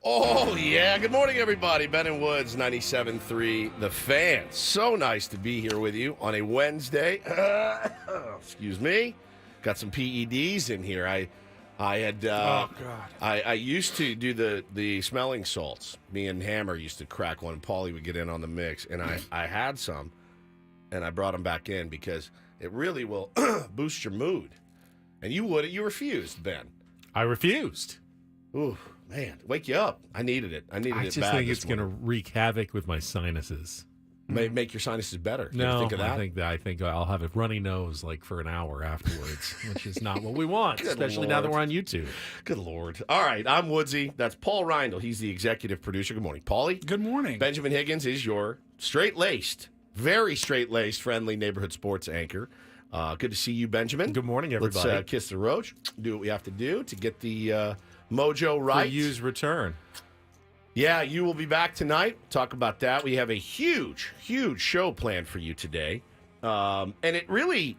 Oh, yeah. Good morning, everybody. Ben and Woods, 97.3 The Fan. So nice to be here with you on a Wednesday. Excuse me. Got some PEDs in here. I had. Oh, God. I used to do the smelling salts. Me and Hammer used to crack one. Paulie would get in on the mix, and I had some, and I brought them back in because it really will boost your mood. And you refused, Ben. I refused. Ooh, man, wake you up. I needed it. I just think it's going to wreak havoc with my sinuses. Make your sinuses better. You ever No, think of that? I think I'll have a runny nose like for an hour afterwards, which is not what we want, especially now that we're on YouTube. Good Lord. All right, I'm Woodsy. That's Paul Reindl. He's the executive producer. Good morning, Paulie. Good morning. Benjamin Higgins is your straight-laced, very straight-laced, friendly neighborhood sports anchor. Good to see you, Benjamin. Good morning, everybody. Let's kiss the roach. Do what we have to do to get the mojo right. For you's return. Yeah, you will be back tonight. Talk about that. We have a huge, huge show planned for you today. And it really,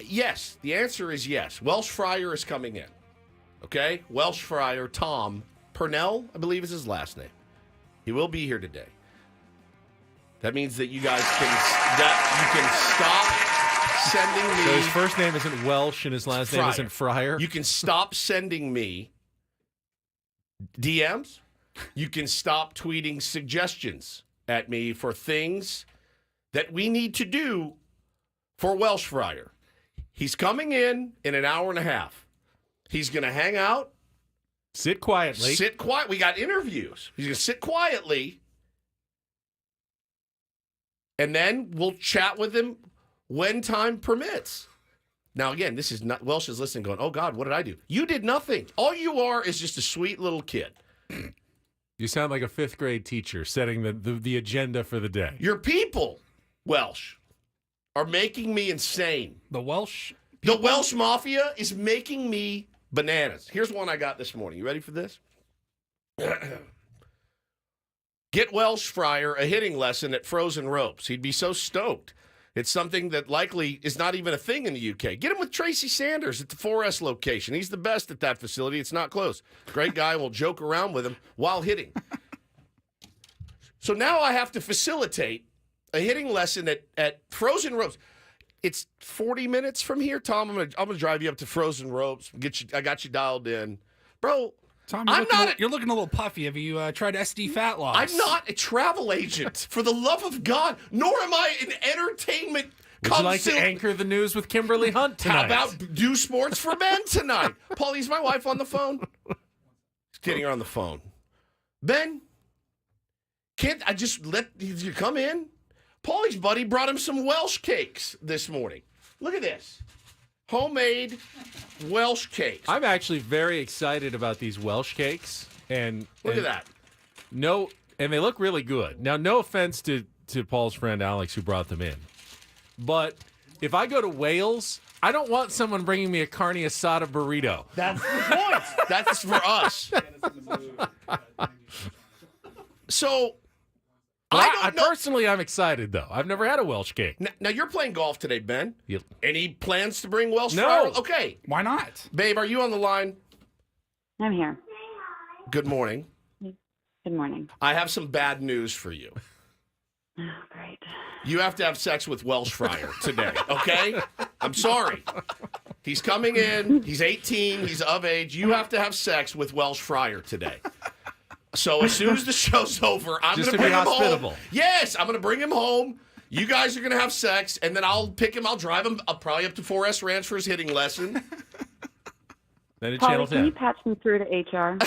yes, the answer is yes. Welsh Fryer is coming in. Okay? Welsh Fryer, Tom Purnell, I believe is his last name. He will be here today. That means that you guys can stop sending me. So his first name isn't Welsh and his last name isn't Fryer? You can stop sending me DMs. You can stop tweeting suggestions at me for things that we need to do for Welsh Fryer. He's coming in an hour and a half. He's going to hang out. Sit quietly. Sit quiet. We got interviews. He's going to sit quietly. And then we'll chat with him when time permits. Now, again, this is not, Welsh is listening going, oh, God, what did I do? You did nothing. All you are is just a sweet little kid. You sound like a fifth grade teacher setting the agenda for the day. Your people, Welsh, are making me insane. The Welsh people? The Welsh Mafia is making me bananas. Here's one I got this morning. You ready for this? Get Welsh Fryer a hitting lesson at Frozen Ropes. He'd be so stoked. It's something that likely is not even a thing in the UK. Get him with Tracy Sanders at the 4S location. He's the best at that facility. It's not close. Great guy. Will joke around with him while hitting. So now I have to facilitate a hitting lesson at Frozen Ropes. It's 40 minutes from here, Tom. I'm gonna drive you up to Frozen Ropes. I got you dialed in, bro. Tom, you're looking a little puffy. Have you tried SD Fat Loss? I'm not a travel agent, for the love of God, nor am I an entertainment. Would you like to anchor the news with Kimberly Hunt tonight? How about do sports for men tonight? Paulie's my wife on the phone. Just getting her on the phone. Ben, can't I just let you come in? Paulie's buddy brought him some Welsh cakes this morning. Look at this. Homemade Welsh cakes. I'm actually very excited about these Welsh cakes. And look at that. And they look really good. Now, no offense to Paul's friend Alex who brought them in. But if I go to Wales, I don't want someone bringing me a carne asada burrito. That's the point. That's for us. So, personally, I'm excited, though. I've never had a Welsh cake. Now you're playing golf today, Ben. Yep. Any plans to bring Welsh No. Fryer? Okay. Why not? Babe, are you on the line? I'm here. Good morning. Good morning. I have some bad news for you. Oh, great. You have to have sex with Welsh Fryer today, okay? I'm sorry. He's coming in. He's 18. He's of age. You have to have sex with Welsh Fryer today. So as soon as the show's over, I'm going to bring him home. Yes, I'm going to bring him home. You guys are going to have sex, and then I'll pick him. I'll drive him probably up to 4S Ranch for his hitting lesson. Then Channel 10. Can you patch me through to HR?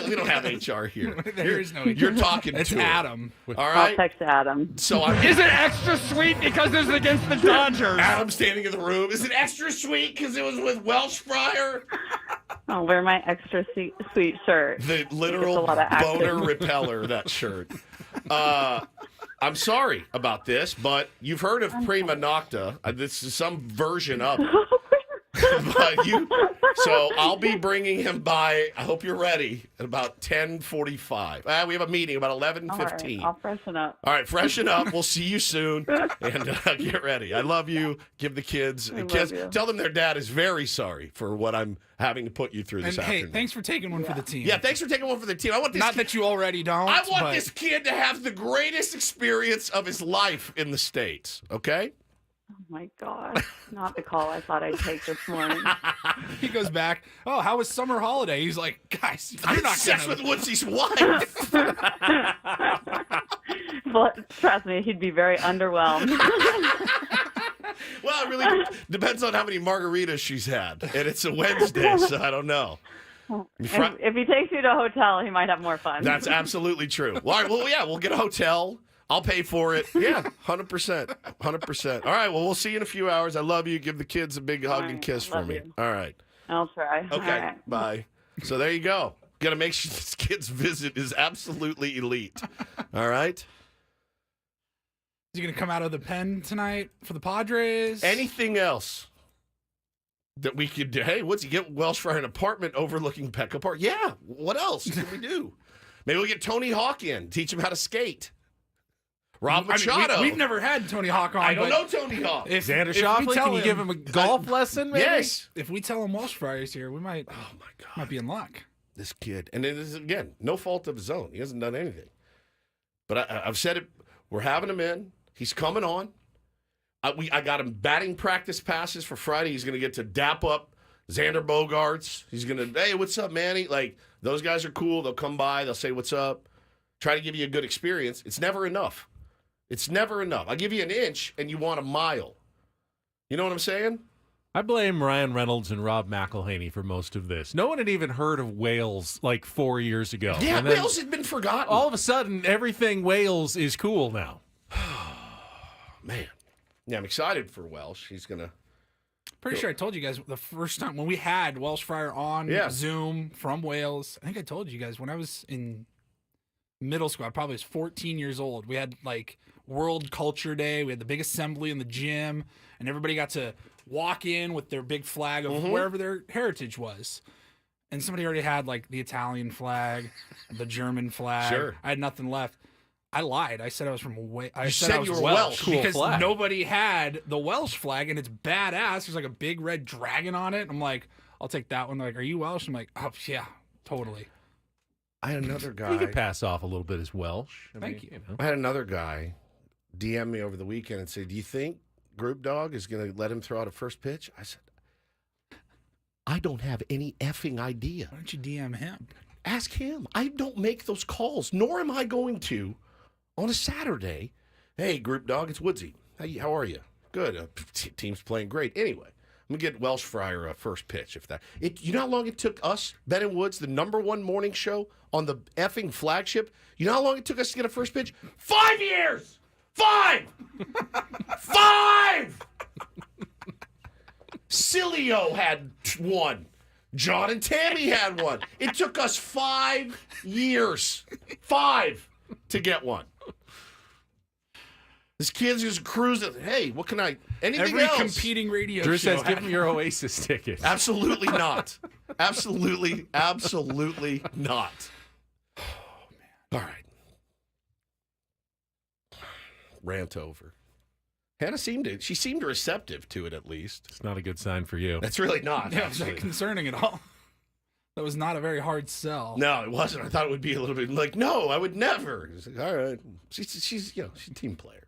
We don't have HR here. There is no HR. You're talking it's to Adam. All right? I'll text Adam. So Is it extra sweet because this is against the Dodgers? Adam standing in the room. Is it extra sweet because it was with Welsh Fryer? I'll wear my extra sweet shirt. The literal boner repeller, that shirt. I'm sorry about this, but you've heard of prima nocta. This is some version of it. So I'll be bringing him by. I hope you're ready at about 10:45. We have a meeting about 11:15. All right, I'll freshen up. All right, freshen up. We'll see you soon, and get ready. I love you. Give the kids a kiss. you. Tell them their dad is very sorry for what I'm having to put you through this And hey, afternoon. thanks for taking one for the team. Yeah, thanks for taking one for the team. I want this. Not that you already don't. I want but this kid to have the greatest experience of his life in the States. Okay. Oh my God, not the call I thought I'd take this morning. He goes back. Oh, how was summer holiday? He's like, guys, I you're had not sex gonna. with Woodsy's wife. But trust me, he'd be very underwhelmed. Well, it really depends on how many margaritas she's had, and it's a Wednesday, so I don't know. If he takes you to a hotel, he might have more fun. That's absolutely true. Well, all right, well, yeah, we'll get a hotel. I'll pay for it. Yeah, 100%. 100%. All right, well, we'll see you in a few hours. I love you. Give the kids a big hug All and right, kiss for love me. you. All right. I'll try. Okay, All right. bye. So there you go. Got to make sure this kid's visit is absolutely elite. All right? Is he gonna come out of the pen tonight for the Padres? Anything else that we could do? Hey, what's he get Welsh for an apartment overlooking Petco Park? Yeah. What else can we do? Maybe we'll get Tony Hawk in, teach him how to skate. Rob Machado. We've never had Tony Hawk on. I don't but know Tony Hawk. If, Xander if we Schauffele, tell can you him- give him a golf lesson, maybe? Yes. If we tell him Welsh Fryer's here, we might Oh, my God. might be in luck. This kid. And it is, again, no fault of his own. He hasn't done anything. But I've said it. We're having him in. He's coming on. I got him batting practice passes for Friday. He's going to get to dap up Xander Bogaerts. He's going to, hey, what's up, Manny? Like, those guys are cool. They'll come by. They'll say, what's up? Try to give you a good experience. It's never enough. It's never enough. I give you an inch, and you want a mile. You know what I'm saying? I blame Ryan Reynolds and Rob McElhaney for most of this. No one had even heard of Wales like 4 years ago. Yeah, And then Wales had been forgotten. all of a sudden, everything Wales is cool now. Man. Yeah, I'm excited for Welsh. He's going to. Pretty sure I told you guys the first time when we had Welsh Fryer on Yeah. Zoom from Wales. I think I told you guys when I was in middle school, I probably was 14 years old. We had like World Culture Day. We had the big assembly in the gym, and everybody got to walk in with their big flag of wherever their heritage was. And somebody already had like the Italian flag, the German flag. Sure. I had nothing left. I lied. I said I was from I You said said I was you were Welsh Welsh. Cool because flag. nobody had the Welsh flag, and it's badass. There's like a big red dragon on it. I'm like, I'll take that one. They're like, are you Welsh? I'm like, oh yeah, totally. I had another guy. You could pass off a little bit as Welsh. Thank you. know. I had another guy DM me over the weekend and say, do you think Group Dog is going to let him throw out a first pitch? I said, I don't have any effing idea. Why don't you DM him? Ask him. I don't make those calls, nor am I going to on a Saturday. Hey, Group Dog, it's Woodsy. How are you? Good. Team's playing great. Anyway, I'm going to get Welsh Fryer a first pitch. You know how long it took us, Ben and Woods, the #1 morning show on the effing flagship? You know how long it took us to get a first pitch? 5 years! 5! 5! Cilio had one. John and Tammy had one. It took us 5 years. 5 to get one. This kid's just cruising. Hey, what can I? Anything Every else? competing radio Drew show. says, give him your Oasis ticket. Absolutely not. Absolutely not. All right. Rant over. Hannah seemed receptive to it at least. It's not a good sign for you. That's really not. Yeah, it's not actually. concerning at all. That was not a very hard sell. No, it wasn't. I thought it would be a little bit like, no, I would never. It's like, all right. She's a team player.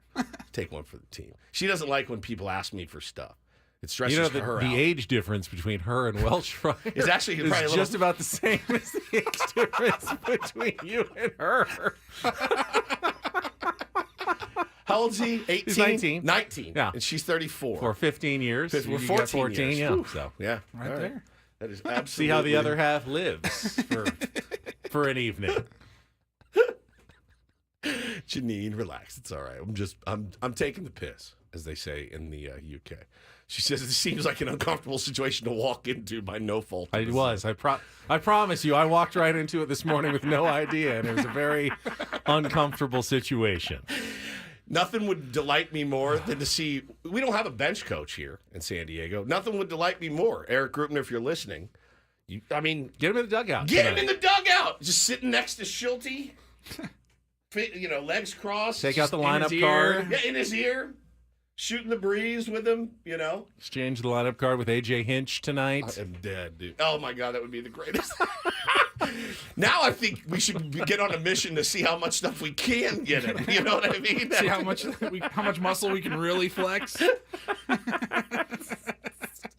Take one for the team. She doesn't like when people ask me for stuff. It stresses You know, her the out. age difference between her and Welsh Fryer It's actually is probably a little- just about the same as the age difference between you and her. How old's he? 18? He's 19. 19. Yeah. And she's 34. For 15 years. We're you 14 got 14, years. yeah. Whew. So Yeah. Right all there. That is absolutely. see how the other half lives for an evening. Janine, relax. It's all right. I'm taking the piss, as they say in the UK. She says it seems like an uncomfortable situation to walk into by no fault. I was. I promise you, I walked right into it this morning with no idea, and it was a very uncomfortable situation. Nothing would delight me more than to see. We don't have a bench coach here in San Diego. Nothing would delight me more, Eric Greupner, if you're listening. Get him in the dugout. Get him in the dugout. Just sitting next to Schulte. Legs crossed. Take out the in lineup his card. Yeah, in his ear. Shooting the breeze with him, Exchange the lineup card with AJ Hinch tonight. I am dead, dude. Oh, my God, that would be the greatest. Now I think we should get on a mission to see how much stuff we can get in. You know what I mean? See how much muscle we can really flex.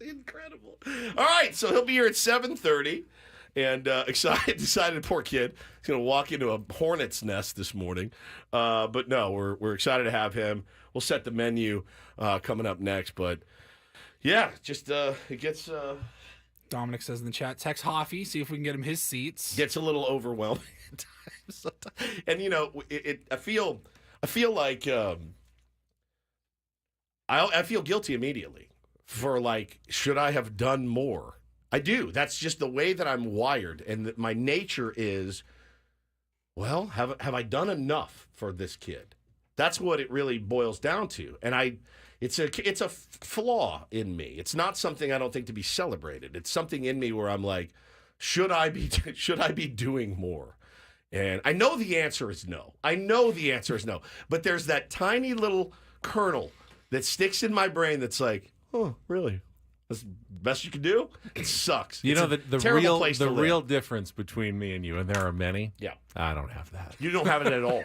Incredible. All right, so he'll be here at 7:30. And decided, poor kid, he's going to walk into a hornet's nest this morning. But no, we're excited to have him. We'll set the menu coming up next. But yeah, just it gets Dominic says in the chat, text Hoffy, see if we can get him his seats. gets a little overwhelming at times. And I feel like I feel guilty immediately for should I have done more? I do. That's just the way that I'm wired, and that my nature is, well, have I done enough for this kid? That's what it really boils down to. And it's a flaw in me. It's not something I don't think to be celebrated. It's something in me where I'm like, should I be doing more? And I know the answer is no. But there's that tiny little kernel that sticks in my brain that's like, oh, really? That's the best you can do? It sucks. You It's know, a the terrible place to live. real difference between me and you, and there are many. Yeah. I don't have that. You don't have it at all.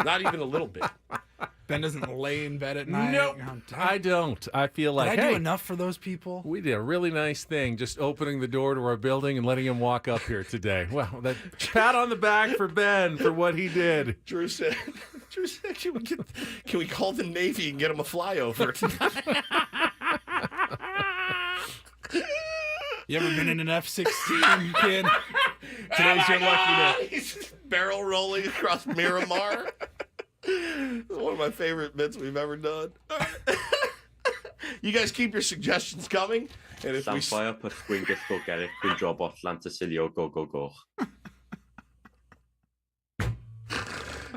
Not even a little bit. Ben doesn't lay in bed at night. Nope, Oh, I don't. I feel like, Did I hey, do enough for those people? we did a really nice thing just opening the door to our building and letting him walk up here today. Well, that pat on the back for Ben for what he did. Drew said, can we call the Navy and get him a flyover tonight? You ever been in an F-16, kid? Today's your lucky day. He's barrel rolling across Miramar. It's one of my favorite bits we've ever done. You guys keep your suggestions coming. And if Samfire på Swingers go get it. Good job, Atlanta Silio. Go, go, go.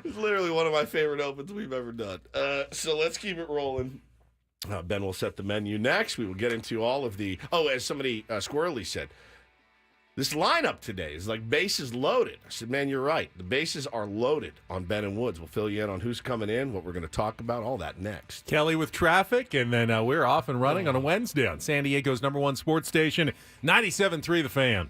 It's literally one of my favorite opens we've ever done. So let's keep it rolling. Ben will set the menu next. We will get into all of the... Oh, as somebody squirrely said, this lineup today is like bases loaded. I said, man, you're right. The bases are loaded on Ben and Woods. We'll fill you in on who's coming in, what we're going to talk about, all that next. Kelly with traffic, and then we're off and running on a Wednesday on San Diego's #1 sports station, 97.3 The Fan.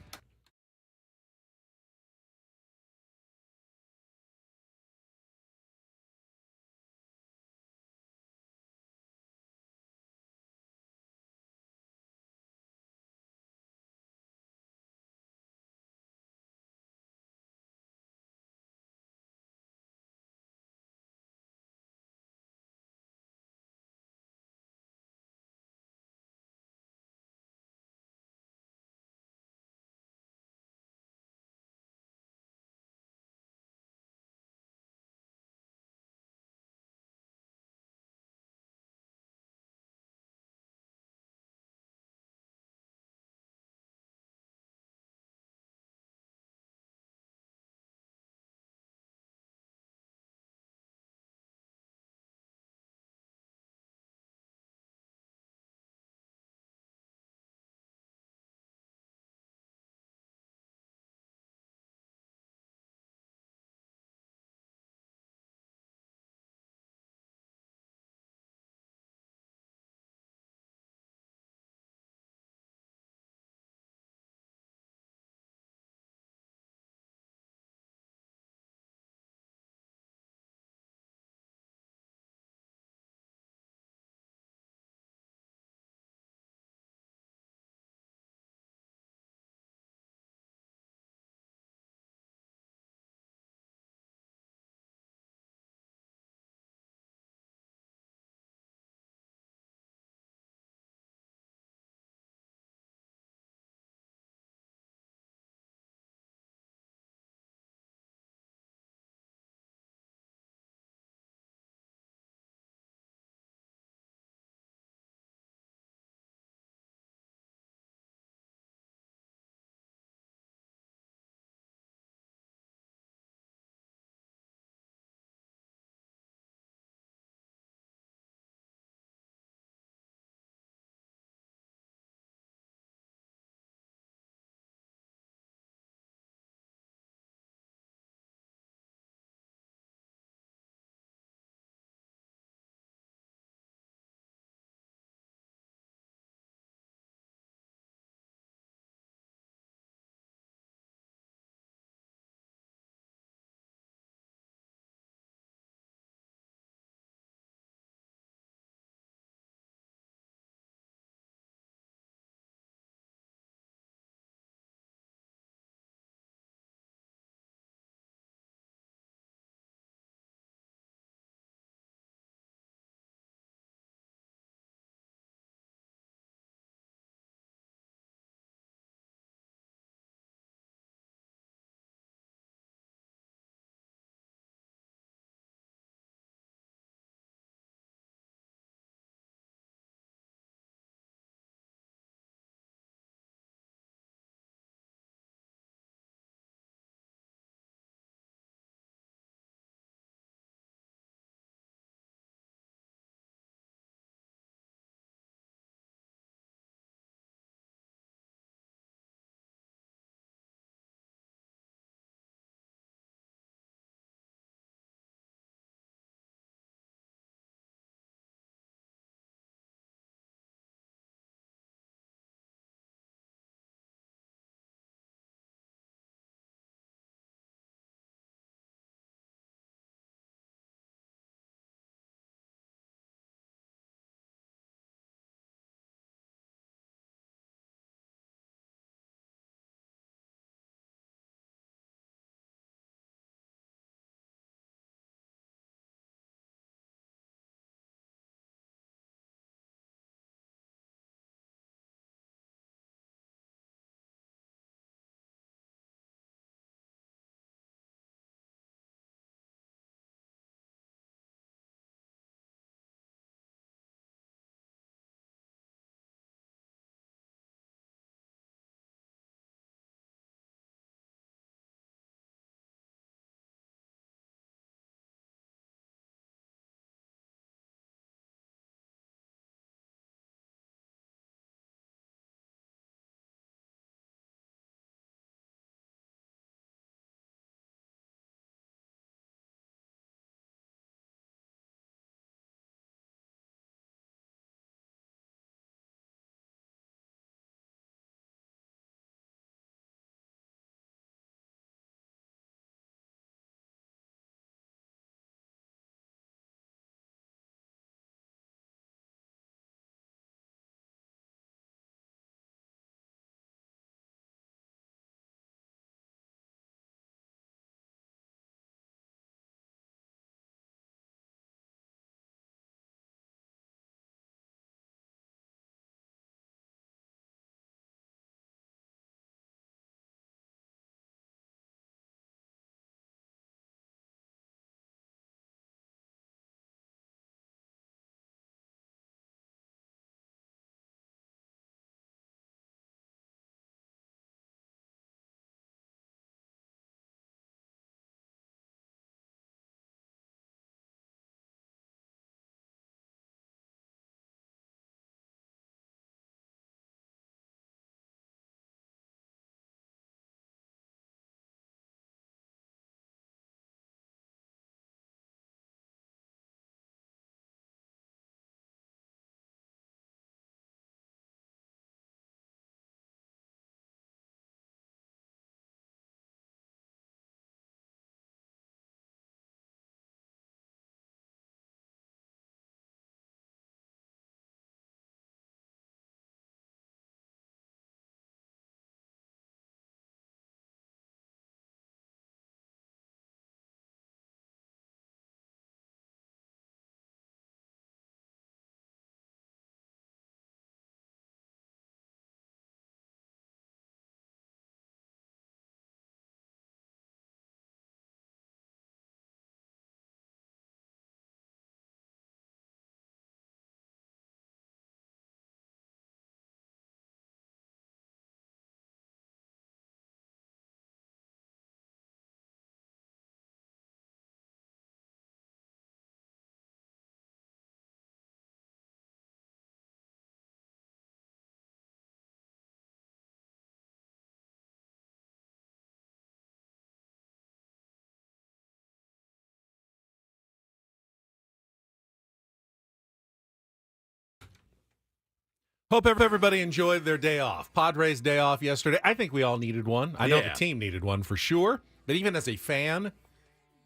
Hope everybody enjoyed their day off. Padres' day off yesterday. I think we all needed one. I know Yeah. the team needed one for sure. But even as a fan,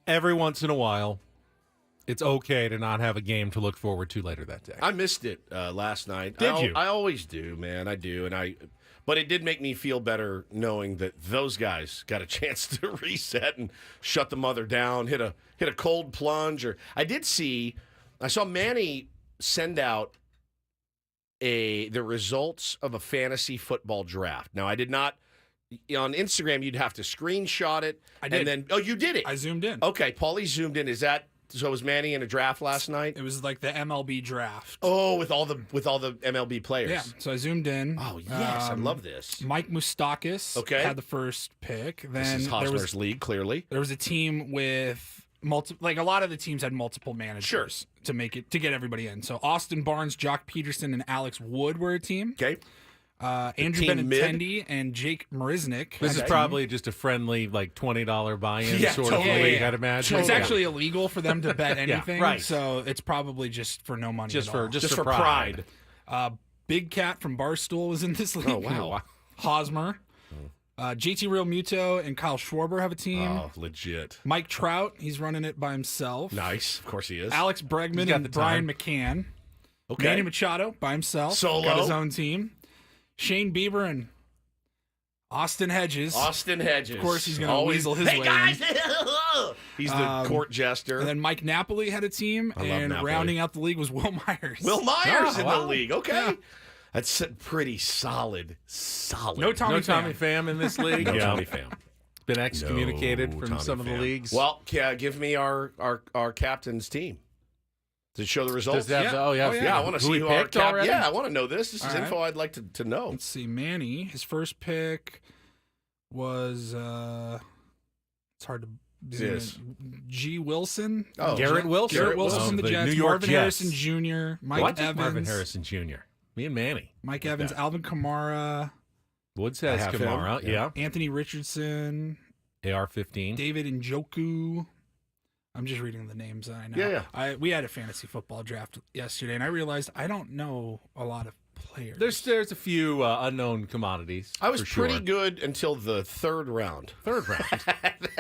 every once in a while, it's okay to not have a game to look forward to later that day. I missed it last night. Did you? I always do, man. I do, but it did make me feel better knowing that those guys got a chance to reset and shut the mother down, hit a cold plunge. Or I saw Manny send out the results of a fantasy football draft. Now, I did not. On Instagram, you'd have to screenshot it. I did. And then, you did it. I zoomed in. Okay, Paulie zoomed in. Is that so? Was Manny in a draft last night? It was like the MLB draft. Oh, with all the MLB players. Yeah. So I zoomed in. Oh yes, I love this. Mike Moustakas had the first pick. Then This is Hosmer's league, clearly. There was a team with a lot of the teams had multiple managers to get everybody in. So Austin Barnes, Jock Peterson, and Alex Wood were a team. Okay. Andrew team Benintendi and Jake Marisnik. This is probably just a friendly, like, $20 buy-in sort of league, I'd imagine. It's actually illegal for them to bet anything, right. So it's probably just for no money Just at for all. just for pride. Big Cat from Barstool was in this league. Oh, wow. Hosmer. JT Real Muto and Kyle Schwarber have a team. Oh, legit. Mike Trout, he's running it by himself. Nice. Of course he is. Alex Bregman and Brian McCann. Okay. Manny Machado by himself. Solo. Got his own team. Shane Bieber and Austin Hedges. Of course, he's gonna weasel his way in. guys! He's the court jester. And then Mike Napoli had a team, and Napoli. rounding out the league was Will Myers. Will Myers in the wow. league. Okay. Yeah. That's pretty solid. No Tommy No Tommy Pham in this league. No Tommy Pham. Been excommunicated No from Tommy some of the Pham. leagues. Well, give me our captain's team. Does it show the results? Does that, Yeah. oh, yeah. Oh, yeah. Yeah, I want to Who see we who our picked already? Yeah, I want to know this. This is All right. info I'd like to know. Let's see. Manny, his first pick was it's hard to Yes. G. Wilson. Oh, Garrett Wilson. Garrett Wilson Oh, from the the Jets. New York Marvin Jets. Harrison Jr. Mike What? Evans. Marvin Harrison Jr. Me and Manny. Mike Evans. Alvin Kamara. Woods has I have him. Kamara. Yeah. Anthony Richardson. AR-15. David Njoku. I'm just reading the names that I know. Yeah. We had a fantasy football draft yesterday, and I realized I don't know a lot of players. There's a few unknown commodities. I was for sure. pretty good until the third round. Third round.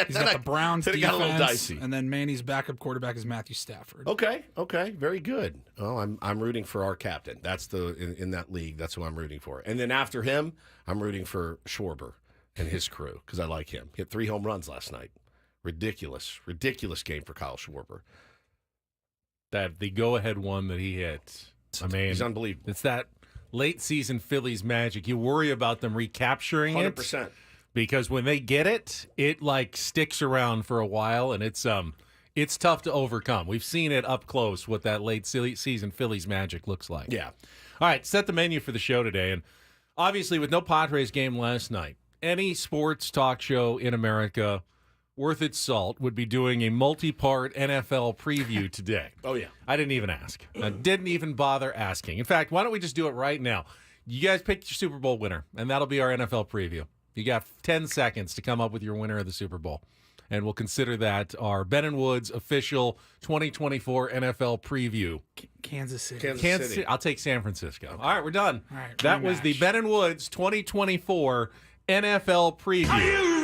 He's got the Browns then it defense, got a little dicey. and then Manny's backup quarterback is Matthew Stafford. Okay, very good. Well, I'm rooting for our captain. That's in that league. That's who I'm rooting for. And then after him, I'm rooting for Schwarber and his crew because I like him. Hit 3 home runs last night. Ridiculous game for Kyle Schwarber. That the go-ahead one that he hit. I mean, He's unbelievable. it's that late season Phillies magic. You worry about them recapturing 100%. it because when they get it, it like sticks around for a while, and it's tough to overcome. We've seen it up close what that late season Phillies magic looks like. Yeah. All right, set the menu for the show today, and obviously with no Padres game last night, any sports talk show in America worth its salt would be doing a multi-part NFL preview today. Oh, yeah. I didn't even ask. I didn't even bother asking. In fact, why don't we just do it right now? You guys pick your Super Bowl winner, and that'll be our NFL preview. You got 10 seconds to come up with your winner of the Super Bowl, and we'll consider that our Ben & Woods official 2024 NFL preview. Kansas City. Kansas City. I'll take San Francisco. All right, we're done. All right, that was the rematch. Ben & Woods 2024 NFL preview.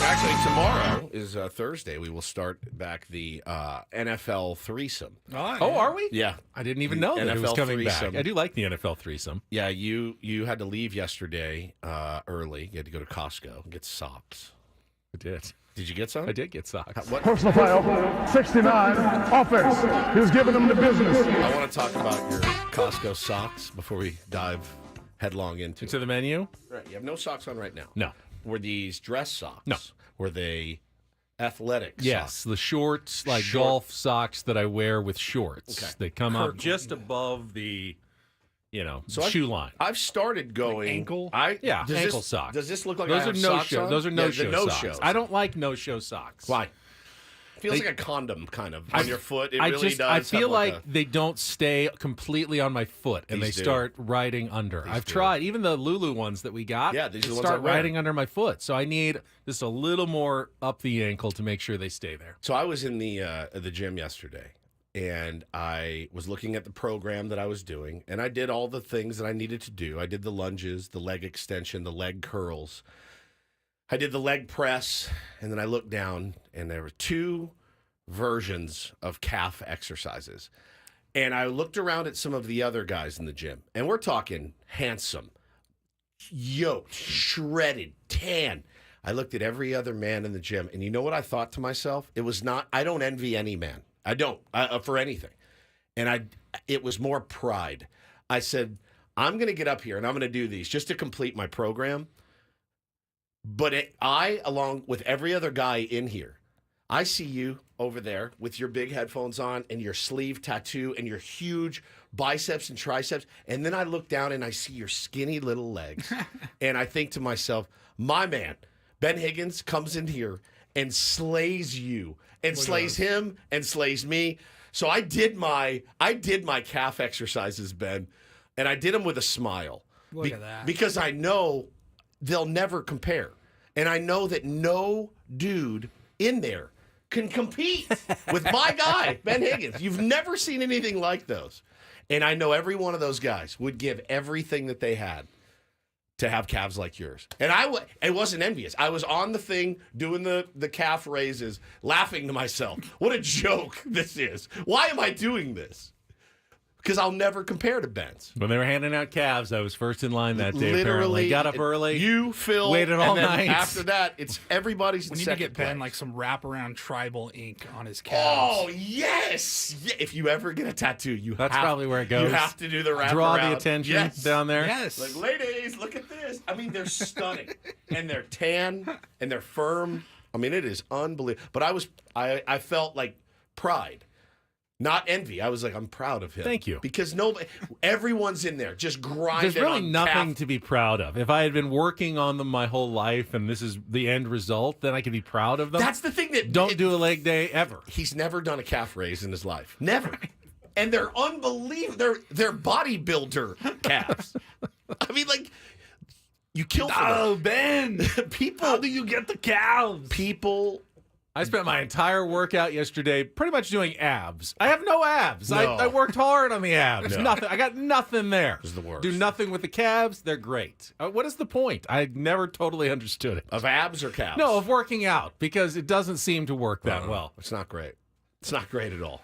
Actually, tomorrow is Thursday. We will start back the NFL threesome. Oh, are we? Yeah. I didn't even know that it was NFL coming back. threesome. I do like the NFL threesome. Yeah, you had to leave yesterday early. You had to go to Costco and get socks. I did. Did you get some? I did get socks. What? Personal foul, 69, offense. He's giving them the business. I want to talk about your Costco socks before we dive headlong into To it. the menu? Right, you have no socks on right now. No. Were these dress socks? No. Were they athletic Yes, socks? the shorts, like Short. golf socks that I wear with shorts. Okay. They come up just above the, shoe line. I've started going ankle? Yeah, does ankle this, socks. Does this look like Those I are have no socks show. on? Those are no show the no socks. shows. I don't like no show socks. Why? Feels They- like a condom, kind of, on your foot. It I really does. I feel have like they don't stay completely on my foot, and These they do. start riding under. I've do. tried, even the Lulu ones that we got. Yeah, these are they the ones start I wear. riding under my foot. So I need just a little more up the ankle to make sure they stay there. So I was in the gym yesterday, and I was looking at the program that I was doing, and I did all the things that I needed to do. I did the lunges, the leg extension, the leg curls. I did the leg press, and then I looked down, and there were 2 versions of calf exercises. And I looked around at some of the other guys in the gym, and we're talking handsome, yoked, shredded, tan. I looked at every other man in the gym, and you know what I thought to myself? It was not, I don't envy any man. I don't, for anything. And it was more pride. I said, I'm going to get up here, and I'm going to do these just to complete my program. But I, along with every other guy in here, I see you over there with your big headphones on and your sleeve tattoo and your huge biceps and triceps. And then I look down and I see your skinny little legs. And I think to myself, my man, Ben Higgins, comes in here and slays you and slays him and slays me. So I did my calf exercises, Ben, and I did them with a smile. Look at that. Because I know they'll never compare. And I know that no dude in there can compete with my guy, Ben Higgins. You've never seen anything like those. And I know every one of those guys would give everything that they had to have calves like yours. And I wasn't envious. I was on the thing doing the calf raises, laughing to myself. What a joke this is. Why am I doing this? Because I'll never compare to Ben's. When they were handing out calves, I was first in line that day. Literally, Apparently. Got up early. You, Phil, waited all and then night. after that, it's everybody's in We need to second get Ben place. like some wraparound tribal ink on his calves. Oh, yes. Yeah, if you ever get a tattoo, That's probably where it goes. You have to do the wraparound. Draw the attention Yes. down there. Yes. Like, ladies, look at this. I mean, they're stunning. And they're tan and they're firm. I mean, it is unbelievable. But I felt like pride. Not envy. I was like, I'm proud of him. Thank you. Because everyone's in there just grinding. There's really on nothing calf. to be proud of. If I had been working on them my whole life and this is the end result, then I could be proud of them. That's the thing that Don't do a leg day ever. He's never done a calf raise in his life. Never. And they're unbelievable. They're bodybuilder calves. I mean, like, you kill for Oh, them. Ben. People. How do you get the calves? People. I spent my entire workout yesterday pretty much doing abs. I have no abs. No. I worked hard on the abs. No. Nothing. I got nothing there. This is the worst. Do nothing with the calves. They're great. What is the point? I never totally understood it. Of abs or calves? No, of working out because it doesn't seem to work that well. It's not great. It's not great at all.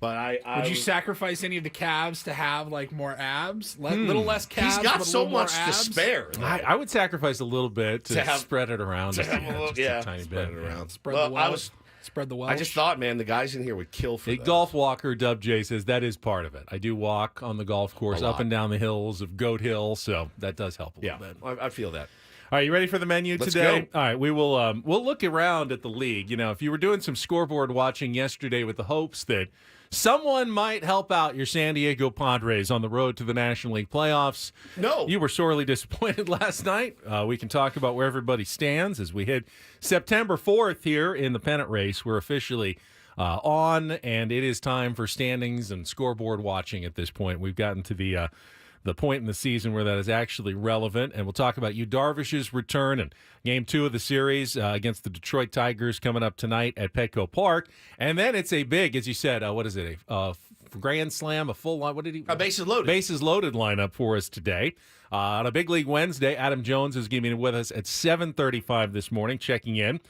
But I Would you sacrifice any of the calves to have like more abs? Little less calves. He's got but a so little more much to abs? spare. I would sacrifice a little bit to have- spread it around. To just have a little, just a tiny spread bit. it around. Spread Well, the Welsh. Spread the Welsh. I just thought, man, the guys in here would kill for A that. golf walker, Dub J, says that is part of it. I do walk on the golf course A lot. up and down the hills of Goat Hill, so that does help a Yeah, little bit. I feel that. All right, you ready for the menu Let's today? go. All right, we will we'll look around at the league. You know, if you were doing some scoreboard watching yesterday with the hopes that someone might help out your San Diego Padres on the road to the National League playoffs, No. you were sorely disappointed last night. We can talk about where everybody stands as we hit September 4th here in the pennant race. We're officially on, and it is time for standings and scoreboard watching at this point. We've gotten to the point in the season where that is actually relevant, and we'll talk about Darvish's return and Game 2 of the series against the Detroit Tigers coming up tonight at Petco Park. And then it's a big, as you said, what is it, a grand slam, a full line, what did he? Bases loaded. Bases loaded lineup for us today. On a Big League Wednesday, Adam Jones is going to be with us at 7:35 this morning, checking in.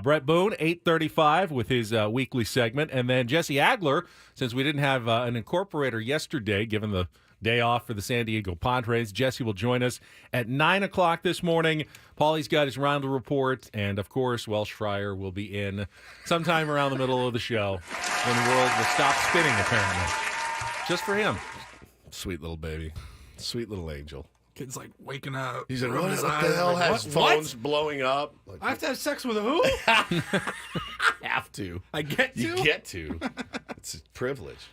Brett Boone, 8:35 with his weekly segment. And then Jesse Agler, since we didn't have an Incorporator yesterday, given the day off for the San Diego Padres, Jesse will join us at 9 o'clock this morning. Paulie's got his round report. And, of course, Welsh Fryer will be in sometime around the middle of the show when the world will stop spinning, apparently. Just for him. Sweet little baby. Sweet little angel. Kid's like waking up. He's like, rubbing what his the eyes, hell like, has what? phones blowing up? Like, I have to have sex with who? have to. I get to. You get to. It's a privilege.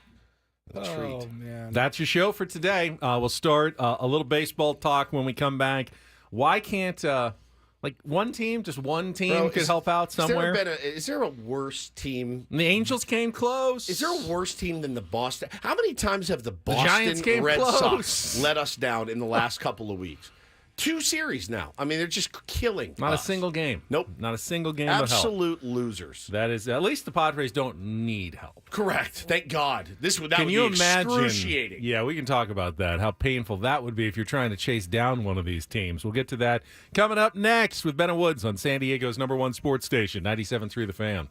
A Oh treat. man. That's your show for today. We'll start a little baseball talk when we come back. Why can't one team, just one team, Bro, could help out somewhere? Is there a worse team? And the Angels came close. Is there a worse team than the Boston? How many times have the Boston Giants came Red close. Sox let us down in the last couple of weeks? 2 series now. I mean, they're just killing Not us. a single game. Nope. Not a single game of help. Absolute losers. That is, at least the Padres don't need help. Correct. Thank God. That Can would you be imagine? excruciating. Yeah, we can talk about that. How painful that would be if you're trying to chase down one of these teams. We'll get to that coming up next with Ben and Woods on San Diego's #1 sports station, 97.3 The Fan.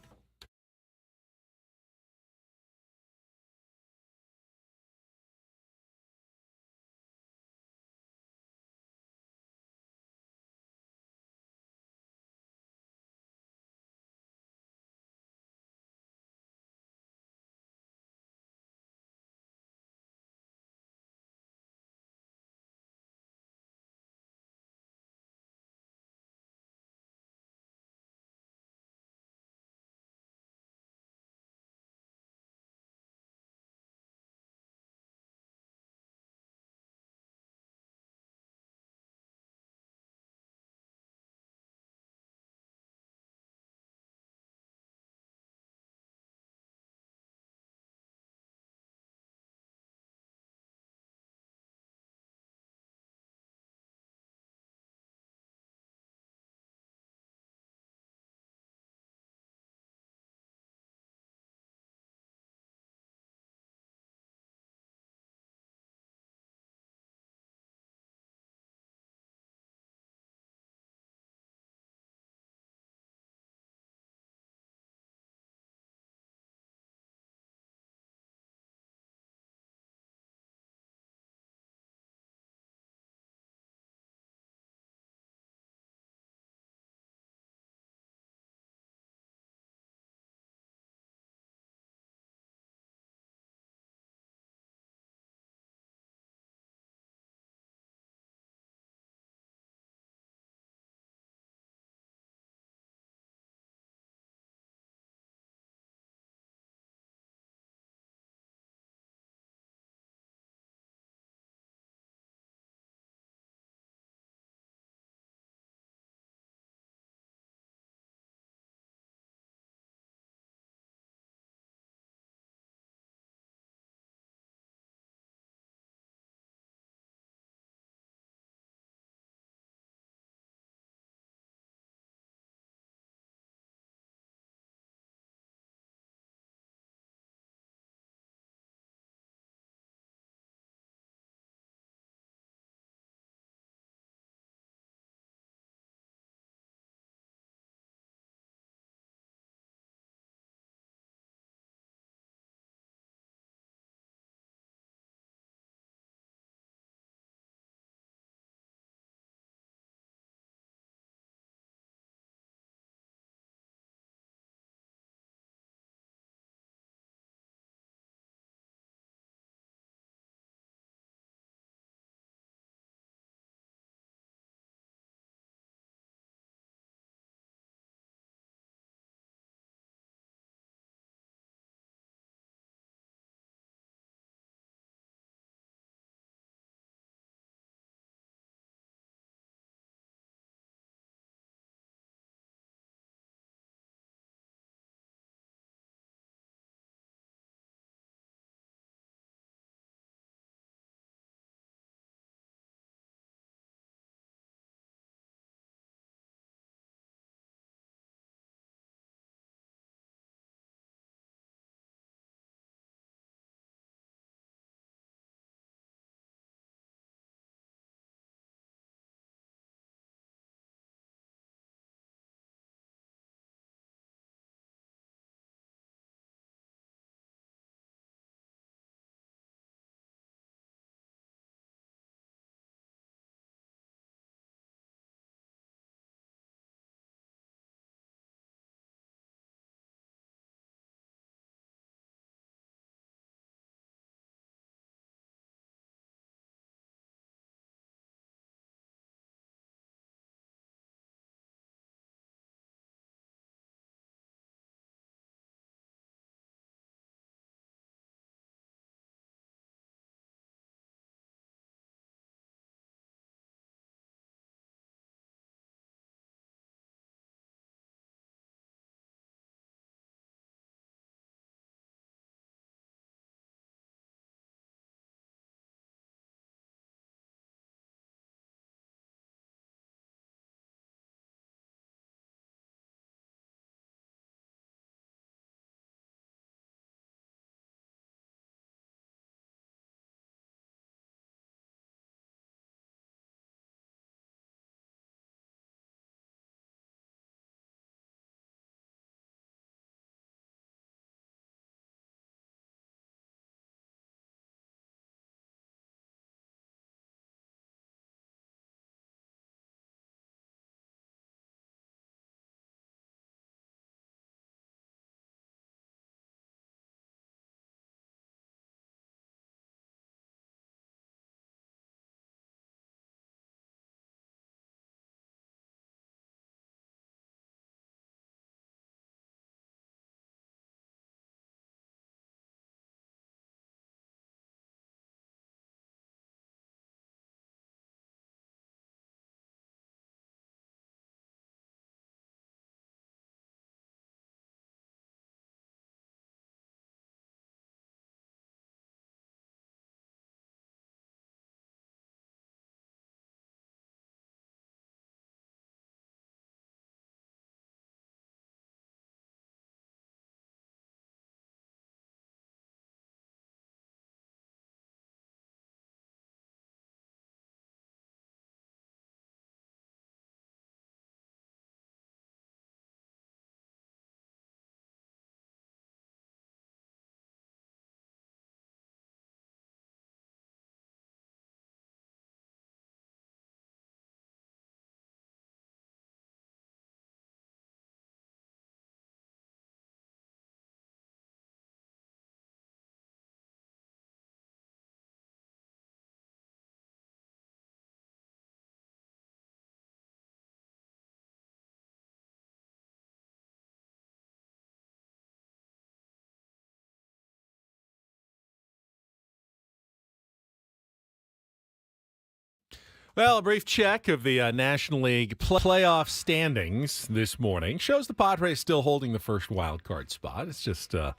Well, a brief check of the National League playoff standings this morning shows the Padres still holding the first wild card spot. It's just a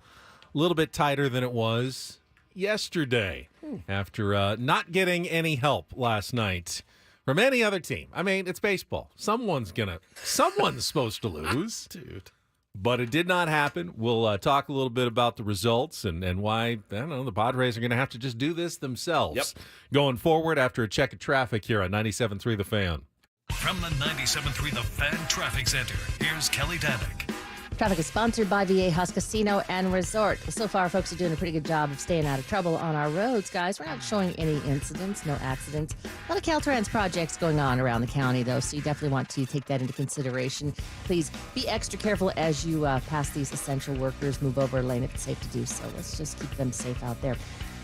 little bit tighter than it was yesterday after not getting any help last night from any other team. I mean, it's baseball. Someone's supposed to lose. Dude. But it did not happen. We'll talk a little bit about the results and why, I don't know, the Padres are going to have to just do this themselves going forward after a check of traffic here on 97.3 The Fan. From the 97.3 The Fan Traffic Center, here's Kelly Danick. Traffic is sponsored by Viejas Casino and Resort. So far, folks are doing a pretty good job of staying out of trouble on our roads, guys. We're not showing any incidents, no accidents. A lot of Caltrans projects going on around the county, though, so you definitely want to take that into consideration. Please be extra careful as you pass these essential workers. Move over a lane if it's safe to do so. Let's just keep them safe out there.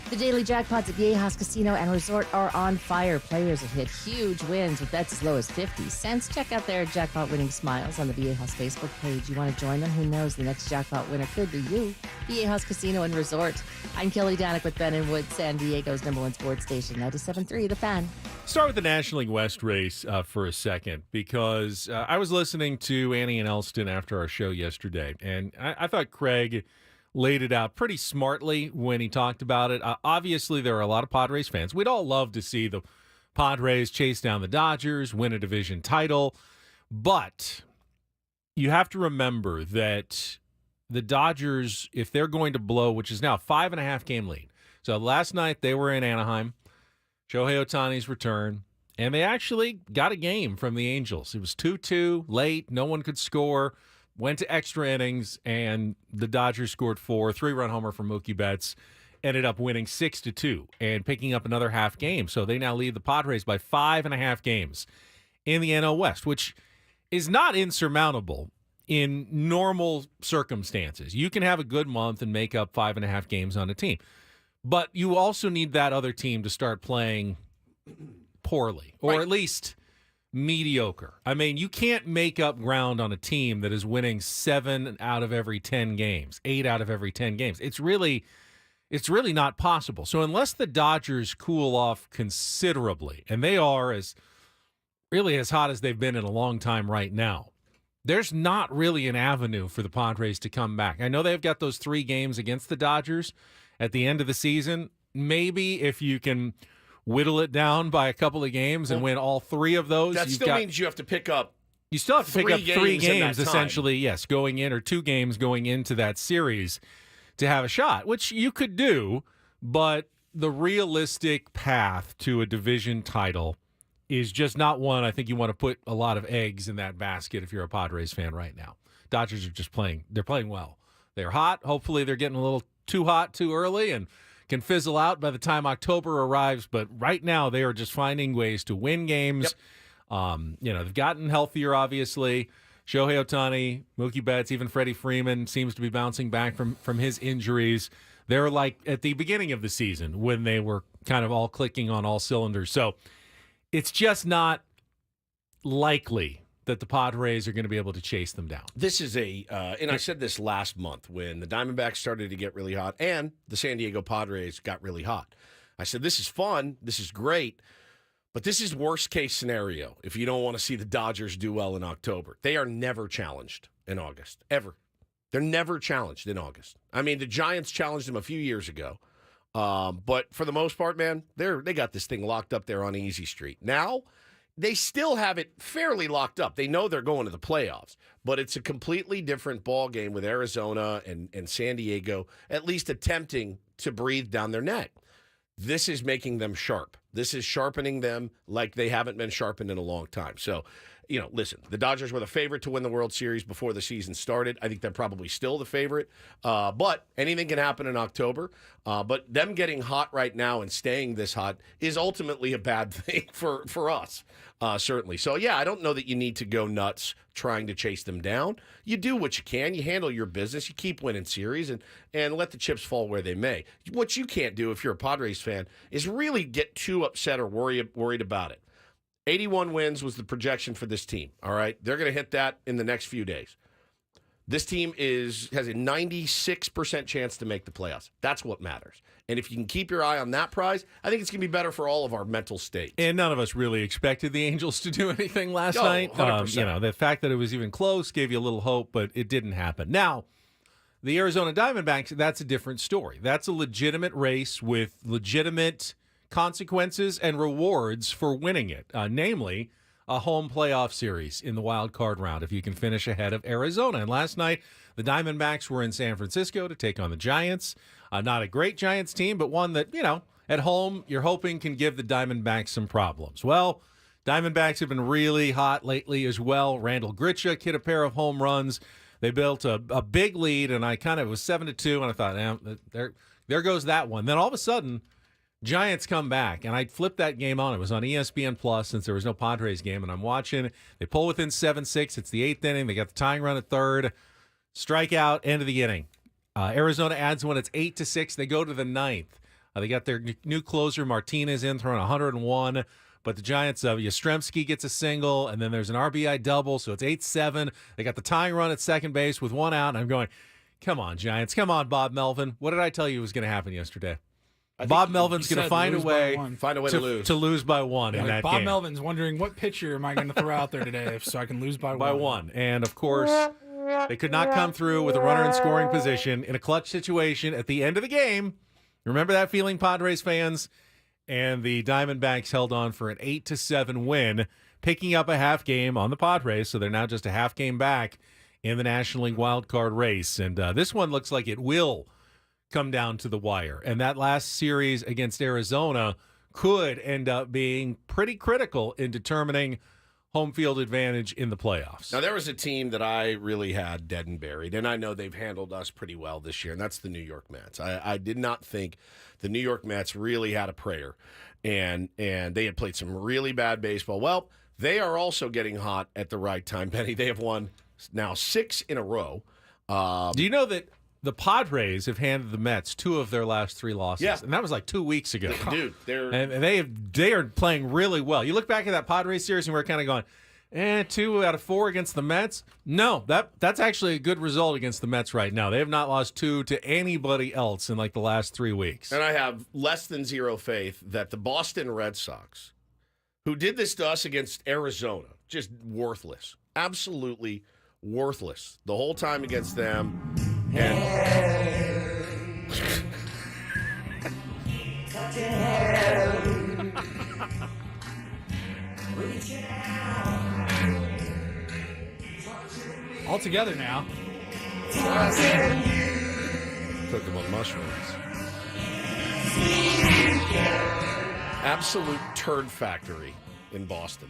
The daily jackpots at Viejas Casino and Resort are on fire. Players have hit huge wins with bets as low as 50 cents. Check out their jackpot winning smiles on the Viejas Facebook page. You want to join them? Who knows? The next jackpot winner could be you. Viejas Casino and Resort. I'm Kelly Danick with Ben and Wood, San Diego's #1 sports station, 97.3 The Fan. Start with the National League West race for a second because I was listening to Annie and Elston after our show yesterday, and I thought Craig laid it out pretty smartly when he talked about it. Obviously, there are a lot of Padres fans. We'd all love to see the Padres chase down the Dodgers, win a division title, but you have to remember that the Dodgers, if they're going to blow, which is now a 5.5-game lead. So last night they were in Anaheim, Shohei Ohtani's return, and they actually got a game from the Angels. It was 2-2, late, no one could score. Went to extra innings, and the Dodgers scored 4, 3-run homer from Mookie Betts, ended up winning 6-2 and picking up another half game. So they now lead the Padres by 5.5 games in the NL West, which is not insurmountable in normal circumstances. You can have a good month and make up 5.5 games on a team. But you also need that other team to start playing poorly, or at least mediocre. I mean, you can't make up ground on a team that is winning 7 out of every 10 games, 8 out of every 10 games. It's really not possible. So unless the Dodgers cool off considerably, and they are as hot as they've been in a long time right now, there's not really an avenue for the Padres to come back. I know they've got those 3 games against the Dodgers at the end of the season. Maybe if you can whittle it down by a couple of games and win all 3 of those. That still means you have to pick up. You still have to pick up 3 games in essentially, yes, going in, or 2 games going into that series to have a shot, which you could do, but the realistic path to a division title is just not one I think you want to put a lot of eggs in that basket if you're a Padres fan right now. Dodgers are just playing well. They're hot. Hopefully they're getting a little too hot too early and can fizzle out by the time October arrives, but right now they are just finding ways to win games. They've gotten healthier, obviously. Shohei Ohtani, Mookie Betts, even Freddie Freeman seems to be bouncing back from his injuries. They're like at the beginning of the season when they were kind of all clicking on all cylinders. So it's just not likely that the Padres are going to be able to chase them down. This is and I said this last month when the Diamondbacks started to get really hot and the San Diego Padres got really hot. I said, this is fun, this is great, but this is worst case scenario if you don't want to see the Dodgers do well in October. They are never challenged in August, ever. They're never challenged in August. I mean, the Giants challenged them a few years ago, but for the most part, man, they got this thing locked up there on Easy Street. Now, they still have it fairly locked up. They know they're going to the playoffs, but it's a completely different ball game with Arizona and San Diego at least attempting to breathe down their neck. This is making them sharp. This is sharpening them like they haven't been sharpened in a long time. So, listen, the Dodgers were the favorite to win the World Series before the season started. I think they're probably still the favorite, but anything can happen in October. But them getting hot right now and staying this hot is ultimately a bad thing for us, certainly. So, yeah, I don't know that you need to go nuts trying to chase them down. You do what you can. You handle your business. You keep winning series and let the chips fall where they may. What you can't do if you're a Padres fan is really get too upset or worried about it. 81 wins was the projection for this team, all right? They're going to hit that in the next few days. This team has a 96% chance to make the playoffs. That's what matters. And if you can keep your eye on that prize, I think it's going to be better for all of our mental states. And none of us really expected the Angels to do anything last night. 100%. The fact that it was even close gave you a little hope, but it didn't happen. Now, the Arizona Diamondbacks, that's a different story. That's a legitimate race with legitimate consequences and rewards for winning it, namely a home playoff series in the wild card round if you can finish ahead of Arizona. And last night, the Diamondbacks were in San Francisco to take on the Giants. Not a great Giants team, but one that, at home, you're hoping can give the Diamondbacks some problems. Well, Diamondbacks have been really hot lately as well. Randall Grichuk hit a pair of home runs. They built a big lead, and I kind of was 7-2, and I thought, there goes that one. Then all of a sudden, Giants come back, and I flipped that game on. It was on ESPN Plus since there was no Padres game, and I'm watching. They pull within 7-6. It's the 8th inning. They got the tying run at third. Strikeout, end of the inning. Arizona adds one. It's 8-6. They go to the 9th. They got their new closer, Martinez, in throwing 101. But the Giants, Yastrzemski gets a single, and then there's an RBI double, so it's 8-7. They got the tying run at second base with one out, and I'm going, come on, Giants. Come on, Bob Melvin. What did I tell you was going to happen yesterday? Bob Melvin's going to find a way to lose by one in that Bob game. Melvin's wondering, what pitcher am I going to throw out there today so I can lose by one? And, of course, they could not come through with a runner in scoring position in a clutch situation at the end of the game. Remember that feeling, Padres fans? And the Diamondbacks held on for an 8-7 win, picking up a half game on the Padres, so they're now just a half game back in the National League wild card race. And this one looks like it will come down to the wire. And that last series against Arizona could end up being pretty critical in determining home field advantage in the playoffs. Now, there was a team that I really had dead and buried, and I know they've handled us pretty well this year, and that's the New York Mets. I did not think the New York Mets really had a prayer, and they had played some really bad baseball. Well, they are also getting hot at the right time, Benny. They have won now 6 in a row. Do you know that the Padres have handed the Mets 2 of their last 3 losses? Yeah. And that was like 2 weeks ago. Dude, they are playing really well. You look back at that Padres series and we're kind of going, 2 out of 4 against the Mets? No, that's actually a good result against the Mets right now. They have not lost 2 to anybody else in like the last 3 weeks. And I have less than zero faith that the Boston Red Sox, who did this to us against Arizona, just worthless, absolutely worthless the whole time against them. All together now. Cook them on mushrooms. Absolute turd factory in Boston.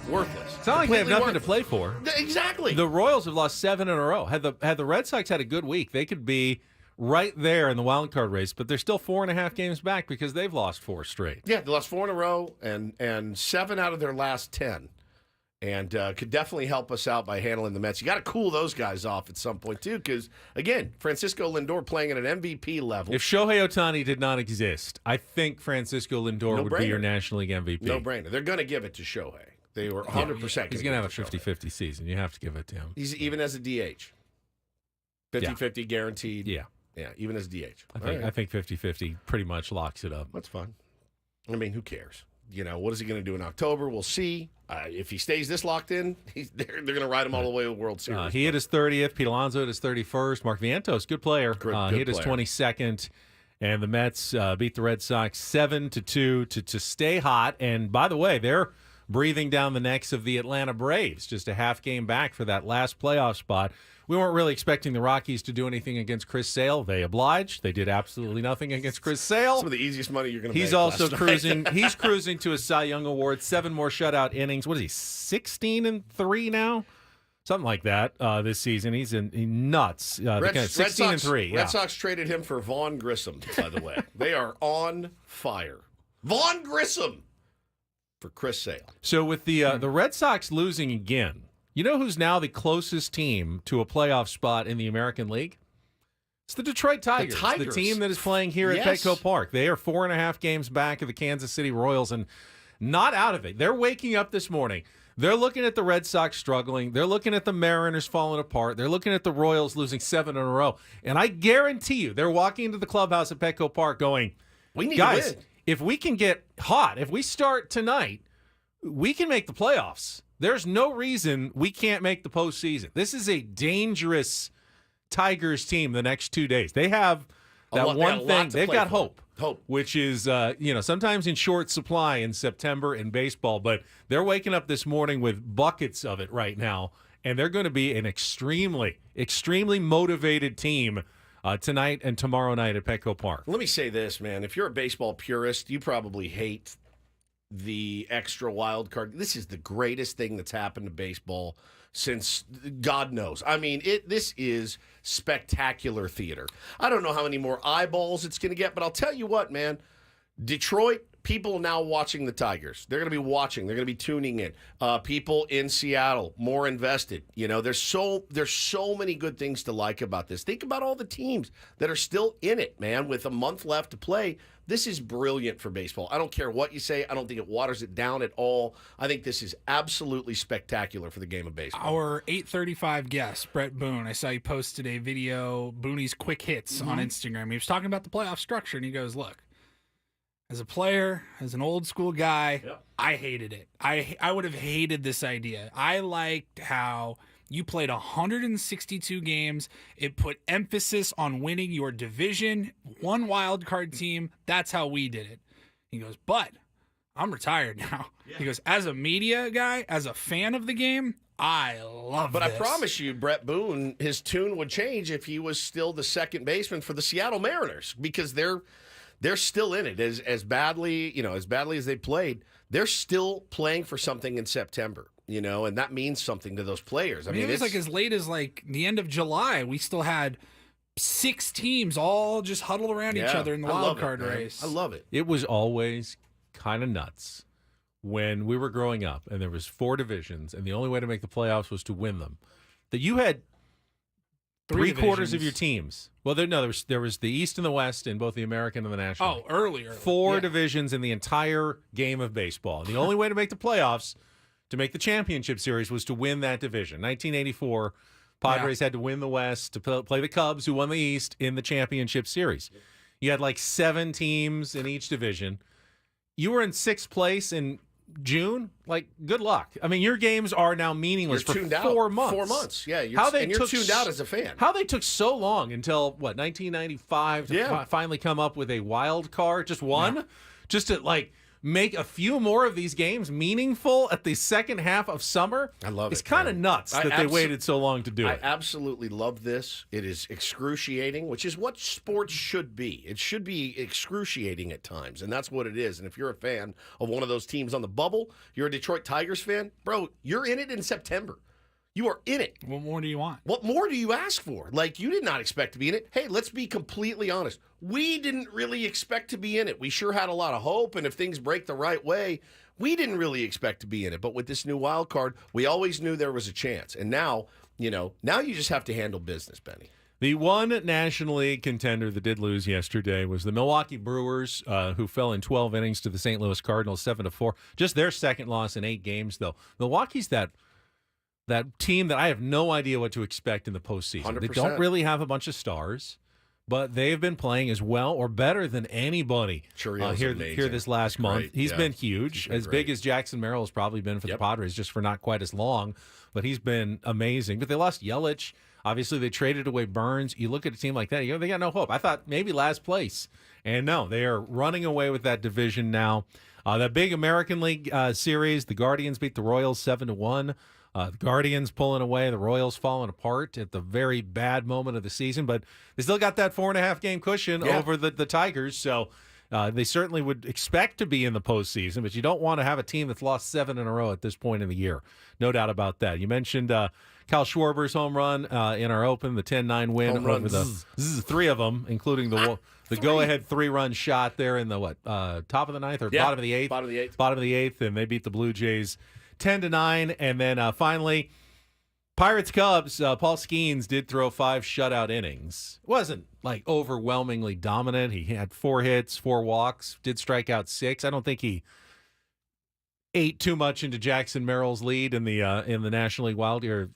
Worthless. It's not like they have nothing to play for. Exactly. The Royals have lost 7 in a row. Had the Red Sox had a good week, they could be right there in the wild card race, but they're still 4.5 games back because they've lost 4 straight. Yeah, they lost 4 in a row and 7 out of their last 10. And could definitely help us out by handling the Mets. You got to cool those guys off at some point, too, because, again, Francisco Lindor playing at an MVP level. If Shohei Ohtani did not exist, I think Francisco Lindor would be your National League MVP. No brainer. They're going to give it to Shohei. They were 100%. He's going to have a 50-50 season. You have to give it to him. He's even as a DH. 50-50 guaranteed. Yeah. Yeah, even as DH. I think 50-50 pretty much locks it up. That's fine. I mean, who cares? What is he going to do in October? We'll see. If he stays this locked in, they're going to ride him all the way to the World Series. He hit his 30th. Pete Alonso hit his 31st. Mark Vientos, good player. Good he hit his 22nd. And the Mets beat the Red Sox 7-2 to stay hot. And by the way, they're breathing down the necks of the Atlanta Braves, just a half game back for that last playoff spot. We weren't really expecting the Rockies to do anything against Chris Sale. They obliged. They did absolutely nothing against Chris Sale. Some of the easiest money you're going to make. He's also cruising. He's cruising to a Cy Young Award. 7 more shutout innings. What is he? 16-3 now, something like that. This season, he's nuts. 16-3. Red Sox traded him for Vaughn Grissom. By the way, they are on fire. Vaughn Grissom for Chris Sale. So with the Red Sox losing again. You know who's now the closest team to a playoff spot in the American League? It's the Detroit Tigers, the team that is playing here at Petco Park. They are 4.5 games back of the Kansas City Royals and not out of it. They're waking up this morning. They're looking at the Red Sox struggling. They're looking at the Mariners falling apart. They're looking at the Royals losing 7 in a row. And I guarantee you, they're walking into the clubhouse at Petco Park going, We need guys, to win. if we can get hot, if we start tonight, we can make the playoffs. There's no reason we can't make the postseason. This is a dangerous Tigers team the next 2 days. They have that one thing. They've got hope. Which is, sometimes in short supply in September in baseball, but they're waking up this morning with buckets of it right now, and they're going to be an extremely, extremely motivated team tonight and tomorrow night at Petco Park. Let me say this, man. If you're a baseball purist, you probably hate the extra wild card. This is the greatest thing that's happened to baseball since God knows. I mean, this is spectacular theater. I don't know how many more eyeballs it's going to get, but I'll tell you what, man. Detroit, people now watching the Tigers. They're going to be watching. They're going to be tuning in. People in Seattle, more invested. There's so many good things to like about this. Think about all the teams that are still in it, man, with a month left to play. This is brilliant for baseball. I don't care what you say. I don't think it waters it down at all. I think this is absolutely spectacular for the game of baseball. Our 8:35 guest, Brett Boone, I saw you posted a video, Boonie's Quick Hits, on Instagram. He was talking about the playoff structure, and he goes, look, as a player, as an old school guy, I hated it. I would have hated this idea. I liked how you played 162 games. It put emphasis on winning your division, one wild card team. That's how we did it. He goes, but I'm retired now. Yeah. He goes, as a media guy, as a fan of the game, I love But this. I promise you, Brett Boone, his tune would change if he was still the second baseman for the Seattle Mariners, because they're still in it as badly as they played. They're still playing for something in September. And that means something to those players. I mean, it was like as late as the end of July. We still had 6 teams all just huddled around each other in the wild card race. I love it. It was always kind of nuts when we were growing up and there was 4 divisions and the only way to make the playoffs was to win them. That you had 3/4 of your teams. Well, there was the East and the West in both the American and the National. Oh, earlier. 4 divisions in the entire game of baseball. And the only way to make the playoffs, to make the championship series, was to win that division. 1984, Padres had to win the West to play the Cubs, who won the East, in the championship series. You had 7 teams in each division. You were in 6th place in June. Good luck. I mean, your games are now meaningless for 4 months. 4 months, yeah. You're tuned out as a fan. How they took so long until, 1995 to finally come up with a wild card? Just one? Yeah. Just to, make a few more of these games meaningful at the second half of summer. I love it. It's kind of nuts that they waited so long to do it. I absolutely love this. It is excruciating, which is what sports should be. It should be excruciating at times, and that's what it is. And if you're a fan of one of those teams on the bubble, you're a Detroit Tigers fan, bro, you're in it in September. You are in it. What more do you want? What more do you ask for? You did not expect to be in it. Hey, let's be completely honest. We didn't really expect to be in it. We sure had a lot of hope, and if things break the right way, we didn't really expect to be in it. But with this new wild card, we always knew there was a chance. And now you just have to handle business, Benny. The one National League contender that did lose yesterday was the Milwaukee Brewers, who fell in 12 innings to the St. Louis Cardinals, 7-4. Just their second loss in 8 games, though. Milwaukee's that team that I have no idea what to expect in the postseason. 100%. They don't really have a bunch of stars, but they've been playing as well or better than anybody here this last month. He's been huge, as big as Jackson Merrill has probably been for the Padres, just for not quite as long, but he's been amazing. But they lost Yelich. Obviously, they traded away Burns. You look at a team like that, they got no hope. I thought maybe last place, and no, they are running away with that division now. That big American League series, the Guardians beat the Royals 7-1. The Guardians pulling away, the Royals falling apart at the very bad moment of the season, but they still got that 4.5 game cushion over the Tigers, so they certainly would expect to be in the postseason, but you don't want to have a team that's lost 7 in a row at this point in the year. No doubt about that. You mentioned Kyle Schwarber's home run in our open, the 10-9 win over the 3 of them, including the go-ahead 3-run shot there in the top of the 9th or bottom of the 8th? Bottom of the 8th, and they beat the Blue Jays 10-9, and then finally, Pirates-Cubs, Paul Skeens did throw 5 shutout innings. It wasn't overwhelmingly dominant. He had 4 hits, 4 walks, did strike out 6. I don't think he ate too much into Jackson Merrill's lead in the National League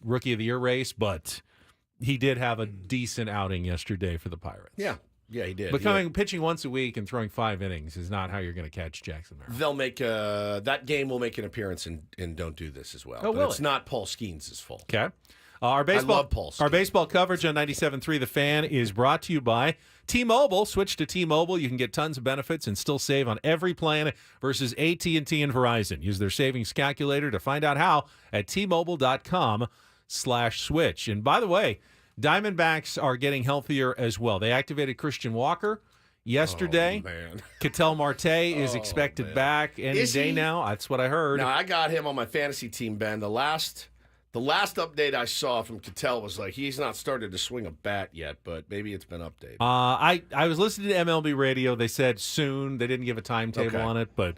Rookie of the Year race, but he did have a decent outing yesterday for the Pirates. Yeah, he did. Pitching once a week and throwing 5 innings is not how you're going to catch Jackson Merrill. They'll make that game will make an appearance in Don't Do This as well. Oh, but will it's it? not Paul Skeens' fault. Okay. Our baseball, I love Paul Skeens. Our baseball coverage on 97.3 The Fan is brought to you by T-Mobile. Switch to T-Mobile. You can get tons of benefits and still save on every plan versus AT&T and Verizon. Use their savings calculator to find out how at T-Mobile.com/switch. And by the way, Diamondbacks are getting healthier as well. They activated Christian Walker yesterday. Oh, man. Ketel Marte is expected back any day now. That's what I heard. No, I got him on my fantasy team, Ben. The last update I saw from Ketel was like he's not started to swing a bat yet, but maybe it's been updated. I was listening to MLB radio. They said soon. They didn't give a timetable on it, but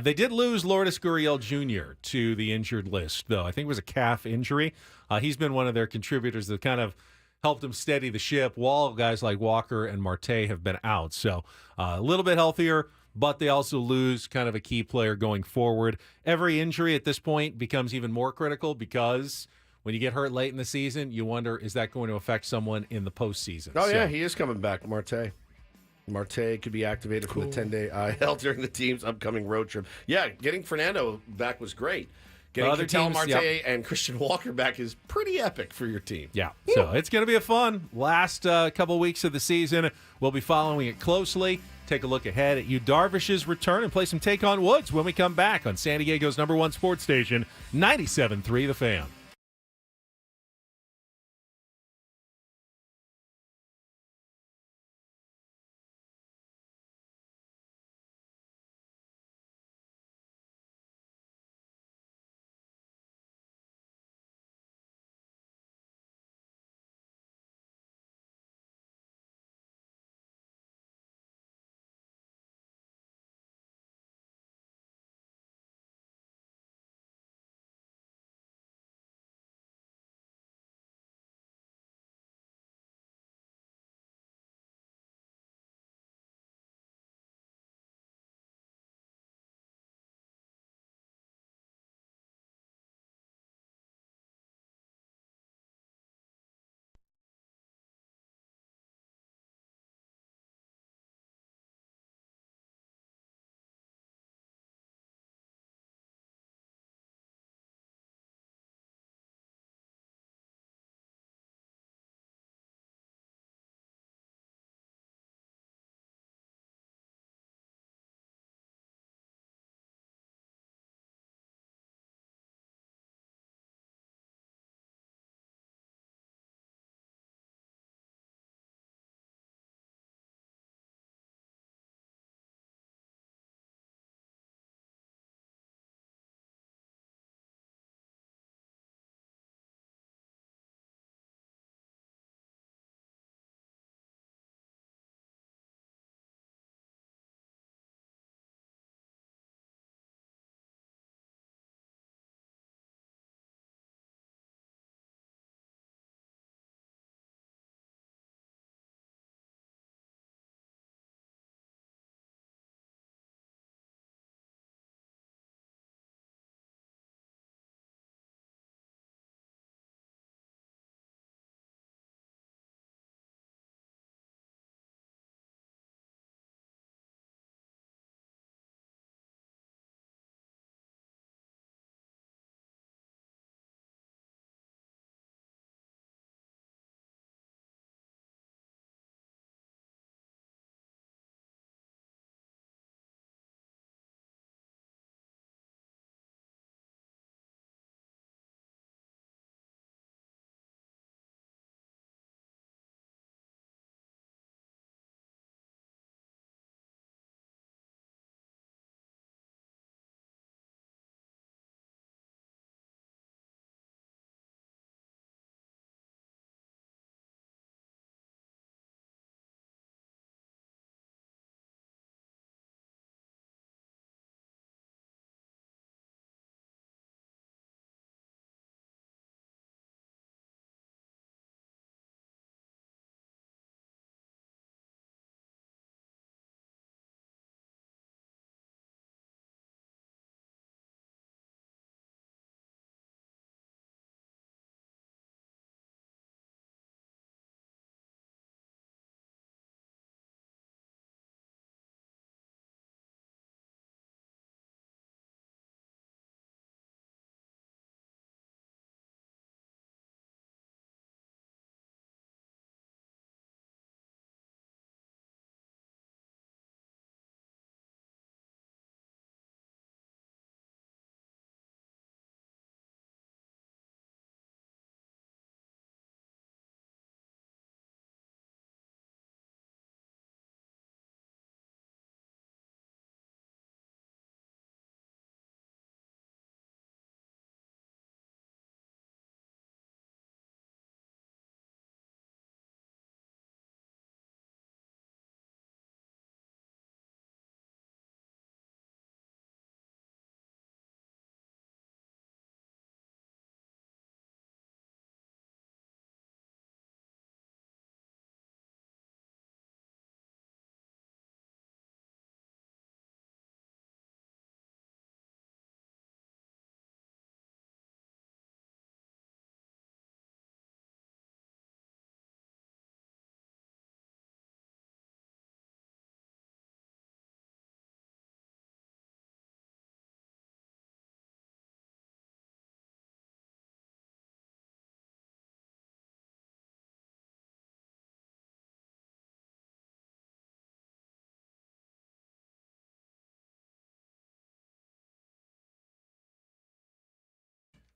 they did lose Lourdes Gurriel Jr. to the injured list, though. I think it was a calf injury. He's been one of their contributors that kind of helped them steady the ship while guys like Walker and Marte have been out. So a little bit healthier, but they also lose kind of a key player going forward. Every injury at this point becomes even more critical because when you get hurt late in the season, you wonder, is that going to affect someone in the postseason? Oh, yeah, he is coming back, Marte. Marte could be activated from the 10-day IL during the team's upcoming road trip. Yeah, getting Fernando back was great. Getting Ketel Marte and Christian Walker back is pretty epic for your team. Yeah, so it's going to be a fun last couple weeks of the season. We'll be following it closely. Take a look ahead at Darvish's return and play some Take on Woods when we come back on San Diego's #1 sports station, 97.3 The Fan.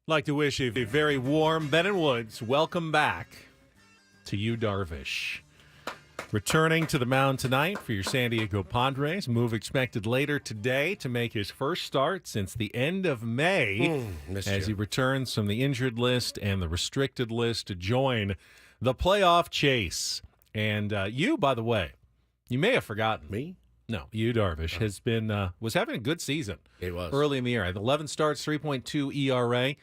like to wish a very warm Ben and Woods welcome back to you, Darvish. Returning to the mound tonight for your San Diego Padres. Move expected later today to make his first start since the end of May as he returns from the injured list and the restricted list to join the playoff chase. And you, by the way, you may have forgotten. Me? No, you, Darvish, has been was having a good season. It was. Early in the year. 11 starts, 3.2 ERA.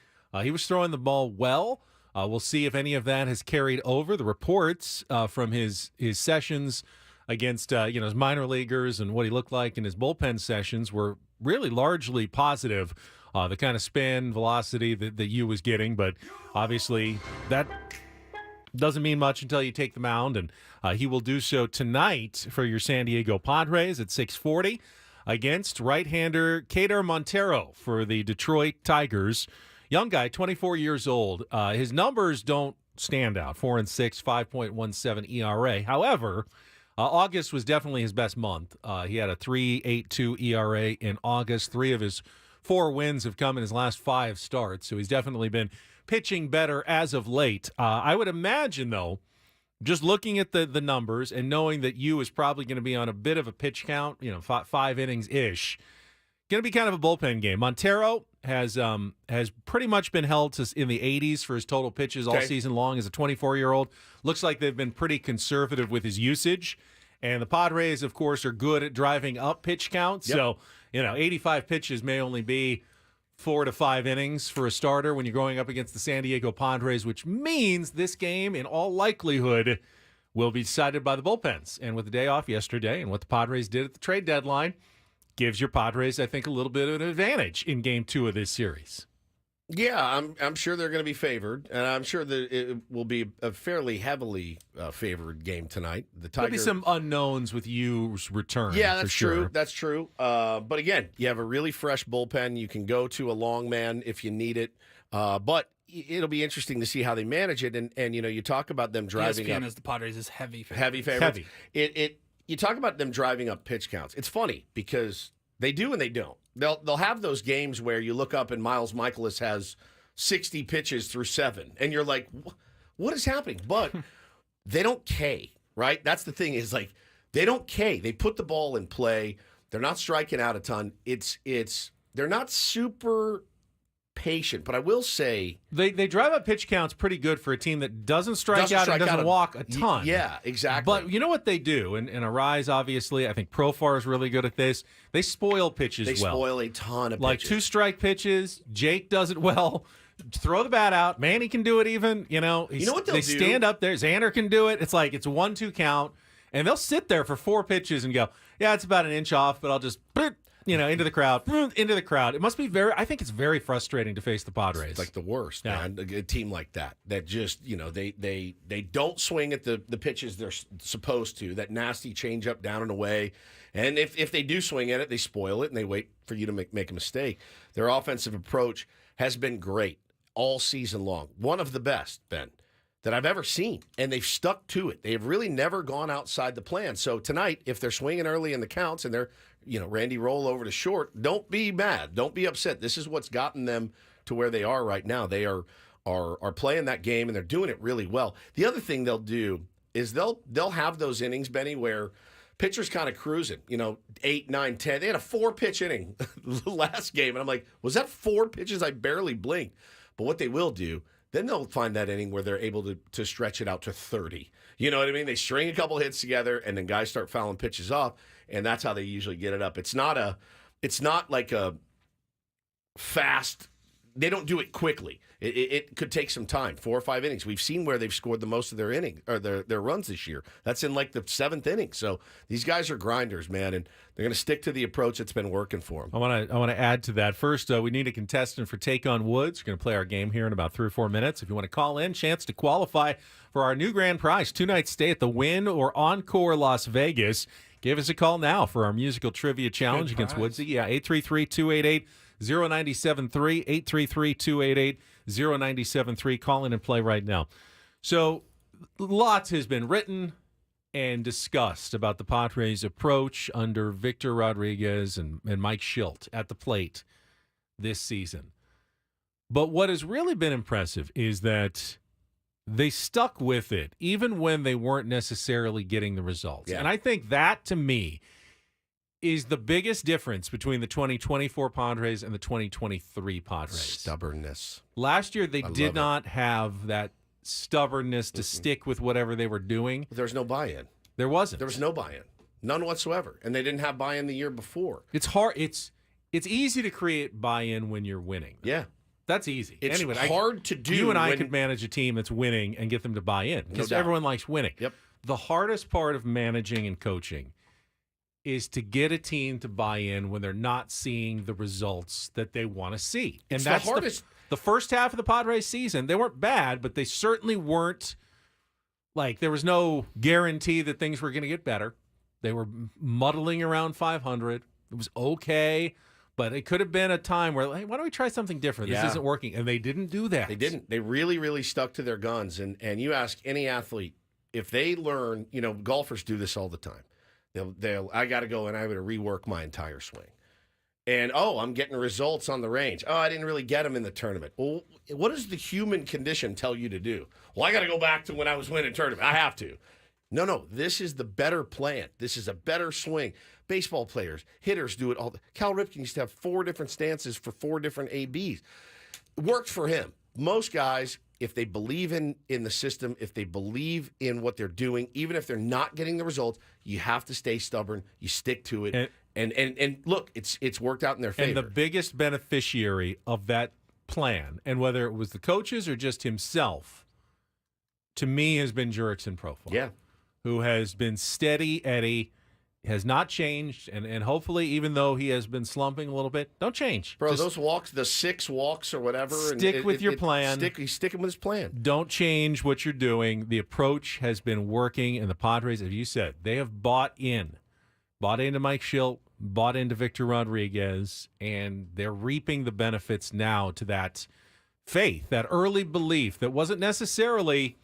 He was throwing the ball well. We'll see if any of that has carried over. The reports from his sessions against his minor leaguers and what he looked like in his bullpen sessions were really largely positive. The kind of spin velocity that you was getting, but obviously that doesn't mean much until you take the mound, and he will do so tonight for your San Diego Padres at 6:40 against right-hander Kader Montero for the Detroit Tigers. Young guy, 24 years old. His numbers don't stand out, 4-6, 5.17 ERA. However, August was definitely his best month. He had a 3.82 ERA in August. 3 of his 4 wins have come in his last 5 starts, so he's definitely been pitching better as of late. I would imagine, though, just looking at the numbers and knowing that you is probably going to be on a bit of a pitch count, 5 innings-ish, going to be kind of a bullpen game. Montero has pretty much been held to in the 80s for his total pitches all season long as a 24-year-old. Looks like they've been pretty conservative with his usage. And the Padres, of course, are good at driving up pitch counts. Yep. So, 85 pitches may only be 4 to 5 innings for a starter when you're going up against the San Diego Padres, which means this game, in all likelihood, will be decided by the bullpens. And with the day off yesterday and what the Padres did at the trade deadline, gives your Padres, I think, a little bit of an advantage in Game 2 of this series. Yeah, I'm sure they're going to be favored, and I'm sure that it will be a fairly heavily favored game tonight. There'll be some unknowns with you's return. Yeah, that's for sure. true. That's true. But again, you have a really fresh bullpen. You can go to a long man if you need it. But it'll be interesting to see how they manage it. And you talk about them driving ESPN up. as the Padres is heavy favorites. Heavy favorites. You talk about them driving up pitch counts. It's funny because they do and they don't. They'll have those games where you look up and Miles Michaelis has 60 pitches through 7, and you're like, what is happening? But they don't K, right? That's the thing is like they don't K. They put the ball in play. They're not striking out a ton. They're not super patient, but I will say they drive up pitch counts pretty good for a team that doesn't strike out and doesn't walk a ton. Yeah, exactly. But you know what they do, and Arise, obviously, I think Profar is really good at this. They spoil pitches well. They spoil a ton of like pitches. 2-strike pitches. Jake does it well. Throw the bat out. Manny can do it even. You know what they'll do? They stand up there. Xander can do it. It's like it's a 1-2 count, and they'll sit there for 4 pitches and go, yeah, it's about an inch off, but I'll just into the crowd. It must be I think it's very frustrating to face the Padres. It's like the worst, man. A team like that just, they don't swing at the pitches they're supposed to, that nasty changeup down and away. And if they do swing at it, they spoil it and they wait for you to make a mistake. Their offensive approach has been great all season long. One of the best, Ben, that I've ever seen. And they've stuck to it. They've really never gone outside the plan. So tonight, if they're swinging early in the counts and they're Randy roll over to short, don't be mad. Don't be upset. This is what's gotten them to where they are right now. They are playing that game, and they're doing it really well. The other thing they'll do is they'll have those innings, Benny, where pitchers kind of cruising, 8, 9, 10. They had a 4-pitch inning last game, and I'm like, was that 4 pitches? I barely blinked. But what they will do, then they'll find that inning where they're able to stretch it out to 30. You know what I mean? They string a couple hits together, and then guys start fouling pitches off, and that's how they usually get it up. It's not like a fast. They don't do it quickly. It could take some time, 4 or 5 innings. We've seen where they've scored the most of their innings or their runs this year. That's in like the 7th inning. So these guys are grinders, man, and they're going to stick to the approach that's been working for them. I want to add to that. First, we need a contestant for Take on Woods. We're going to play our game here in about 3 or 4 minutes. If you want to call in, chance to qualify for our new grand prize, 2-night stay at the Wynn or Encore Las Vegas. Give us a call now for our musical trivia challenge against Woodsy. Yeah, 833-288-0973, 833-288-0973. Call in and play right now. So lots has been written and discussed about the Padres' approach under Victor Rodriguez and Mike Schilt at the plate this season. But what has really been impressive is that they stuck with it, even when they weren't necessarily getting the results. Yeah. And I think that, to me, is the biggest difference between the 2024 Padres and the 2023 Padres. Stubbornness. Last year, they I love did it. not have that stubbornness to stick with whatever they were doing. There's no buy-in. There wasn't. There was no buy-in. None whatsoever. And they didn't have buy-in the year before. It's hard. It's easy to create buy-in when you're winning. Yeah. That's easy. It's anyway, hard to do. You and I when- could manage a team that's winning and get them to buy in because doubt. everyone likes winning. Yep. The hardest part of managing and coaching is to get a team to buy in when they're not seeing the results that they want to see. And It's that's the hardest. The first half of the Padres season, they weren't bad, but they certainly weren't like there was no guarantee that things were going to get better. They were muddling around 500. It was okay. But it could have been a time where, hey, why don't we try something different? Yeah. This isn't working. And they didn't do that. They didn't. They really, really stuck to their guns. And you ask any athlete, if they learn, golfers do this all the time. I got to go and I got to rework my entire swing. And, I'm getting results on the range. Oh, I didn't really get them in the tournament. Well, what does the human condition tell you to do? Well, I got to go back to when I was winning tournament. I have to. No, this is the better plan. This is a better swing. Baseball players, hitters do it all. Cal Ripken used to have 4 different stances for 4 different ABs. It worked for him. Most guys, if they believe in the system, if they believe in what they're doing, even if they're not getting the results, you have to stay stubborn. You stick to it. And look, it's worked out in their favor. And the biggest beneficiary of that plan, and whether it was the coaches or just himself, to me has been Jurickson Profile. Yeah. Who has been steady Eddie, has not changed, and hopefully, even though he has been slumping a little bit, don't change. Bro, Just those walks, the 6 walks or whatever. Stick with your plan. He's sticking with his plan. Don't change what you're doing. The approach has been working, and the Padres, as you said, they have bought into Mike Schilt, bought into Victor Rodriguez, and they're reaping the benefits now to that faith, that early belief that wasn't necessarily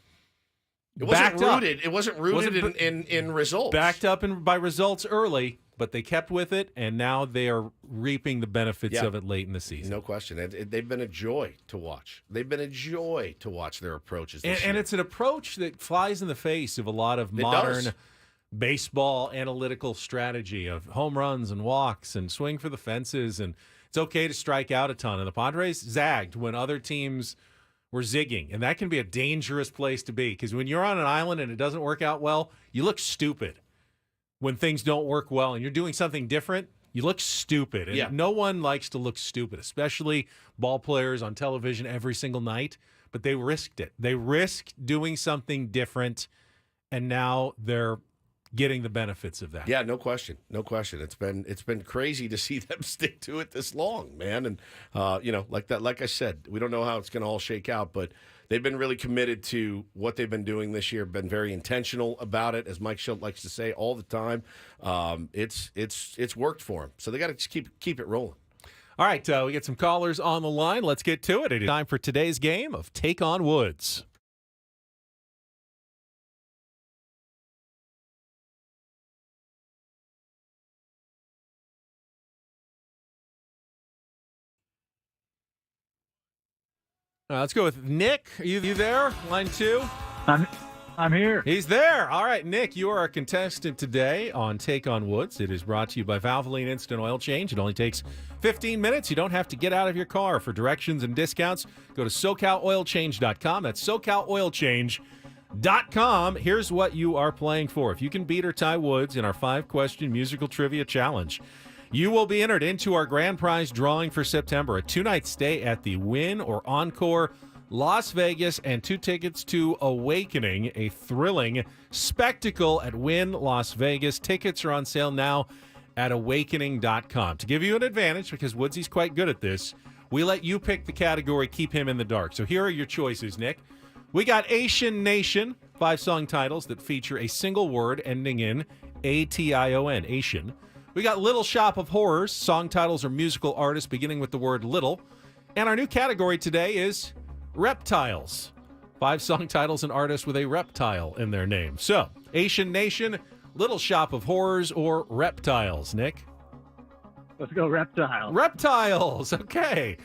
It wasn't backed up. rooted. It wasn't rooted in results. Backed up by results early, but they kept with it, and now they are reaping the benefits of it late in the season. No question. They've been a joy to watch. They've been a joy to watch their approaches this And year. it's an approach that flies in the face of a lot of modern baseball analytical strategy of home runs and walks and swing for the fences, and it's okay to strike out a ton. And the Padres zagged when other teams were zigging, and that can be a dangerous place to be because when you're on an island and it doesn't work out well, you look stupid. When things don't work well and you're doing something different, you look stupid. And no one likes to look stupid, especially ball players on television every single night, but they risked it. They risked doing something different, and now they're getting the benefits of that. Yeah, no question. No question. It's been crazy to see them stick to it this long, man. And like I said, we don't know how it's going to all shake out, but they've been really committed to what they've been doing this year, been very intentional about it, as Mike Schilt likes to say all the time. It's worked for them. So they got to just keep it rolling. All right, we get some callers on the line. Let's get to it. It is time for today's game of Take on Woods. Let's go with Nick. Are you there? Line 2? I'm here. He's there. All right, Nick, you are our contestant today on Take on Woods. It is brought to you by Valvoline Instant Oil Change. It only takes 15 minutes. You don't have to get out of your car. For directions and discounts, go to SoCalOilChange.com. That's SoCalOilChange.com. Here's what you are playing for. If you can beat or tie Woods in our 5-question musical trivia challenge, you will be entered into our grand prize drawing for September, a 2-night stay at the Wynn or Encore Las Vegas, and 2 tickets to Awakening, a thrilling spectacle at Wynn Las Vegas. Tickets are on sale now at awakening.com. To give you an advantage, because Woodsy's quite good at this, we let you pick the category, keep him in the dark. So here are your choices, Nick. We got Asian Nation, 5 song titles that feature a single word ending in A-T-I-O-N, Asian. We got Little Shop of Horrors. Song titles are musical artists beginning with the word little. And our new category today is Reptiles. 5 song titles and artists with a reptile in their name. So, Asian Nation, Little Shop of Horrors, or Reptiles, Nick? Let's go reptile. Reptiles, okay.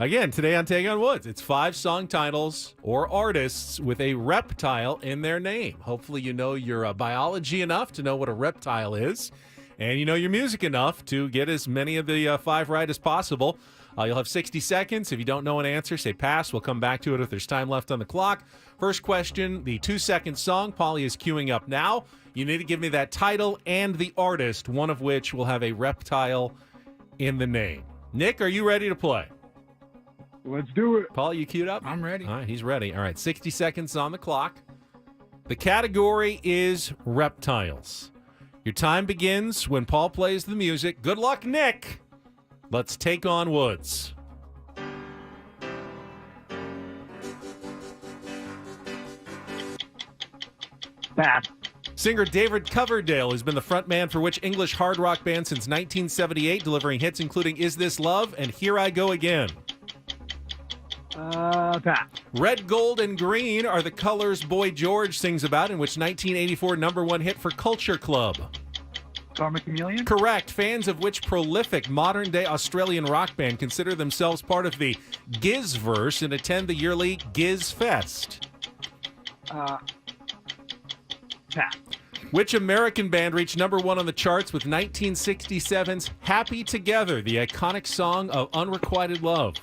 Again, today on Take on Woods, it's 5 song titles or artists with a reptile in their name. Hopefully you know your biology enough to know what a reptile is, and you know your music enough to get as many of the 5 right as possible. You'll have 60 seconds. If you don't know an answer, say pass. We'll come back to it if there's time left on the clock. First question, the 2-second song. Paulie is queuing up now. You need to give me that title and the artist, one of which will have a reptile in the name. Nick, are you ready to play? Let's do it. Paul, you queued up? I'm ready. All right, he's ready. All right, 60 seconds on the clock. The category is reptiles. Your time begins when Paul plays the music. Good luck, Nick. Let's take on Woods. Pass. Singer David Coverdale has been the frontman for which English hard rock band since 1978, delivering hits including Is This Love and Here I Go Again. Pass. Red, gold, and green are the colors Boy George sings about, in which 1984 #1 hit for Culture Club. Karma Chameleon. Correct. Fans of which prolific modern-day Australian rock band consider themselves part of the Gizverse and attend the yearly Giz Fest? Pass. Which American band reached #1 on the charts with 1967's Happy Together, the iconic song of unrequited love?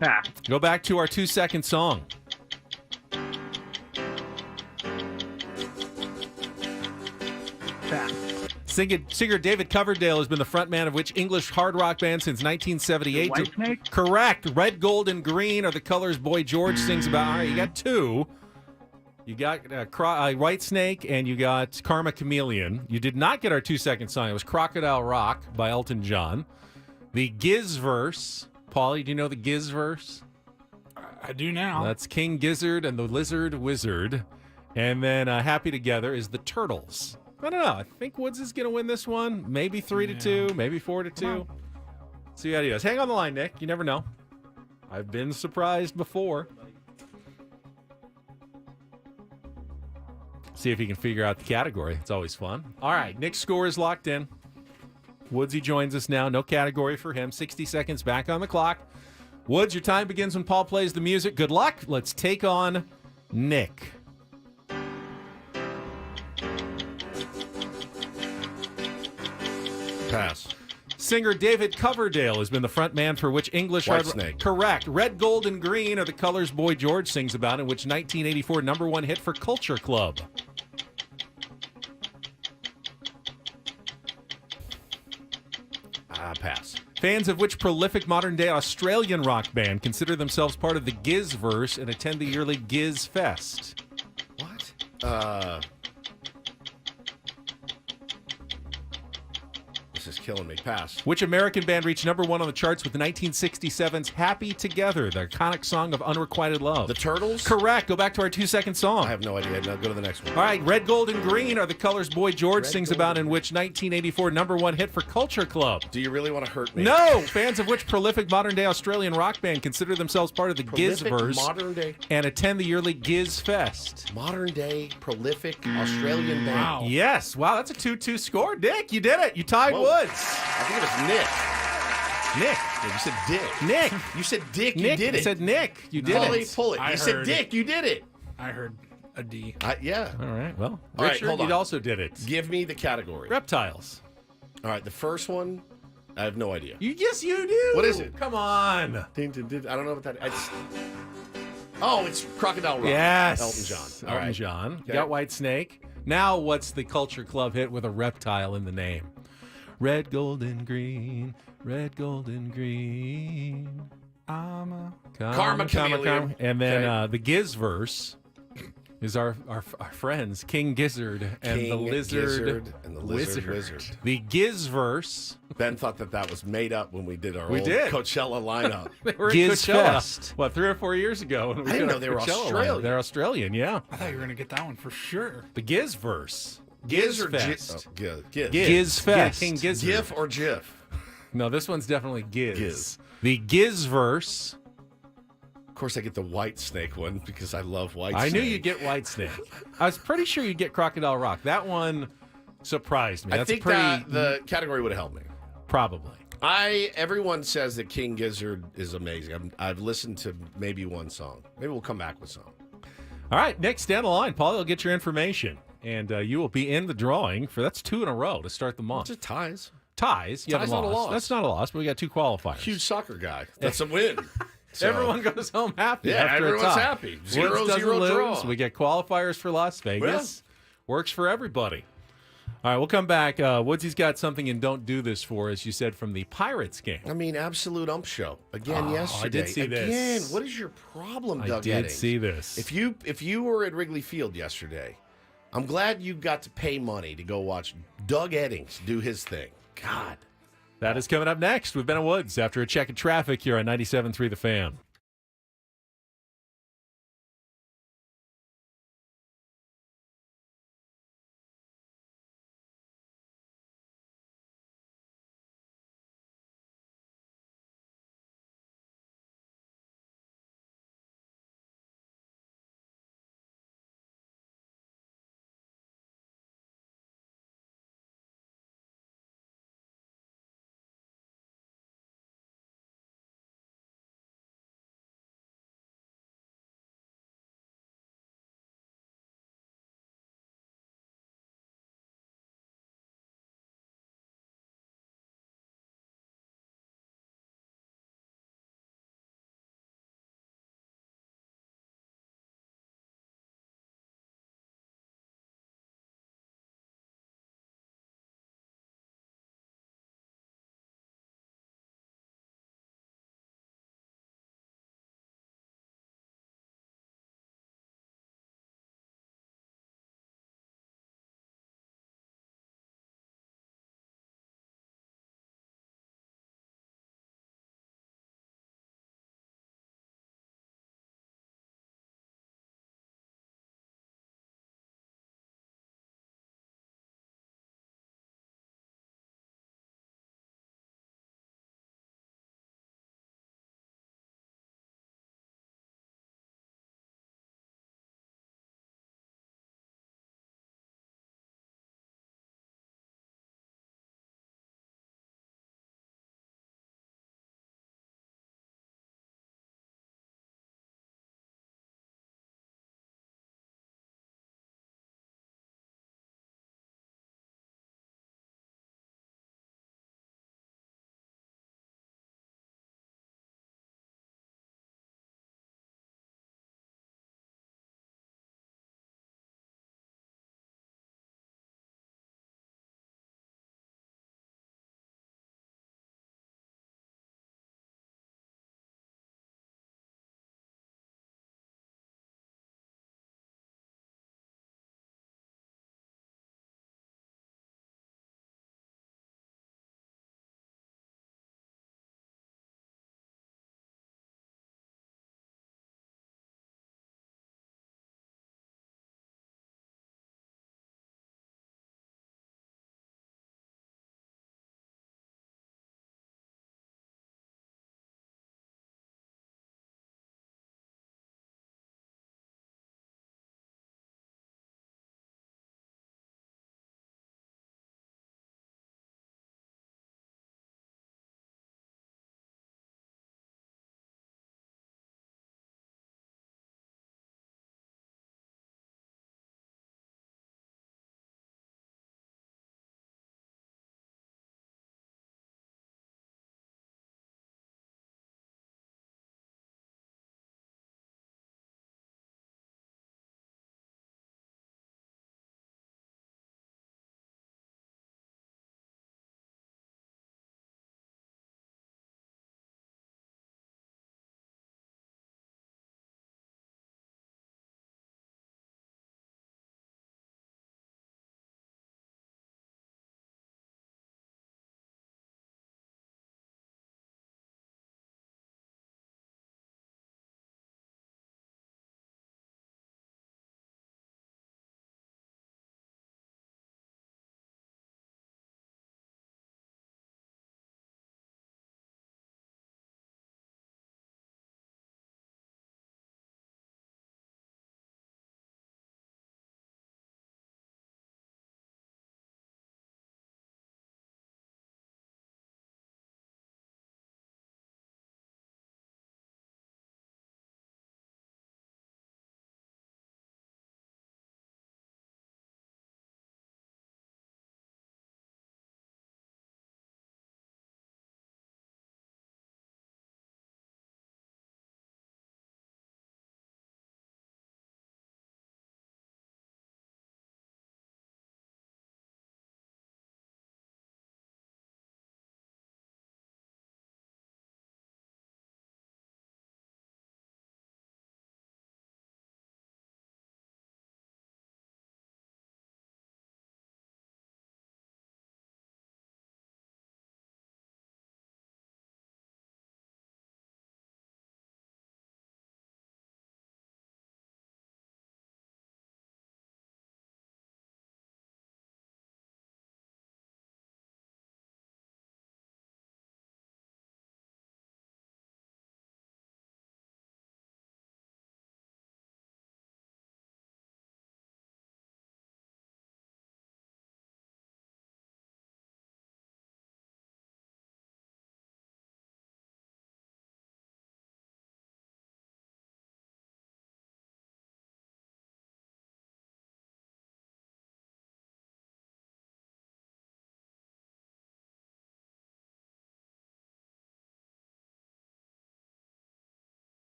Pass. Go back to our 2-second song. Pass. Singer David Coverdale has been the frontman of which English hard rock band since 1978? Whitesnake. Correct. Red, gold, and green are the colors Boy George sings about. All right, you got 2. You got Whitesnake and you got Karma Chameleon. You did not get our 2-second song. It was Crocodile Rock by Elton John. The Gizverse. Paulie, do you know the Gizverse? I do now. That's King Gizzard and the Lizard Wizard. And then Happy Together is the Turtles. I don't know. I think Woods is going to win this one. Maybe 3-2, maybe 4-2. See how he does. Hang on the line, Nick. You never know. I've been surprised before. See if he can figure out the category. It's always fun. All right, Nick's score is locked in. Woodsy joins us now. No category for him. 60 seconds back on the clock. Woods, your time begins when Paul plays the music. Good luck. Let's take on Nick. Pass. Singer David Coverdale has been the frontman for which English Whitesnake. Correct. Red, gold, and green are the colors Boy George sings about, in which 1984 #1 hit for Culture Club. Pass. Fans of which prolific modern-day Australian rock band consider themselves part of the Gizverse and attend the yearly Giz Fest? What? This is killing me. Pass. Which American band reached #1 on the charts with 1967's Happy Together, the iconic song of unrequited love? The Turtles? Correct. Go back to our 2-second song. I have no idea. No, go to the next one. All right, red, gold, and green are the colors Boy George Red, sings gold, about, and in which 1984 #1 hit for Culture Club. Do you really want to hurt me? No! Fans of which prolific modern-day Australian rock band consider themselves part of the Prolific Gizverse modern day, and attend the yearly Giz Fest? modern day prolific Australian band. Wow. Yes. Wow, that's a 2-2 score. Dick, you did it. You tied Whoa. Woods. I think it was Nick. Nick. Yeah, you said Dick. Nick. You said Dick. Nick. You did I it. said Nick. You did Paulie, it. pull it. I You said heard Dick. You did it. I heard a D. Yeah. All right. Well, All right, Richard, hold on. you also did it. Give me the category. Reptiles. All right, the first one, I have no idea. Yes, you do. What is it? Come on. I don't know what that is. Oh, it's Crocodile Rock. Yes. Elton John. All Elton right. John. Okay. You got White Snake. Now, what's the Culture Club hit with a reptile in the name? Red, gold, and green. Red, gold, and green. Karma Chameleon. And then Okay. the Gizverse is our friends, King Gizzard and King the Lizard Gizzard and the Lizard Wizard. The Gizverse. Ben thought that was made up when we did our We old did. Coachella lineup. They were at Giz Coachella, Fest. what, 3 or 4 years ago? When we I didn't did know our they were Coachella Australian. lineup. They're Australian, yeah. I thought you were going to get that one for sure. The Gizverse. Giz or Fest. Giz? Giz Fest. King Gizzard. GIF or GIF? No, this one's definitely Giz. Giz. The Gizverse. Of course, I get the White Snake one because I love White I Snake. knew you'd get White Snake. I was pretty sure you'd get Crocodile Rock. That one surprised me. I That's think pretty that the category would have helped me. probably. Everyone says that King Gizzard is amazing. I've listened to maybe one song. Maybe we'll come back with some. All right, next down the line, Paulie will get your information, and you will be in the drawing for that's 2 in a row to start the month. Just ties. Ties. You haven't Ties, not a lost. loss. That's not a loss, but we got 2 qualifiers. Huge soccer guy. That's a win. So, Everyone goes home happy. Yeah, after everyone's a tie. happy. Woods 0-0 doesn't draw. lose. We get qualifiers for Las Vegas. Works for everybody. All right, we'll come back. Woodsy's got something and don't do this for, as you said, from the Pirates game. I mean, absolute ump show. Again, yesterday. I did see Again, this. what is your problem, Doug I did Eddings? see this. If you were at Wrigley Field yesterday, I'm glad you got to pay money to go watch Doug Eddings do his thing. God. That is coming up next with Ben Woods after a check of traffic here on 97.3 The Fan.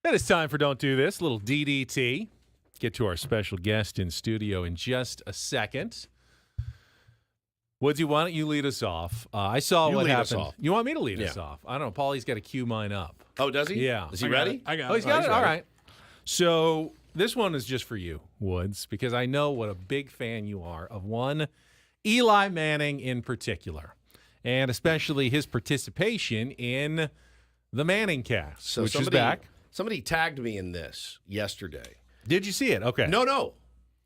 It is time for Don't Do This, little DDT. Get to our special guest in studio in just a second. Woodsy, why don't you lead us off? I saw You what lead us happened. off. You want me to lead Yeah. us off? I don't know. Paulie's got to cue mine up. Oh, does he? Yeah. Is he I got ready? it. I got Oh, he's it. got he's it? All ready. right. So this one is just for you, Woods, because I know what a big fan you are of one Eli Manning in particular, and especially his participation in the Manning cast, So which is back. Somebody tagged me in this yesterday. Did you see it? Okay. No.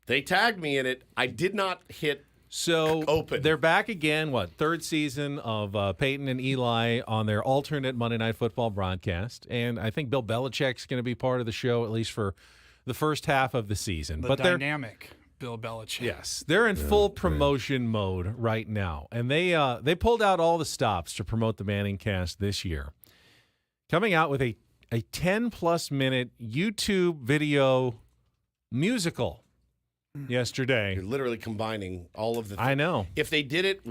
They tagged me in it. I did not hit. So Open. they're back again, third season of Peyton and Eli on their alternate Monday Night Football broadcast. And I think Bill Belichick's going to be part of the show, at least for the first half of the season. The but they're dynamic Bill Belichick. Yes, they're in full promotion mode right now, and they pulled out all the stops to promote the Manning cast this year, coming out with a 10+ minute YouTube video musical yesterday. You're literally combining all of the. I know. If they did it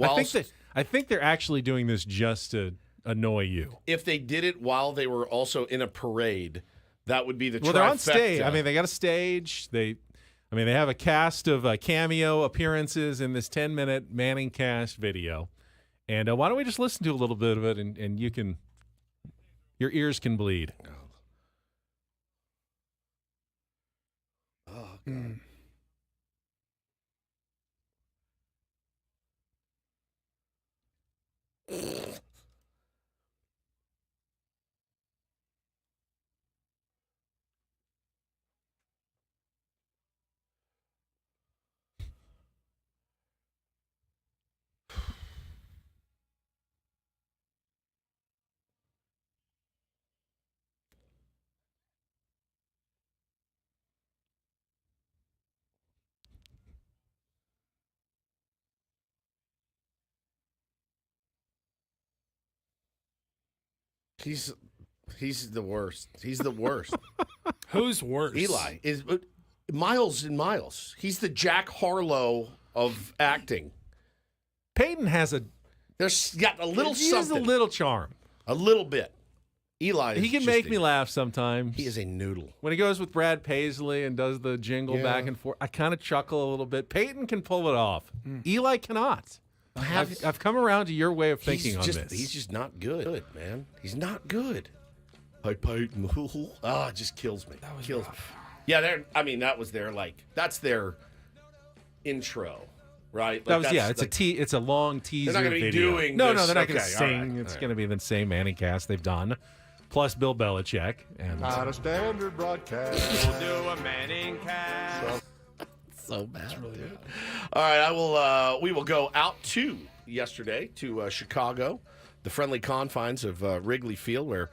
I think they're actually doing this just to annoy you. if they did it while they were also in a parade, that would be the. Well, they're on trifecta. stage. I mean, they got a stage. They have a cast of cameo appearances in this 10-minute Manning cast video. And why don't we just listen to a little bit of it, and your ears can bleed. Oh, God. He's the worst. He's the worst. Who's worse? Eli is miles and miles. He's the Jack Harlow of acting. Peyton has There's got a little he has something, a little charm. a little bit. Eli, is He can just make me laugh sometimes. He is a noodle. When he goes with Brad Paisley and does the jingle Yeah. back and forth, I kind of chuckle a little bit. Peyton can pull it off. Eli cannot. I've come around to your way of thinking on this. He's just not good, man. He's not good. Hi, Peyton. It just kills me. That was kills rough. me. Yeah, that's their intro, right? It's a long teaser They're not gonna be video. doing no, this. they're not going to Okay, all sing. right, It's all right. going to be the same Manning cast they've done, plus Bill Belichick. And Not a standard broadcast. So bad. Dude. All right, I will. We will go out to yesterday to Chicago, the friendly confines of Wrigley Field, where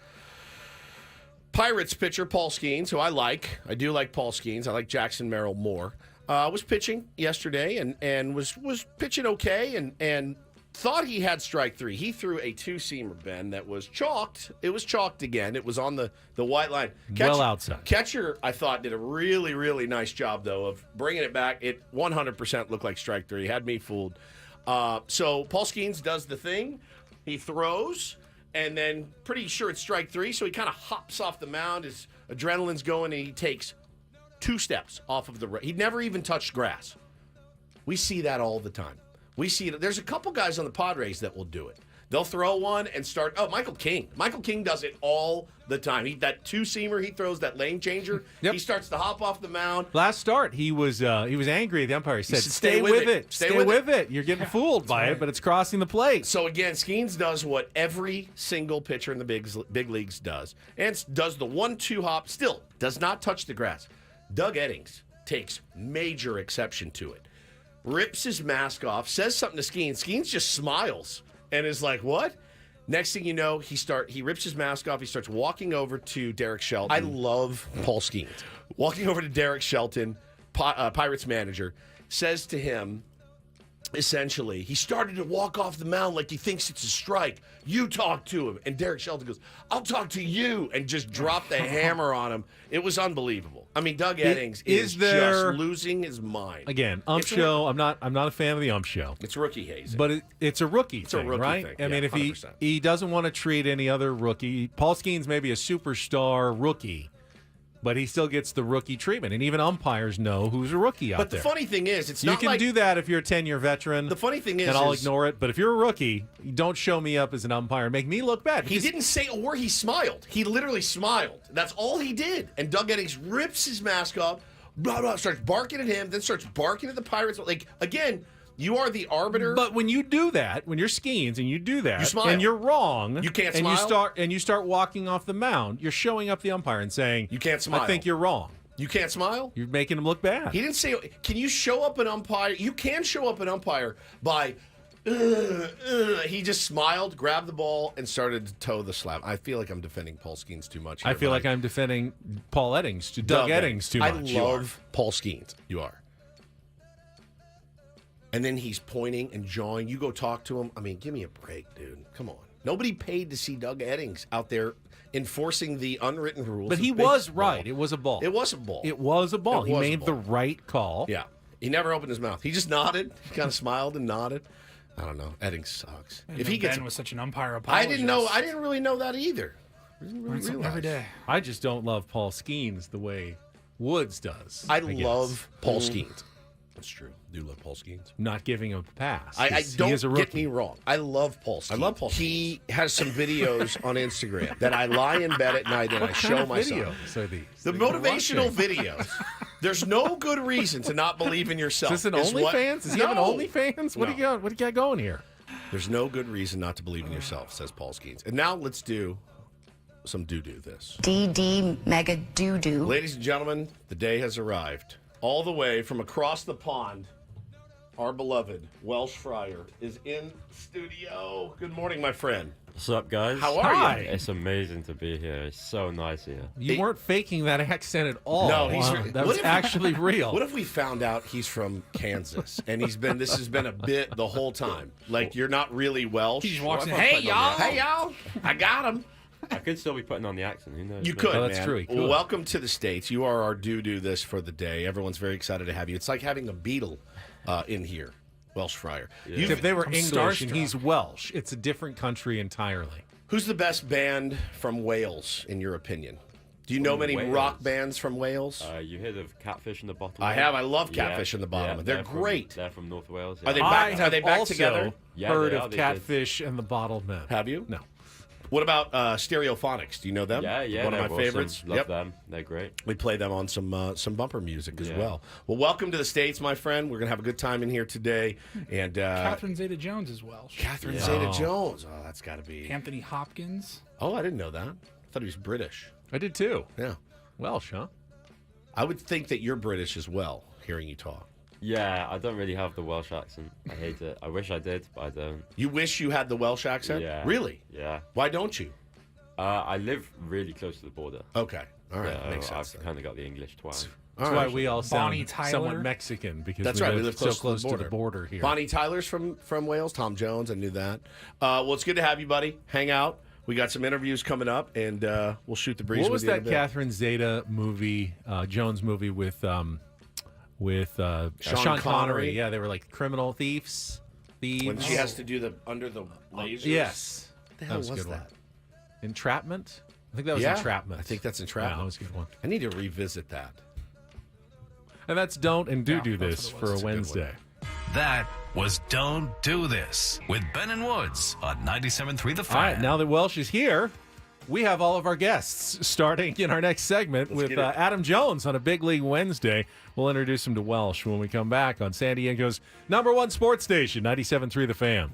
Pirates pitcher Paul Skeens, who I do like Paul Skeens. I like Jackson Merrill more. Was pitching yesterday and was pitching okay and thought he had strike three. He threw a two-seamer, Ben, that was chalked. It was chalked again. It was on the white line. Well outside. Catcher, I thought, did a really, really nice job, though, of bringing it back. It 100% looked like strike three. Had me fooled. So Paul Skeens does the thing. He throws, and then pretty sure it's strike three, so he kind of hops off the mound. His adrenaline's going, and he takes 2 steps off of the – he never even touched grass. We see that all the time. We see it. There's a couple guys on the Padres that will do it. They'll throw one and start. Oh, Michael King. Michael King does it all the time. That two-seamer he throws, that lane changer. Yep. He starts to hop off the mound. last start, he was angry at the umpire. He said, said, "Stay with it. Stay with it. You're getting fooled by it, but it's crossing the plate." So again, Skeens does what every single pitcher in the big leagues does, and does the 1-2 hop. Still does not touch the grass. Doug Eddings takes major exception to it. Rips his mask off, says something to Skeens. Skeens just smiles and is like, "What?" Next thing you know, he rips his mask off. He starts walking over to Derek Shelton. I love Paul Skeens. Walking over to Derek Shelton, Pirates manager, says to him, essentially, he started to walk off the mound like he thinks it's a strike. You talk to him. And Derek Shelton goes, "I'll talk to you," and just dropped the hammer on him. It was unbelievable. I mean, Doug Eddings is just losing his mind. Again, ump show. I'm not a fan of the ump show. It's rookie hazing. But it's a rookie thing, a rookie right? thing. I mean, Yeah, if 100%. he doesn't want to treat any other rookie, Paul Skeens may be a superstar rookie, but he still gets the rookie treatment. And even umpires know who's a rookie out But there. the funny thing is, it's You not can like do that if you're a 10-year veteran. the funny thing is, and I'll ignore it. But if you're a rookie, don't show me up as an umpire. Make me look bad. he didn't say a word. He smiled. He literally smiled. That's all he did. And Doug Eddings rips his mask off, blah, blah, starts barking at him, then starts barking at the Pirates. Like, again, you are the arbiter. But when you do that, when you're Skeens and you do that, You smile. and you're wrong, You can't and smile? you start walking off the mound, you're showing up the umpire and saying, You can't smile. I think you're wrong. You can't smile? You're making him look bad. He didn't say, can you show up an umpire? You can show up an umpire by, he just smiled, grabbed the ball, and started to toe the slab. I feel like I'm defending Paul Skeens too much here. I feel like I'm defending Paul Eddings to Doug Eddings too much. I love Paul Skeens. You are. And then he's pointing and jawing. You go talk to him. I mean, give me a break, dude. Come on. Nobody paid to see Doug Eddings out there enforcing the unwritten rules. But of he was baseball. right. It was a ball. It was a ball. It was a ball. It He was a made the ball. right call. Yeah. He never opened his mouth. He just nodded. He kind of smiled and nodded. I don't know. Eddings sucks. And If then he gets, Ben was such an umpire I apologist. didn't know. I didn't really know that either. I didn't Learn really something realize. every day. I just don't love Paul Skeens the way Woods does. I guess. love Paul Skeens. That's true. Do love Paul Skeens. Not giving him a pass. I 'cause don't he is a get rookie. me wrong. I love Paul Skeens. I love Paul He has some videos on Instagram that I lie in bed at night and I What show kind of myself. videos are these? The that you're motivational watching? videos. There's no good reason to not believe in yourself. Is this an OnlyFans? Is he have an No. OnlyFans? What do No. you got going here? There's no good reason not to believe in yourself, says Paul Skeens. And now let's do some doo-doo this. DD Mega Doo-Doo. Ladies and gentlemen, the day has arrived. All the way from across the pond, our beloved Welsh Fryer is in studio. Good morning, my friend. What's up, guys? How are Hi. you? It's amazing to be here. It's so nice here. You weren't faking that accent at all. No, he's that was what if- actually real. What if we found out he's from Kansas and this has been a bit the whole time? Like you're not really Welsh. He just walks Or in, if I'm "Hey, putting on y'all." the- Hey y'all, I got him. I could still be putting on the accent. Who knows? You man? could, Oh, that's man. true, you Well, could. welcome to the States. You are our do this for the day. Everyone's very excited to have you. It's like having a Beatle in here, Welsh Fryer. Yeah. if they were I'm English and starstruck. he's Welsh, it's a different country entirely. Who's the best band from Wales, in your opinion? Do you know From many Wales? rock bands from Wales? You heard of Catfish in the Bottle? I have. I love Yeah, Catfish in the Bottom. yeah, They're from- great. They're from North Wales. Are they yeah. back- I have they back also together? Yeah, heard they of are. They did. Catfish and the Bottled Men. Have you? No. What about Stereophonics? Do you know them? Yeah. One of they're my awesome. favorites. Love them. They're great. We play them on some bumper music as Yeah. well. Well, welcome to the States, my friend. We're gonna have a good time in here today. And Catherine Zeta-Jones is Welsh. Catherine Yeah. Zeta-Jones. Oh, that's got to be. Anthony Hopkins. Oh, I didn't know that. I thought he was British. I did too. Yeah. Welsh, huh? I would think that you're British as well, hearing you talk. Yeah, I don't really have the Welsh accent. I hate it. I wish I did, but I don't. You wish you had the Welsh accent? Yeah. Really? Yeah. Why don't you? I live really close to the border. Okay. All right. So Makes sense. I've kind of got the English twang. That's All why right. we all Bonnie sound Tyler. somewhat Mexican because That's we right. live We live so close to the border. here. Bonnie Tyler's from Wales. Tom Jones. I knew that. Well, it's good to have you, buddy. Hang out. We got some interviews coming up, and we'll shoot the breeze What with was you in a that bit. Catherine Zeta movie, Jones movie with Sean Connery? Yeah, they were like criminal thieves. When she has to do the under the lasers. Yes. What the hell was a was good one. that? Entrapment? I think that was Yeah, Entrapment. I think that's Yeah, Entrapment. that was a good one. I need to revisit that. And that's Don't and Do Yeah, Do that's This what it for was. a It's a good Wednesday. That was Don't Do This with Ben and Woods on 97.3 The Fan. All right, now that Welsh is here, we have all of our guests starting in our next segment with get it. Adam Jones on a Big League Wednesday. We'll introduce him to Welsh when we come back on San Diego's #1 sports station, 97.3 The Fan.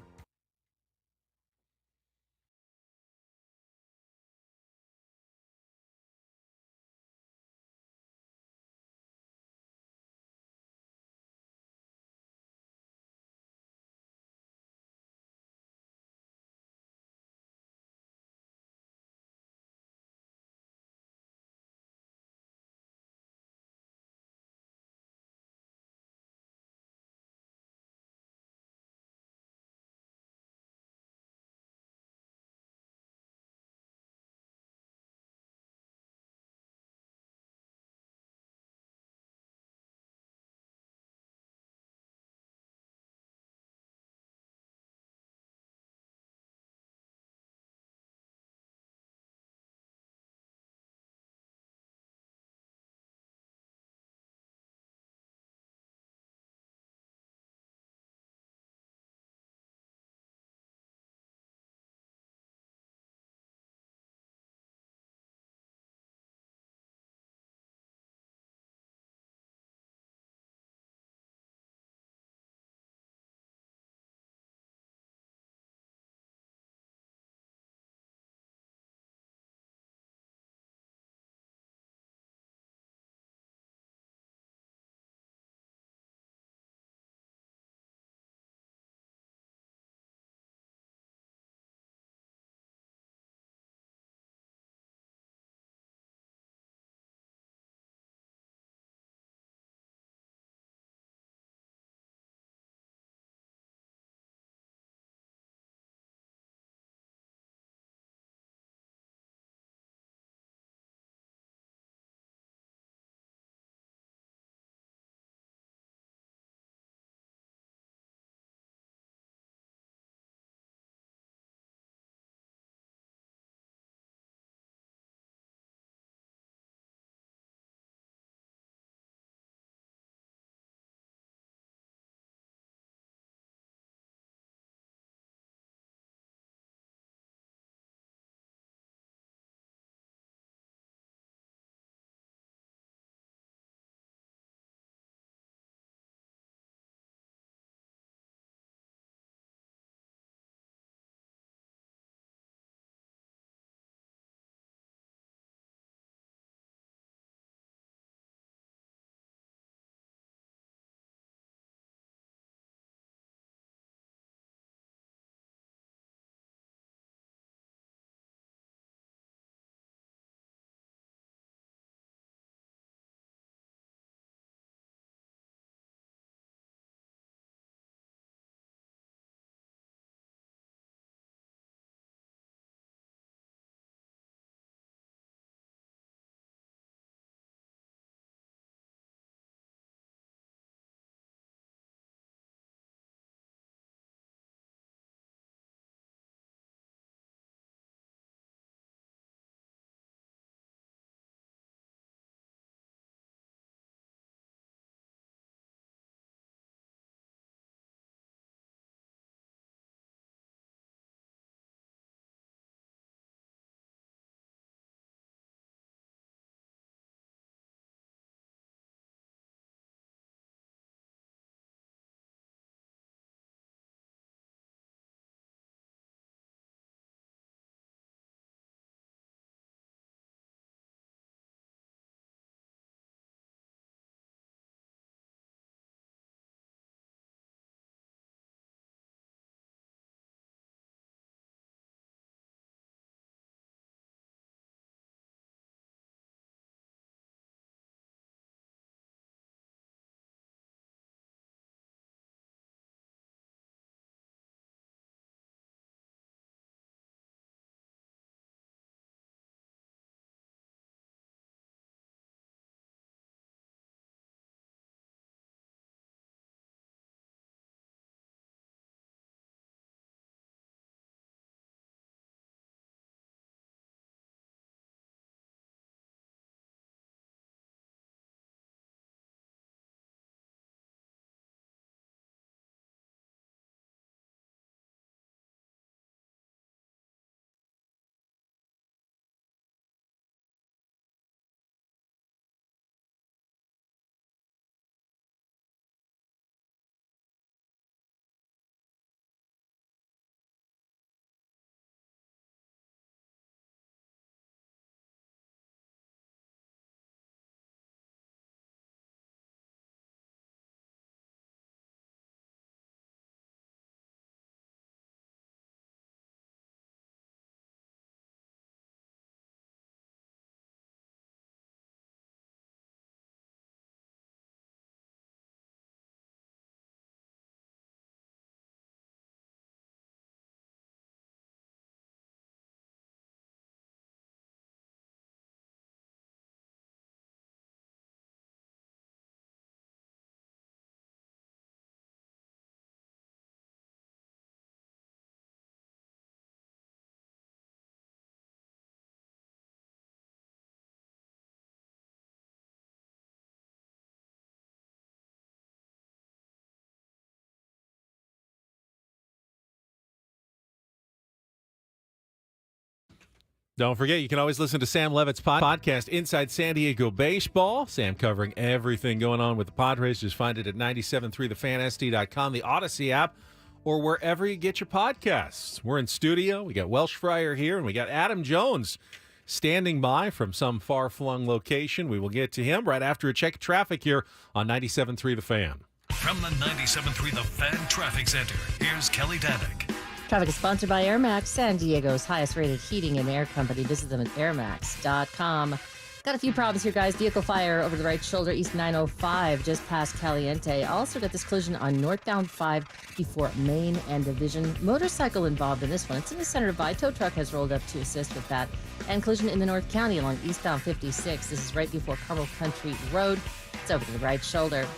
Don't forget, you can always listen to Sam Levitt's podcast, Inside San Diego Baseball. Sam covering everything going on with the Padres. Just find it at 973thefansd.com, the Odyssey app, or wherever you get your podcasts. We're in studio. We got Welsh Fryer here, and we got Adam Jones standing by from some far-flung location. We will get to him right after a check of traffic here on 97.3 The Fan. From the 97.3 The Fan Traffic Center, here's Kelly Danick. Traffic is sponsored by Air Max, San Diego's highest-rated heating and air company. Visit them at airmax.com. Got a few problems here, guys. Vehicle fire over the right shoulder, East 905, just past Caliente. Also got this collision on northbound 5 before Main and Division. Motorcycle involved in this one. It's in the center of Vi. Tow truck has rolled up to assist with that. And collision in the North County along eastbound 56. This is right before Carmel Country Road. It's over to the right shoulder.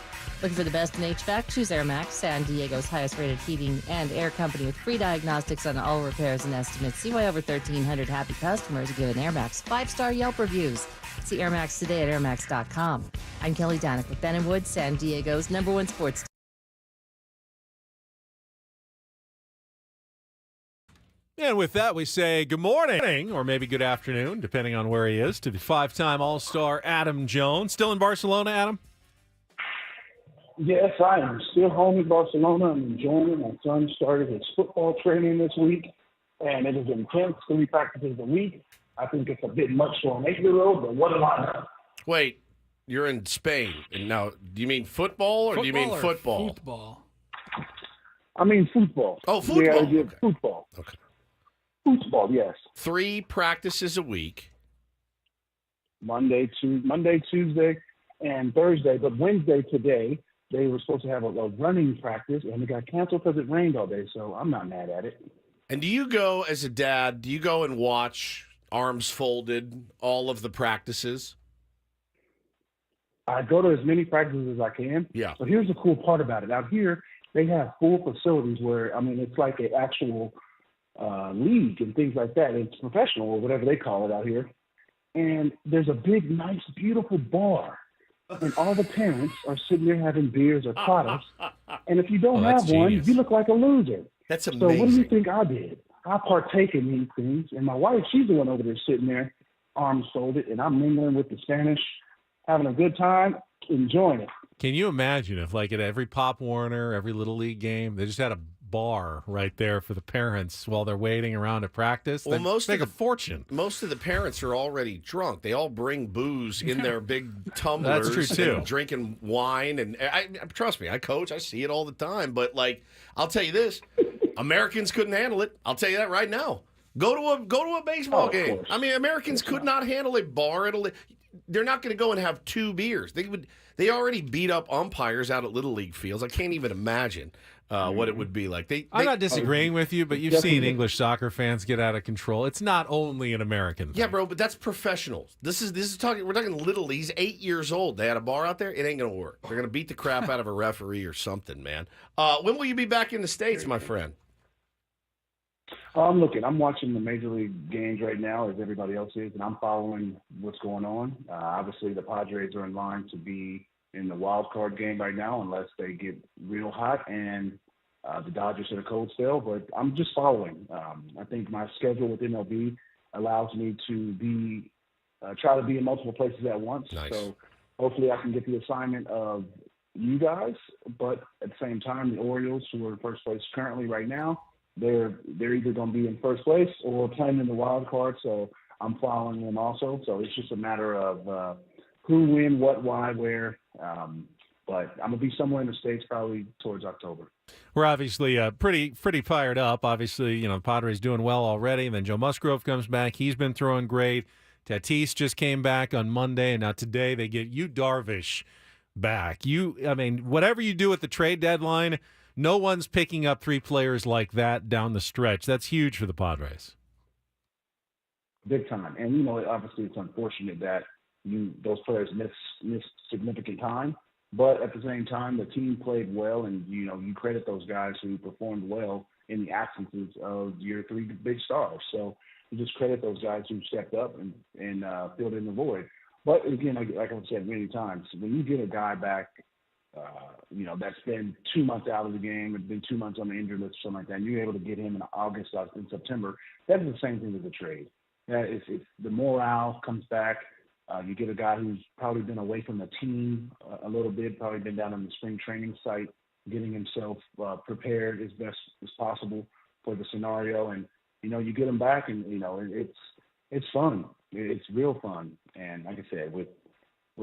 Looking for the best in HVAC? Choose Air Max, San Diego's highest-rated heating and air company with free diagnostics on all repairs and estimates. See why over 1,300 happy customers are giving Air Max 5-star Yelp reviews. See Air Max today at airmax.com. I'm Kelly Danick with Ben & Woods, San Diego's #1 sports. And with that, we say good morning, or maybe good afternoon, depending on where he is, to the 5-time All-Star Adam Jones. Still in Barcelona, Adam? Yes, I am still home in Barcelona. I'm enjoying it. My son started his football training this week, and it is intense, 3 practices a week. I think it's a bit much for an 8-year-old, but what do I know? Wait, you're in Spain. And now, do you mean football or do you mean football? Football. I mean football. Oh, football. Yeah, Okay. football. Okay. Football, yes. 3 practices a week. Monday, Tuesday, and Thursday. But Wednesday today, they were supposed to have a running practice, and it got canceled because it rained all day, so I'm not mad at it. And do you go, as a dad, do you go and watch, arms folded, all of the practices? I go to as many practices as I can. Yeah. So here's the cool part about it. Out here, they have full facilities where, I mean, it's like an actual league and things like that. It's professional or whatever they call it out here. And there's a big, nice, beautiful bar. And all the parents are sitting there having beers or products. And if you don't have one, genius. you look like a loser. That's So amazing. what do you think I did? I partake in these things. And my wife, she's the one over there sitting there, arms folded, and I'm mingling with the Spanish, having a good time, enjoying it. Can you imagine if, like, at every Pop Warner, every Little League game, they just had a bar right there for the parents while they're waiting around to practice? Well, They'd most make of a fortune. Most of the parents are already drunk. They all bring booze in their big tumblers. That's true, too. And drinking wine. And trust me, I coach. I see it all the time. But, like, I'll tell you this. Americans couldn't handle it. I'll tell you that right now. Go to a baseball game. course. I mean, Americans could not handle a bar. They're not going to go and have 2 beers. They already beat up umpires out at Little League fields. I can't even imagine what it would be like. I'm not disagreeing with you, but you've Definitely. seen English soccer fans get out of control. It's not only an American thing. Yeah, bro, but that's professionals. This is talking. We're talking Little League. He's 8 years old. They had a bar out there. It ain't gonna work. They're gonna beat the crap out of a referee or something, man. When will you be back in the States, my friend? I'm watching the Major League games right now, as everybody else is, and I'm following what's going on. Obviously, the Padres are in line to be in the wild card game right now, unless they get real hot, and the Dodgers in a cold spell. But I'm just following. I think my schedule with MLB allows me to try to be in multiple places at once. Nice. So hopefully, I can get the assignment of you guys. But at the same time, the Orioles, who are in first place currently right now, they're either going to be in first place or playing in the wild card. So I'm following them also. So it's just a matter of who, when, what, why, where. But I'm going to be somewhere in the States probably towards October. We're obviously pretty fired up. Obviously, the Padres doing well already. And then Joe Musgrove comes back. He's been throwing great. Tatis just came back on Monday. And now today they get you Darvish back. Whatever you do at the trade deadline, no one's picking up 3 players like that down the stretch. That's huge for the Padres. Big time. And, obviously it's unfortunate that those players miss significant time. But at the same time, the team played well, and, you credit those guys who performed well in the absences of your 3 big stars. So you just credit those guys who stepped up and filled in the void. But, again, like I've said many times, when you get a guy back, that's been 2 months out of the game, it's been 2 months on the injury list or something like that, and you're able to get him in August, in September, that is the same thing as a trade. it's the morale comes back. You get a guy who's probably been away from the team a little bit, probably been down on the spring training site, getting himself prepared as best as possible for the scenario. And, you get him back and, it's fun. It's real fun. And like I said, with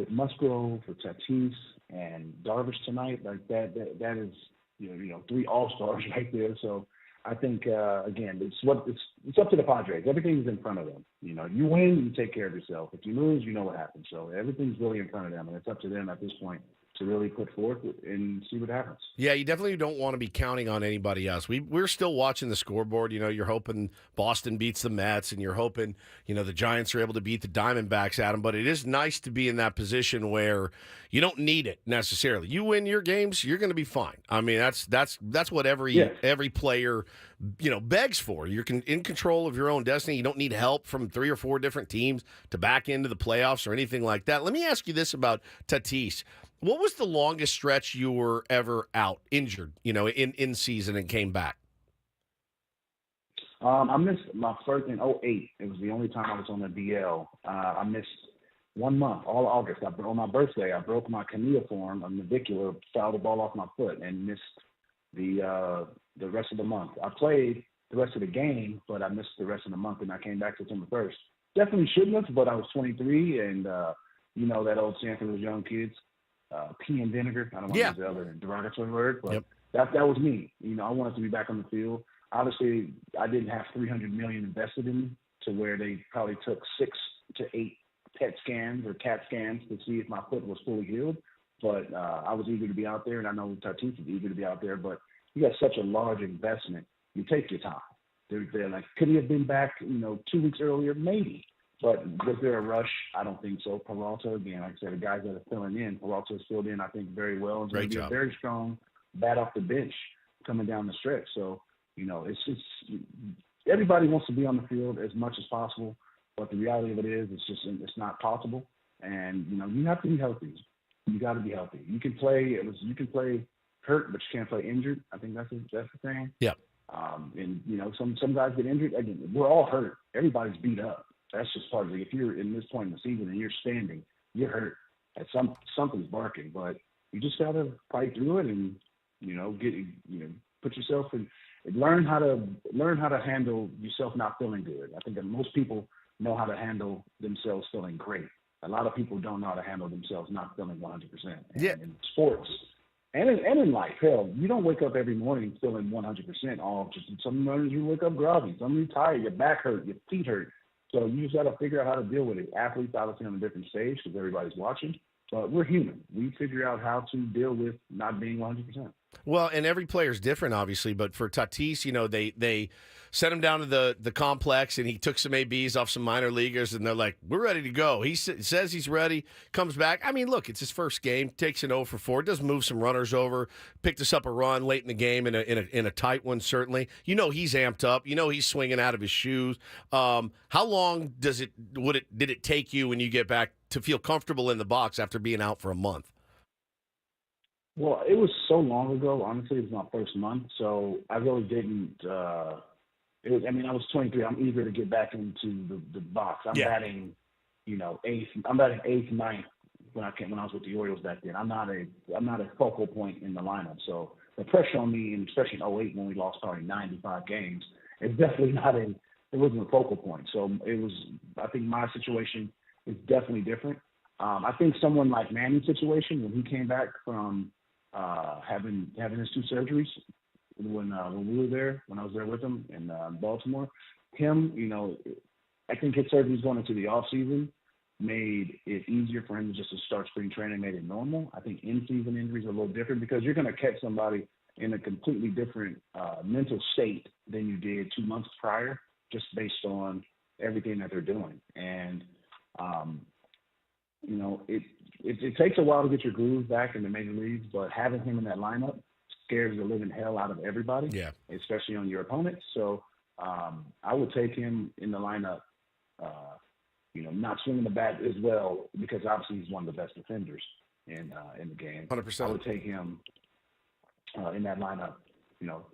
Musgrove, with Tatis and Darvish tonight, like that is, 3 all-stars right there. So I think, again, it's up to the Padres. Everything's in front of them. You win, you take care of yourself. If you lose, you know what happens. So everything's really in front of them, and it's up to them at this point to really put forth and see what happens. Yeah, you definitely don't want to be counting on anybody else. We're still watching the scoreboard. You're hoping Boston beats the Mets, and you're hoping, the Giants are able to beat the Diamondbacks, Adam. But it is nice to be in that position where you don't need it necessarily. You win your games, you're going to be fine. I mean, that's what every player, begs for. You're in control of your own destiny. You don't need help from 3 or 4 different teams to back into the playoffs or anything like that. Let me ask you this about Tatis. What was the longest stretch you were ever out, injured, in season and came back? I missed my first in 2008. It was the only time I was on the DL. I missed 1 month, all August. On my birthday, I broke my cuneiform, a navicular, fouled the ball off my foot, and missed the rest of the month. I played the rest of the game, but I missed the rest of the month, and I came back September 1st. Definitely shouldn't have, but I was 23, and that old saying for those young kids. Pea and vinegar. I don't want to use the other derogatory word, but that was me. I wanted to be back on the field. Obviously, I didn't have $300 million invested in me to where they probably took 6 to 8 PET scans or CAT scans to see if my foot was fully healed. But I was eager to be out there, and I know Tatis is eager to be out there. But you got such a large investment, you take your time. They're like, could he have been back, 2 weeks earlier? Maybe. But was there a rush? I don't think so. Peralta, again, like I said, the guys that are filling in, Peralta is filled in, I think, very well. It's going to be a very strong bat off the bench coming down the stretch. So, it's just everybody wants to be on the field as much as possible. But the reality of it is it's not possible. And, you have to be healthy. You got to be healthy. You can play hurt, but you can't play injured. I think that's the thing. Yeah. And, some guys get injured. Again, we're all hurt. Everybody's beat up. That's just part of it. If you're in this point in the season and you're standing, you're hurt. Something's barking, but you just gotta fight through it and put yourself in. Learn how to handle yourself not feeling good. I think that most people know how to handle themselves feeling great. A lot of people don't know how to handle themselves not feeling 100%. Yeah. In sports and in life, hell, you don't wake up every morning feeling 100% all. Just some mornings you wake up groggy, some you tired, your back hurt, your feet hurt. So you just got to figure out how to deal with it. Athletes obviously on a different stage because everybody's watching, but we're human. We figure out how to deal with not being 100%. Well, and every player's different, obviously, but for Tatis, they sent him down to the complex, and he took some ABs off some minor leaguers, and they're like, we're ready to go. He says he's ready, comes back. I mean, look, it's his first game, takes an 0 for 4, does move some runners over, picked us up a run late in the game in a tight one, certainly. He's amped up. He's swinging out of his shoes. How long did it take you when you get back to feel comfortable in the box after being out for a month? Well, it was so long ago. Honestly, it was my first month, so I really didn't. I was 23. I'm eager to get back into the box. I'm batting, eighth. I'm batting eighth, ninth when I was with the Orioles back then. I'm not a focal point in the lineup. So the pressure on me, and especially in 2008 when we lost probably 95 games, it's definitely it wasn't a focal point. So I think my situation is definitely different. I think someone like Manny's situation when he came back from having his 2 surgeries when we were there, when I was there with him in Baltimore, I think his surgeries going into the off season made it easier for him just to start spring training, made it normal. I think in-season injuries are a little different because you're going to catch somebody in a completely different mental state than you did 2 months prior, just based on everything that they're doing. And, it takes a while to get your groove back in the major leagues, but having him in that lineup scares the living hell out of everybody, especially on your opponents. So I would take him in the lineup, not swinging the bat as well because obviously he's one of the best defenders in the game. 100%. I would take him in that lineup,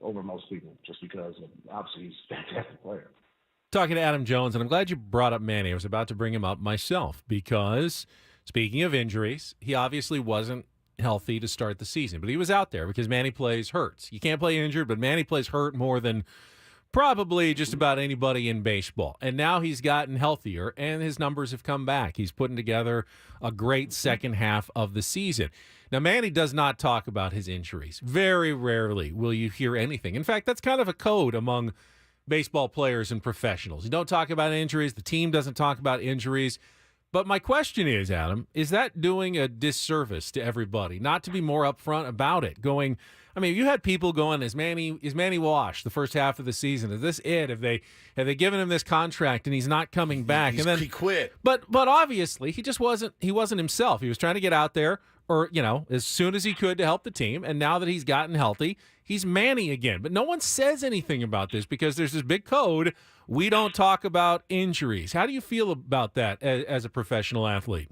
over most people just because obviously he's a fantastic player. talking to Adam Jones, and I'm glad you brought up Manny. I was about to bring him up myself because, speaking of injuries, he obviously wasn't healthy to start the season, but he was out there because Manny plays hurts. You can't play injured, but Manny plays hurt more than probably just about anybody in baseball. And now he's gotten healthier, and his numbers have come back. He's putting together a great second half of the season. Now, Manny does not talk about his injuries. Very rarely will you hear anything. In fact, that's kind of a code among baseball players and professionals. You don't talk about injuries. The team doesn't talk about injuries. But my question is, Adam, is that doing a disservice to everybody not to be more upfront about it? Going, I mean, you had people going, is Manny washed the first half of the season? Is this it? Have they given him this contract and he's not coming back? He quit. But obviously he just wasn't himself. He was trying to get out there, or as soon as he could to help the team. And now that he's gotten healthy, he's Manny again. But no one says anything about this because there's this big code. We don't talk about injuries. How do you feel about that as a professional athlete?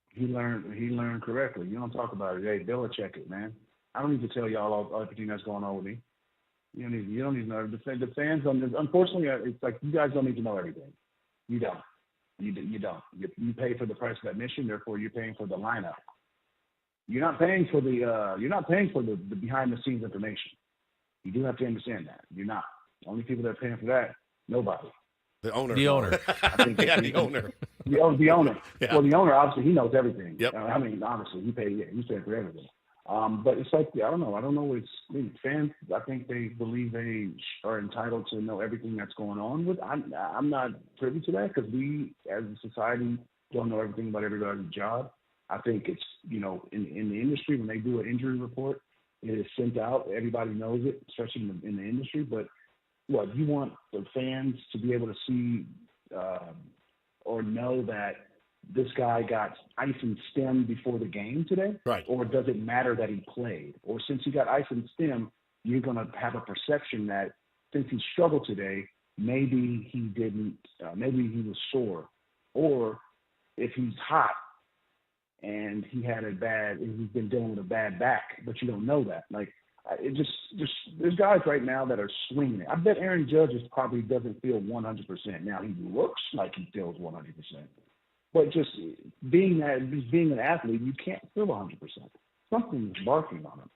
He learned correctly. You don't talk about it. Hey, Belichick it, man. I don't need to tell y'all all everything that's going on with me. You don't need to know. The fans on this, unfortunately, it's like you guys don't need to know everything. You don't. You don't. You pay for the price of admission, therefore you're paying for the lineup. You're not paying for the behind the scenes information. You do have to understand that. You're not. The only people that are paying for that, nobody. The owner. The owner. I think the owner. The owner. Yeah. Well, the owner, obviously, he knows everything. Yep. I mean, honestly, he's paying for everything. But it's like, I don't know. Fans, I think they believe they are entitled to know everything that's going on. I'm not privy to that because we, as a society, don't know everything about everybody's job. I think it's, in the industry, when they do an injury report, it is sent out. Everybody knows it, especially in the industry. But what you want the fans to be able to see or know that this guy got ice and stem before the game today? Right. Or does it matter that he played? Or since he got ice and stem, you're going to have a perception that since he struggled today, maybe he didn't, maybe he was sore. Or if he's hot and he's been dealing with a bad back, but you don't know that. Like, there's guys right now that are swinging it. I bet Aaron Judge probably doesn't feel 100%. Now, he looks like he feels 100%. But just being an athlete, you can't feel 100%. Something's barking on him.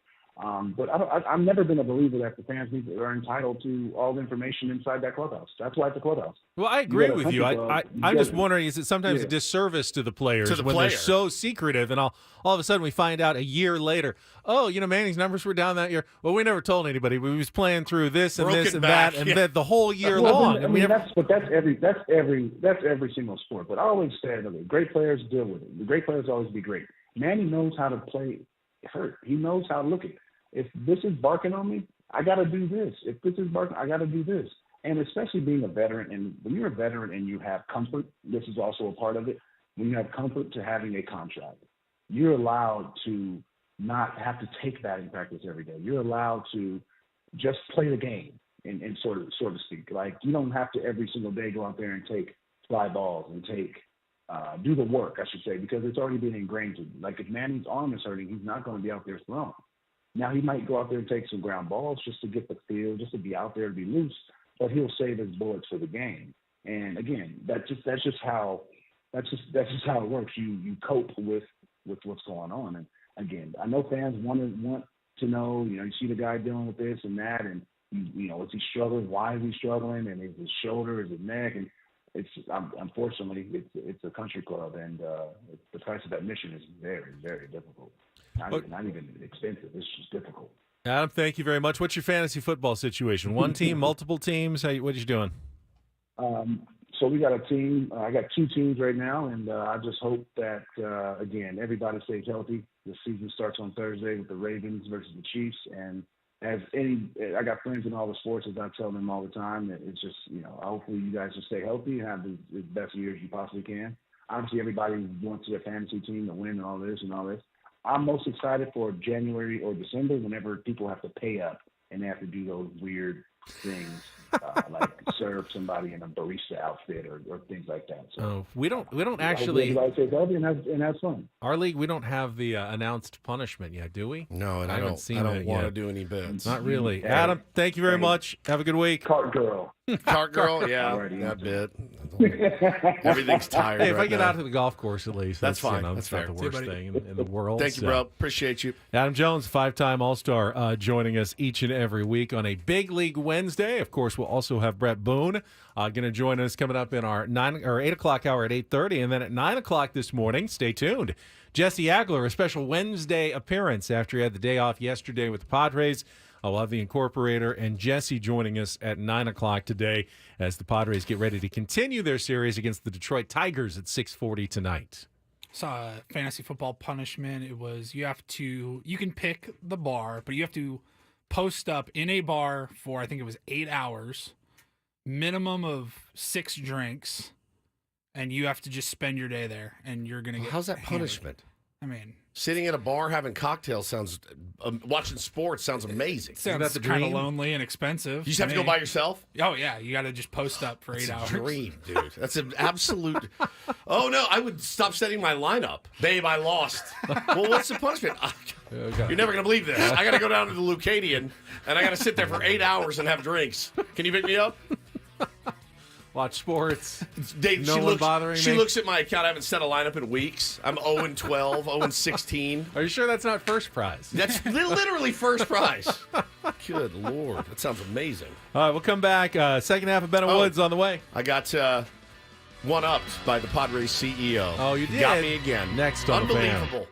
But I've never been a believer that the fans are entitled to all the information inside that clubhouse. That's why it's a clubhouse. Well, I agree with you. I'm just wondering, is it sometimes a disservice to the players when they're so secretive and all of a sudden we find out a year later, Manning's numbers were down that year. Well, we never told anybody. We was playing through this and Broken this and back, that and then the whole year long. That's every single sport. But I always say, great players deal with it. The great players always be great. Manny knows how to play hurt. He knows how to look at it. If this is barking on me, I got to do this. If this is barking, I got to do this. And especially being a veteran, and when you're a veteran and you have comfort, this is also a part of it. When you have comfort to having a contract, you're allowed to not have to take batting practice every day. You're allowed to just play the game, and sort of speak. Like, you don't have to every single day go out there and take fly balls and do the work, I should say, because it's already been ingrained. Like, if Manny's arm is hurting, he's not going to be out there throwing. Now, he might go out there and take some ground balls just to get the feel, just to be out there to be loose, but he'll save his bullets for the game. And again, that's just how it works. You cope with what's going on. And again, I know fans want to know. You see the guy dealing with this and that, and is he struggling? Why is he struggling? And is his shoulder? Is his neck? And unfortunately, it's a country club, and the price of admission is very, very difficult. Not even expensive. It's just difficult. Adam, thank you very much. What's your fantasy football situation? One team, multiple teams? What are you doing? So we got a team. I got two teams right now, and I just hope that, again, everybody stays healthy. The season starts on Thursday with the Ravens versus the Chiefs. And I got friends in all the sports, as I tell them all the time, that it's just, hopefully you guys will stay healthy and have the best years you possibly can. Obviously, everybody wants their fantasy team to win and all this. I'm most excited for January or December, whenever people have to pay up and they have to do those weird things, like serve somebody in a barista outfit or things like that. So Oh, we don't hopefully actually. everybody stays healthy and has fun. Our league, we don't have the announced punishment yet, do we? No, and I haven't don't. seen I don't it want to yet. do any bits. Not really. Hey. Adam, thank you very Hey. much. Have a good week. Cart girl. Cart girl, yeah, Alrighty, that Andrew. bit. Everything's tired. Hey, if right I get now. out to the golf course at least, That's fine. That's That's not fair. the worst See you, thing in the world. Thank you, so. bro. Appreciate you. Adam Jones, 5-time All-Star, joining us each and every week on a Big League Wednesday. Of course, we'll also have Brett Boone going to join us coming up in our 8 o'clock hour at 8:30, and then at 9 o'clock this morning. Stay tuned. Jesse Agler, a special Wednesday appearance after he had the day off yesterday with the Padres. I'll have the Incorporator and Jesse joining us at 9 o'clock today as the Padres get ready to continue their series against the Detroit Tigers at 6:40 tonight. Saw a fantasy football punishment. It was you can pick the bar, but you have to post up in a bar for I think it was 8 hours, minimum of 6 drinks, and you have to just spend your day there, and you're gonna get. How's that hammered. punishment? I mean, Sitting at a bar having cocktails sounds. Watching sports sounds amazing. sounds that the kind of dream? lonely and expensive. You just have to go by yourself. Oh yeah, you got to just post up for 8 It's hours. a dream, dude. That's an absolute. Oh no, I would stop setting my lineup, babe. I lost. Well, what's the punishment? You're never gonna believe this. I got to go down to the Leucadian, and I got to sit there for 8 hours and have drinks. Can you pick me up? Watch sports. Dave, No she one looks, bothering she me? looks at my account. I haven't set a lineup in weeks. I'm 0-12, 0-16. Are you sure that's not first prize? That's literally first prize. Good Lord. That sounds amazing. All right, we'll come back. Second half of Ben and Oh. Woods on the way. I got one-upped by the Padres CEO. Oh, you did? Got me again. Next on the Fan. Unbelievable.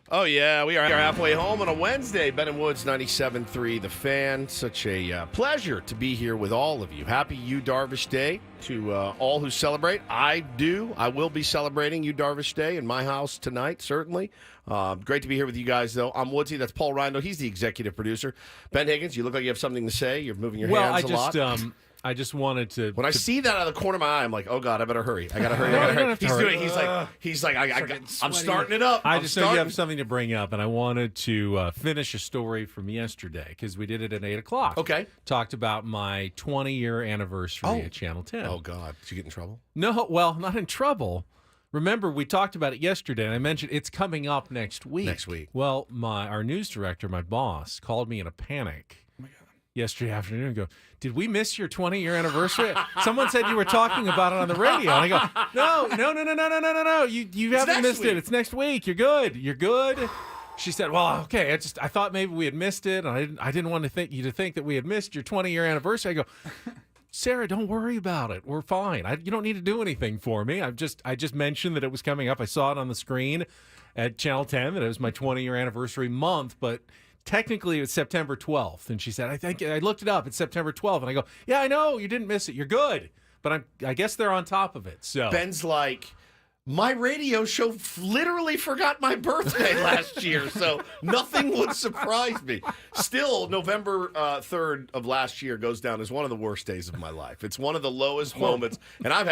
Oh, yeah, we are halfway home on a Wednesday. Ben and Woods, 97.3 The Fan. Such a pleasure to be here with all of you. Happy You Darvish Day to all who celebrate. I do. I will be celebrating You Darvish Day in my house tonight, certainly. Great to be here with you guys, though. I'm Woodsy. That's Paul Rindo. He's the executive producer. Ben Higgins, you look like you have something to say. You're moving your hands a lot. I just wanted to. When I see that out of the corner of my eye, I'm like, oh God, I better hurry. I gotta hurry. He's like, I'm starting it up. I just know you have something to bring up, and I wanted to finish a story from yesterday because we did it at 8:00. Okay. Talked about my 20-year anniversary at Channel 10. Oh God, did you get in trouble? No, well, not in trouble. Remember, we talked about it yesterday, and I mentioned it's coming up next week. Next week. Well, our news director, my boss, called me in a panic. Yesterday afternoon and go, did we miss your 20-year anniversary? Someone said you were talking about it on the radio. And I go, no. You haven't missed it. It's next week. You're good. She said, well, okay. I thought maybe we had missed it, and I didn't want you to think that we had missed your 20-year anniversary. I go, Sarah, don't worry about it. We're fine. You don't need to do anything for me. I just mentioned that it was coming up. I saw it on the screen at Channel 10 that it was my 20-year anniversary month, but technically, it's September 12th. And she said, I looked it up. It's September 12th. And I go, yeah, I know. You didn't miss it. You're good. But I guess they're on top of it. So Ben's like, my radio show literally forgot my birthday last year, so nothing would surprise me. Still, November 3rd of last year goes down as one of the worst days of my life. It's one of the lowest moments. And I've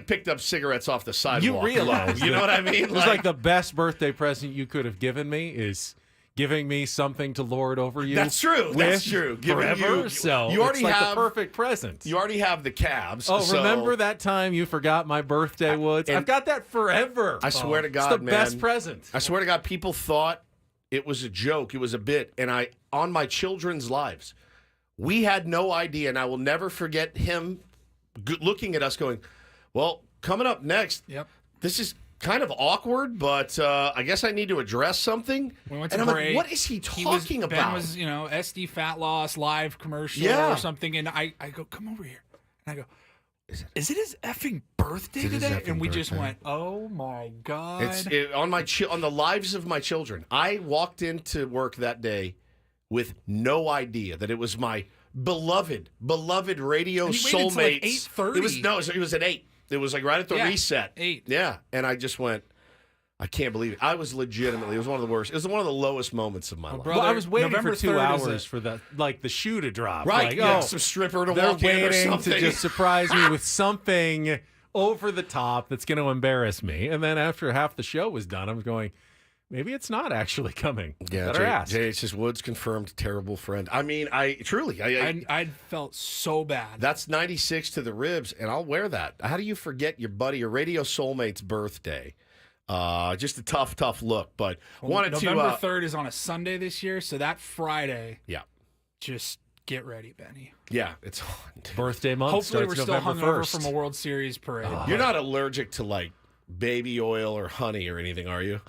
picked up cigarettes off the sidewalk. You realize, you know what I mean? It was like the best birthday present you could have given me is giving me something to lord over you. That's true. That's true. Forever. So you already have the perfect present. You already have the calves. Oh, remember that time you forgot my birthday, Woods? I've got that forever. I swear to God, it's the best present. I swear to God, people thought it was a joke. It was a bit. And on my children's lives, we had no idea. And I will never forget him looking at us going, well, coming up next, this is kind of awkward, but I guess I need to address something. We went and to I'm break. like, what is he talking about? Ben was, SD fat loss live commercial or something, and I go, come over here. And I go, is it his effing birthday today? And we just went, oh my God. On the lives of my children. I walked into work that day with no idea that it was my beloved radio soulmate. Like 8:30. It was at 8. It was like right at the reset. 8. Yeah, and I just went, I can't believe it. I was legitimately. It was one of the worst. It was one of the lowest moments of my life. Brother, I was waiting November for 2 hours for the shoe to drop. Right? Like, some stripper to they're walk in or waiting something to just surprise me with something over the top that's going to embarrass me. And then after half the show was done, I was going, maybe it's not actually coming. Yeah, better ask. J.H. Woods confirmed terrible friend. I mean, I felt so bad. That's 96 to the ribs, and I'll wear that. How do you forget your radio soulmate's birthday? Just a tough look. But November 3rd is on a Sunday this year, so that Friday. Yeah. Just get ready, Benny. Yeah, it's on. Birthday month. Hopefully, we're still November hungover 1st. from a World Series parade. You're not allergic to like baby oil or honey or anything, are you?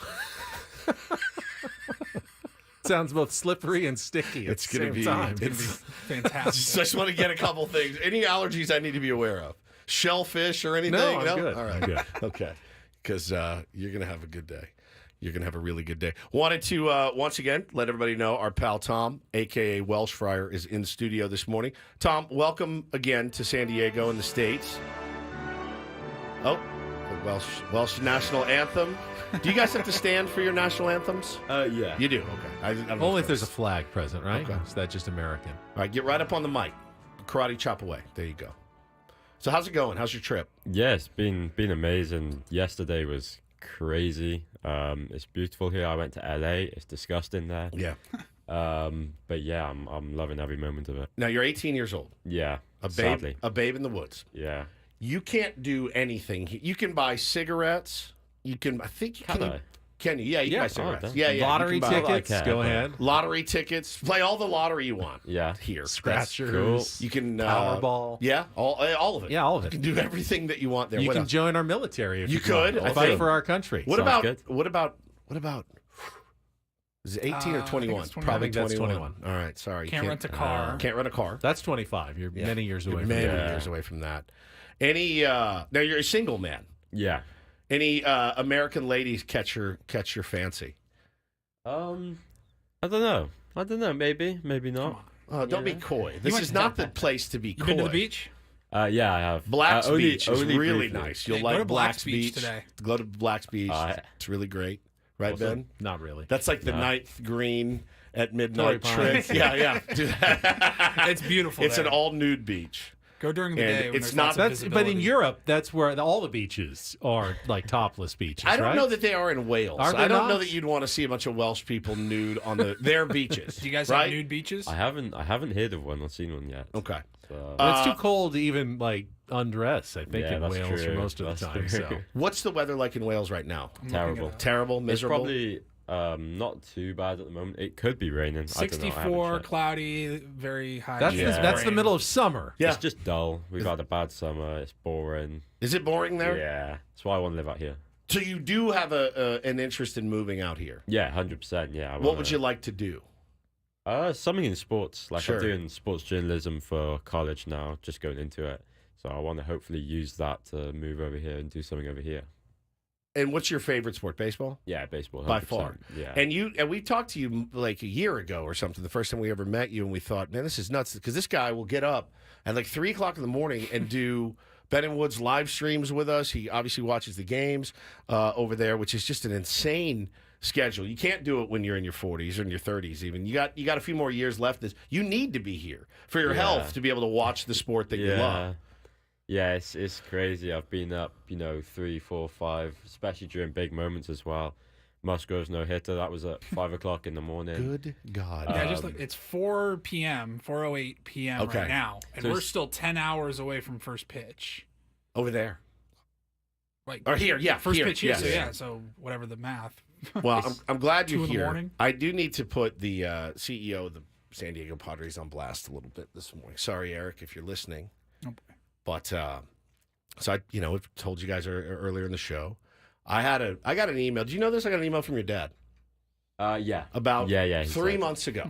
Sounds both slippery and sticky at the same time. It's fantastic. Just want to get a couple things. Any allergies I need to be aware of? Shellfish or anything? No, I'm good. All right. I'm good. Okay. Because you're going to have a good day. You're going to have a really good day. Wanted to, once again, let everybody know our pal Tom, a.k.a. Welsh Fryer, is in studio this morning. Tom, welcome again to San Diego and the States. Oh, the Welsh national anthem. Do you guys have to stand for your national anthems? Yeah. You do? Okay. Only if there's a flag present, right? Okay. Is that just American? All right, get right up on the mic. Karate chop away. There you go. So how's it going? How's your trip? Yeah, it's been amazing. Yesterday was crazy. It's beautiful here. I went to LA. It's disgusting there. Yeah. But yeah, I'm loving every moment of it. Now you're 18 years old. Yeah. A babe in the woods. Yeah. You can't do anything. You can buy cigarettes. You can. I think you can. Can you? Yeah, you can buy cigarettes. Yeah. Lottery tickets. Go ahead. Lottery tickets. Play all the lottery you want. Yeah. Here. Scratchers. Cool. You can Powerball. Yeah. All of it. Yeah, all of it. You can do everything that you want there. You can join our military if you you could. want. I Fight think. for our country. What about? Is it 18 or 21? Probably I think that's 21. All right. Sorry. Can't rent a car. Can't rent a car. That's 25. You're many years away. Many years away from that. Now you're a single man. Yeah. Any American ladies catch your fancy? I don't know. Maybe not. Oh, don't be coy. This is not the place to be coy. You been to the beach? Yeah, I have. Black's Only- Beach is only really briefly. nice. You'll Hey, like go to Black's Black's Beach Beach today. Go to Black's Beach. It's really great. Right, Also- Ben? Not really. That's like the No. ninth green at midnight Torrey trick. Pines. Yeah. Do that. It's beautiful. It's there. an all-nude beach. Go during the and day. When it's there's not- lots of But in visibility. Europe, that's where all the beaches are like topless beaches. I don't right? know that they are in Wales. Are they I don't know not? that you'd want to see a bunch of Welsh people nude on their beaches. Do you guys right? have nude beaches? I haven't heard of one or seen one yet. Okay. So, It's too cold to even like undress. I think Yeah, in that's Wales for true. most of the That's time. true. So What's the weather like in Wales right now? terrible. Terrible, It's miserable. probably not too bad at the moment. It could be raining. I don't know. I haven't 64, checked. cloudy, very high. that's Yeah. that's the middle of summer. Yeah. It's just dull. We've had a bad summer. It's boring. Is it boring there? Yeah, that's why I want to live out here. So you do have an interest in moving out here. Yeah, 100%. Yeah. What would you like to do? Something in sports. Like Sure. I'm doing sports journalism for college now, just going into it. So I want to hopefully use that to move over here and do something over here. And what's your favorite sport? Baseball? Yeah, baseball. 100%. By far. Yeah. And we talked to you like a year ago or something, the first time we ever met you, and we thought, man, this is nuts, because this guy will get up at like 3 o'clock in the morning and do Ben and Woods live streams with us. He obviously watches the games over there, which is just an insane schedule. You can't do it when you're in your 40s or in your 30s even. You got a few more years left. You need to be here for your health to be able to watch the sport that you love. Yeah, it's crazy. I've been up, 3, 4, 5, especially during big moments as well. Musgrove's no-hitter, that was at 5 o'clock in the morning. Good God. Yeah, just look, it's 4 p.m., 4:08 p.m. Okay. right now, and So we're it's- still 10 hours away from first pitch. Over there. Like Or here, yeah. first here, pitch here, yes. so yeah, so whatever the math. Well, I'm glad 2 you're in the here. morning? I do need to put the CEO of the San Diego Padres on blast a little bit this morning. Sorry, Eric, if you're listening. Oh, boy. But so I, I've told you guys earlier in the show. I got an email. Do you know this? I got an email from your dad Yeah. about he 3 said. months ago.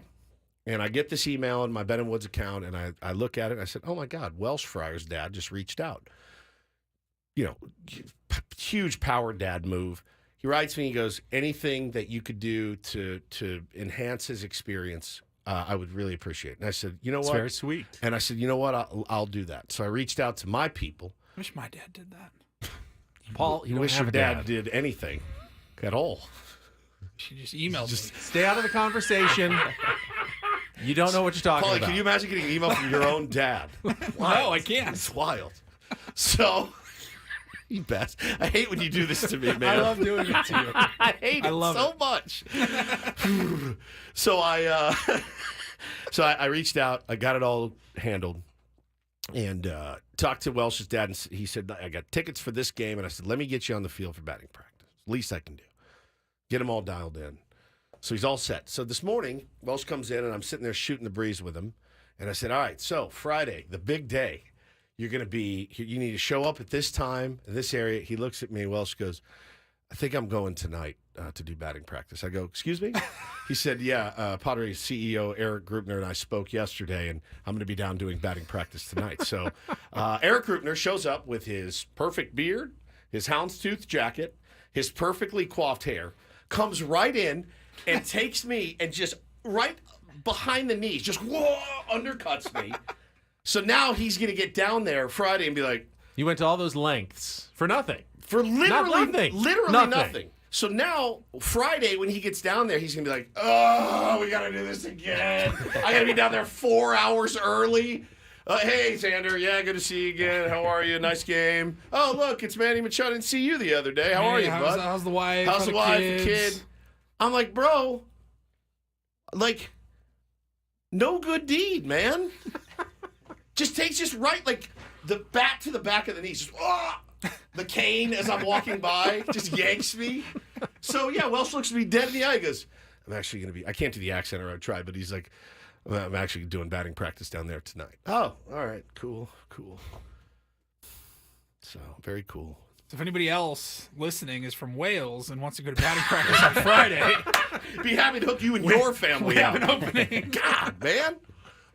And I get this email in my Ben and Woods account, and I look at it, and I said, oh, my God, Welsh Fryer's dad just reached out. Huge power dad move. He writes me, he goes, anything that you could do to enhance his experience, I would really appreciate it. And I said, you know It's what? very sweet. And I said, you know what? I'll do that. So I reached out to my people. I wish my dad did that. Paul, you don't wish have your a dad did anything at all. She just emailed me. Stay out of the conversation. You don't know what you're talking Paulie, about. can you imagine getting an email from your own dad? No, I can't. It's wild. So, you best. I hate when you do this to me, man. I love doing it to you. I hate I it love so it. much. So I reached out. I got it all handled, and talked to Welsh's dad. And he said, "I got tickets for this game." And I said, "Let me get you on the field for batting practice. Least I can do. Get them all dialed in." So he's all set. So this morning, Welsh comes in, and I'm sitting there shooting the breeze with him. And I said, all right, so Friday, the big day, you need to show up at this time in this area. He looks at me, Welsh goes, I think I'm going tonight to do batting practice. I go, excuse me? He said, yeah, Padres CEO Eric Greupner and I spoke yesterday, and I'm going to be down doing batting practice tonight. So Eric Greupner shows up with his perfect beard, his houndstooth jacket, his perfectly coiffed hair, comes right in and takes me and just right behind the knees, just undercuts me. So now he's going to get down there Friday and be like, You went to all those lengths for nothing. for literally Nothing. nothing. So now Friday when he gets down there, he's going to be like, oh, we got to do this again. I got to be down there 4 hours early. Hey, Xander. Yeah, good to see you again. How are you? Nice game. Oh, look, it's Manny Machado. I didn't see you the other day. How are you, bud? How's the wife? How's How the the wife, kids? the kid? I'm like, bro, like, no good deed, man. Just takes right, like, the bat to the back of the knees. Just, the cane as I'm walking by just yanks me. So, yeah, Welsh looks at me dead in the eye. He goes, I'm actually going to be, I can't do the accent or I tried, but he's like, I'm actually doing batting practice down there tonight. Oh, all right, cool. So, very cool. So if anybody else listening is from Wales and wants to go to batting practice on Friday, Be happy to hook you and your family we have out. an opening. God, man.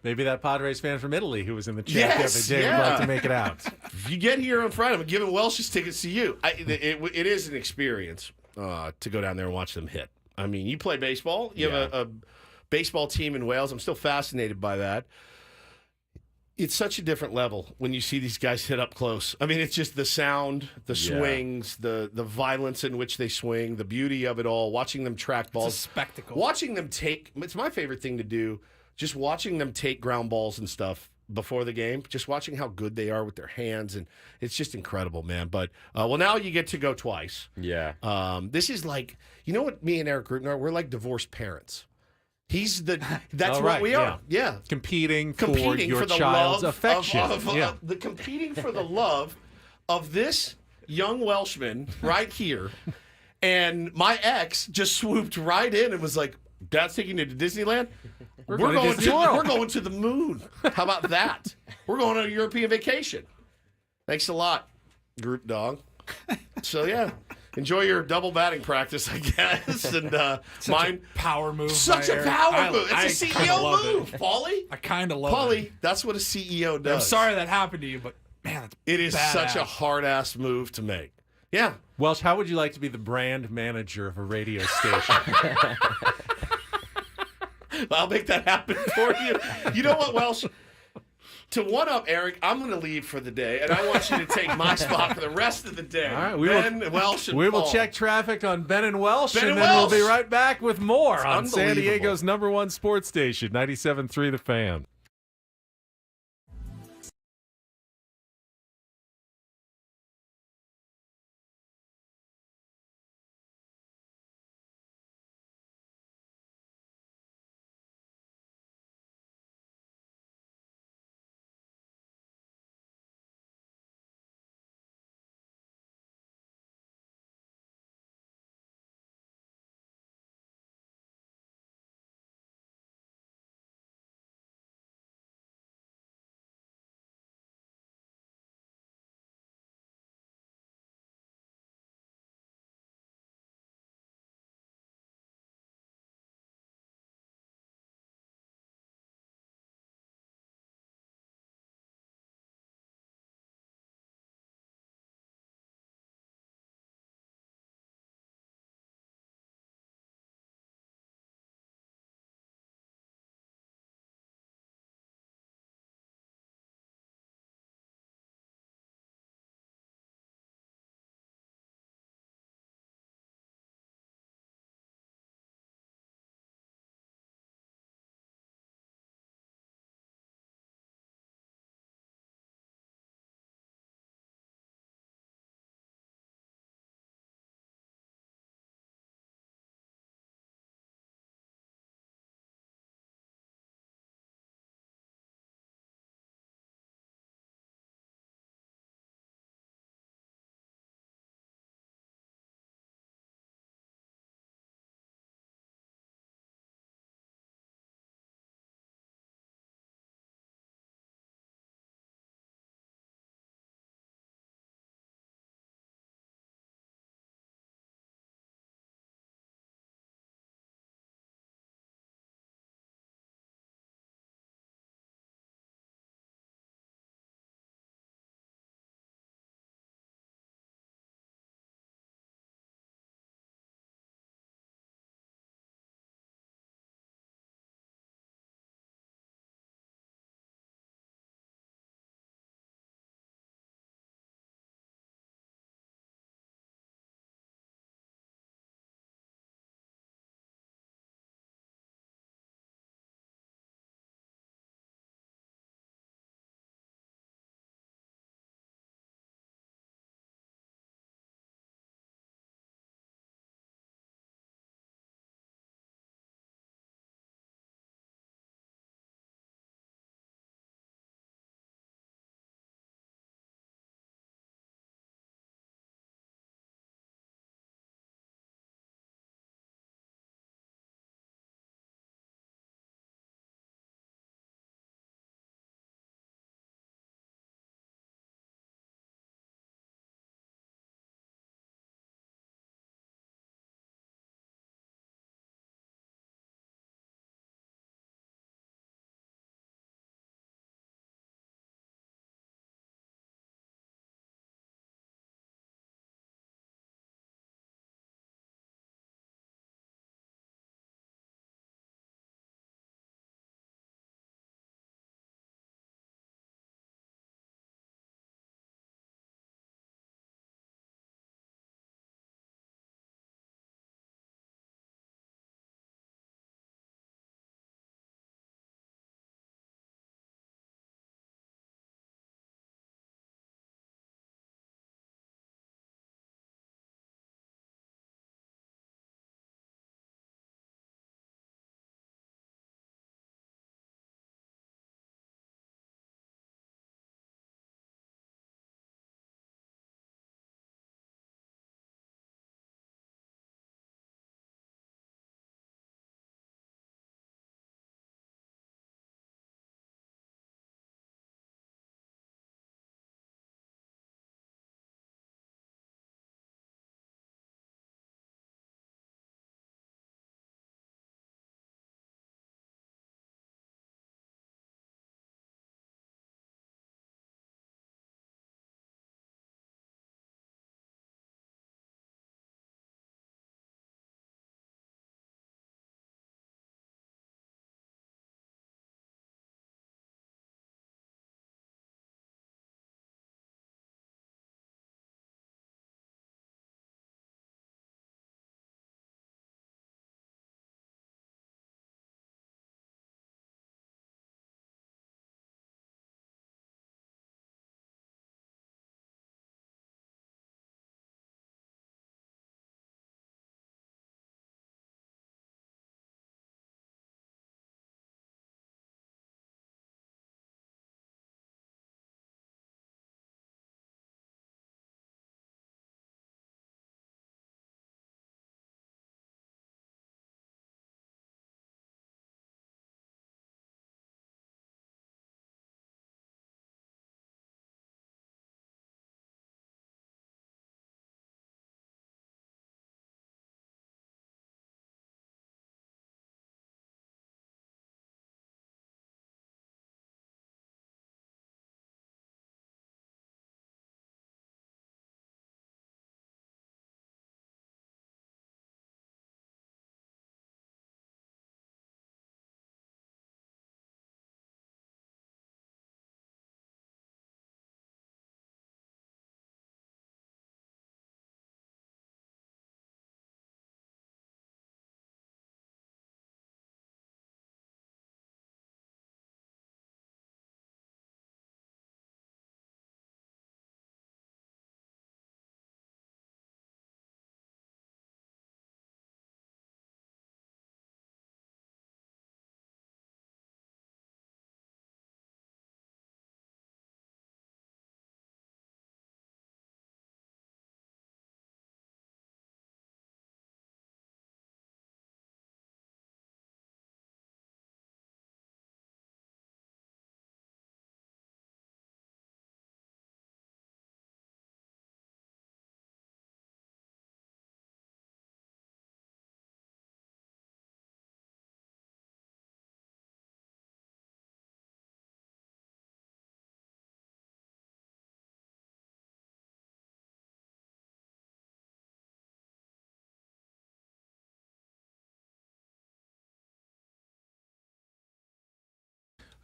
Maybe that Padres fan from Italy who was in the chat the other day would like to make it out. If you get here on Friday, I'm giving Welsh's tickets to you. It is an experience to go down there and watch them hit. I mean, you play baseball. You have a baseball team in Wales. I'm still fascinated by that. It's such a different level when you see these guys hit up close. I mean, it's just the sound, the swings, the violence in which they swing, the beauty of it all, watching them track balls. It's a spectacle. Watching them take, it's my favorite thing to do, just watching them take ground balls and stuff before the game, just watching how good they are with their hands, and it's just incredible, man. But, well, now you get to go twice. Yeah. This is like, you know what me and Eric Greupner are? We're like divorced parents. That's what we are. Yeah. Competing for your for the child's love affection. Competing for the love of this young Welshman right here. And my ex just swooped right in and was like, Dad's taking you to Disneyland? We're going to the moon. How about that? We're going on a European vacation. Thanks a lot, group dog. So, yeah. Enjoy your double batting practice, I guess. And mine, power move. Such a power move. It's a CEO move, Paulie. I kind of love Paulie, it. that's what a CEO does. I'm sorry that happened to you, but man, it is badass. such a hard-ass move to make. Yeah. Welsh, how would you like to be the brand manager of a radio station? I'll make that happen for you. You know what, Welsh? To one up Eric, I'm going to leave for the day, and I want you to take my spot for the rest of the day. All right, Welsh, and we Paul. will check traffic on Ben and Welsh, Ben and and then Welsh. we'll be right back with more It's on San unbelievable. Diego's #1 sports station, 97.3 The Fan.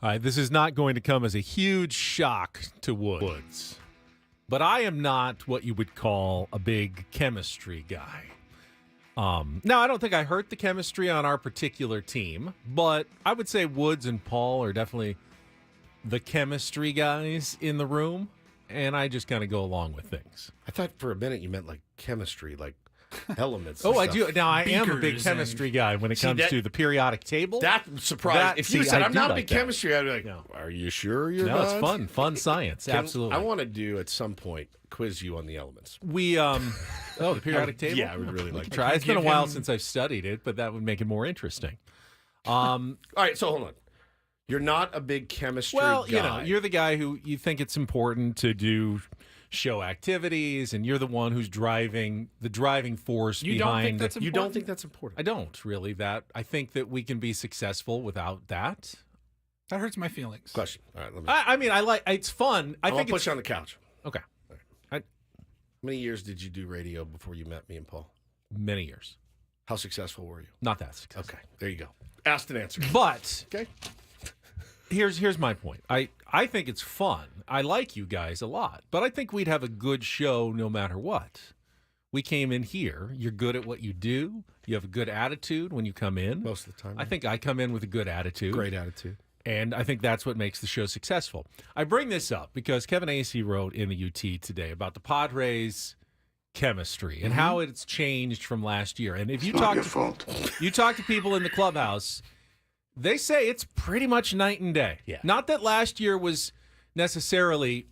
All right, this is not going to come as a huge shock to Woods, but I am not what you would call a big chemistry guy. Now, I don't think I hurt the chemistry on our particular team, but I would say Woods and Paul are definitely the chemistry guys in the room, and I just kind of go along with things. I thought for a minute you meant like chemistry, like elements. Oh, and I stuff. do. Now, I am a big Beakers chemistry guy when it See, comes that- to the periodic table. That surprised. That- If you see, said I I'm do not a like big that. chemistry, I'd be like, No. are you sure you're No, not? it's fun. Fun science. Absolutely. I want to do at some point quiz you on the elements. We the periodic table. Yeah, I would really like to. Try. It's been a give while him- since I've studied it, but that would make it more interesting. All right, so hold on. You're not a big chemistry Well, guy. you're the guy who you think it's important to do show activities, and you're the one who's driving force You don't behind. think that's You don't important? think that's important? I don't really. I think that we can be successful without that. That hurts my feelings. Question. All right, let me. I mean, I like. It's fun. I I'm think gonna put it's you on the couch. okay. How many years did you do radio before you met me and Paul? Many years, How successful were you? not that successful. Okay, there you go. Asked and answered. But Okay. here's my point. I think it's fun. I like you guys a lot, but I think we'd have a good show no matter what. We came in here. You're good at what you do. You have a good attitude when you come in. Most of the time. I think I come in with a good attitude. Great attitude. And I think that's what makes the show successful. I bring this up because Kevin Azie wrote in the UT today about the Padres chemistry and how it's changed from last year. And if you talk to people in the clubhouse, they say it's pretty much night and day. Yeah. Not that last year was necessarily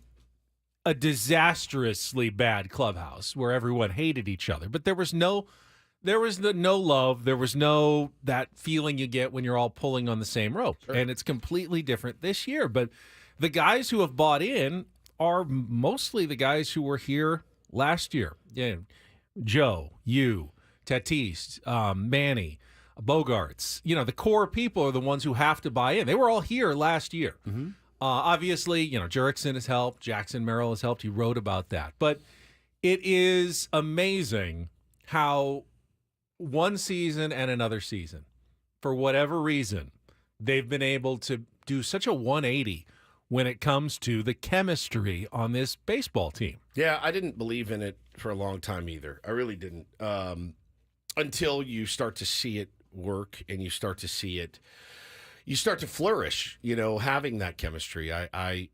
a disastrously bad clubhouse where everyone hated each other, but there was no love. There was no that feeling you get when you're all pulling on the same rope. Sure. And it's completely different this year. But the guys who have bought in are mostly the guys who were here last year. Yeah, Joe, you, Tatis, Manny, Bogarts. The core people are the ones who have to buy in. They were all here last year. Mm-hmm. Obviously, Jurickson has helped. Jackson Merrill has helped. He wrote about that. But it is amazing how one season and another season, for whatever reason, they've been able to do such a 180 when it comes to the chemistry on this baseball team. Yeah, I didn't believe in it for a long time either. I really didn't. Until you start to see it work and you start to see it, you start to flourish, having that chemistry.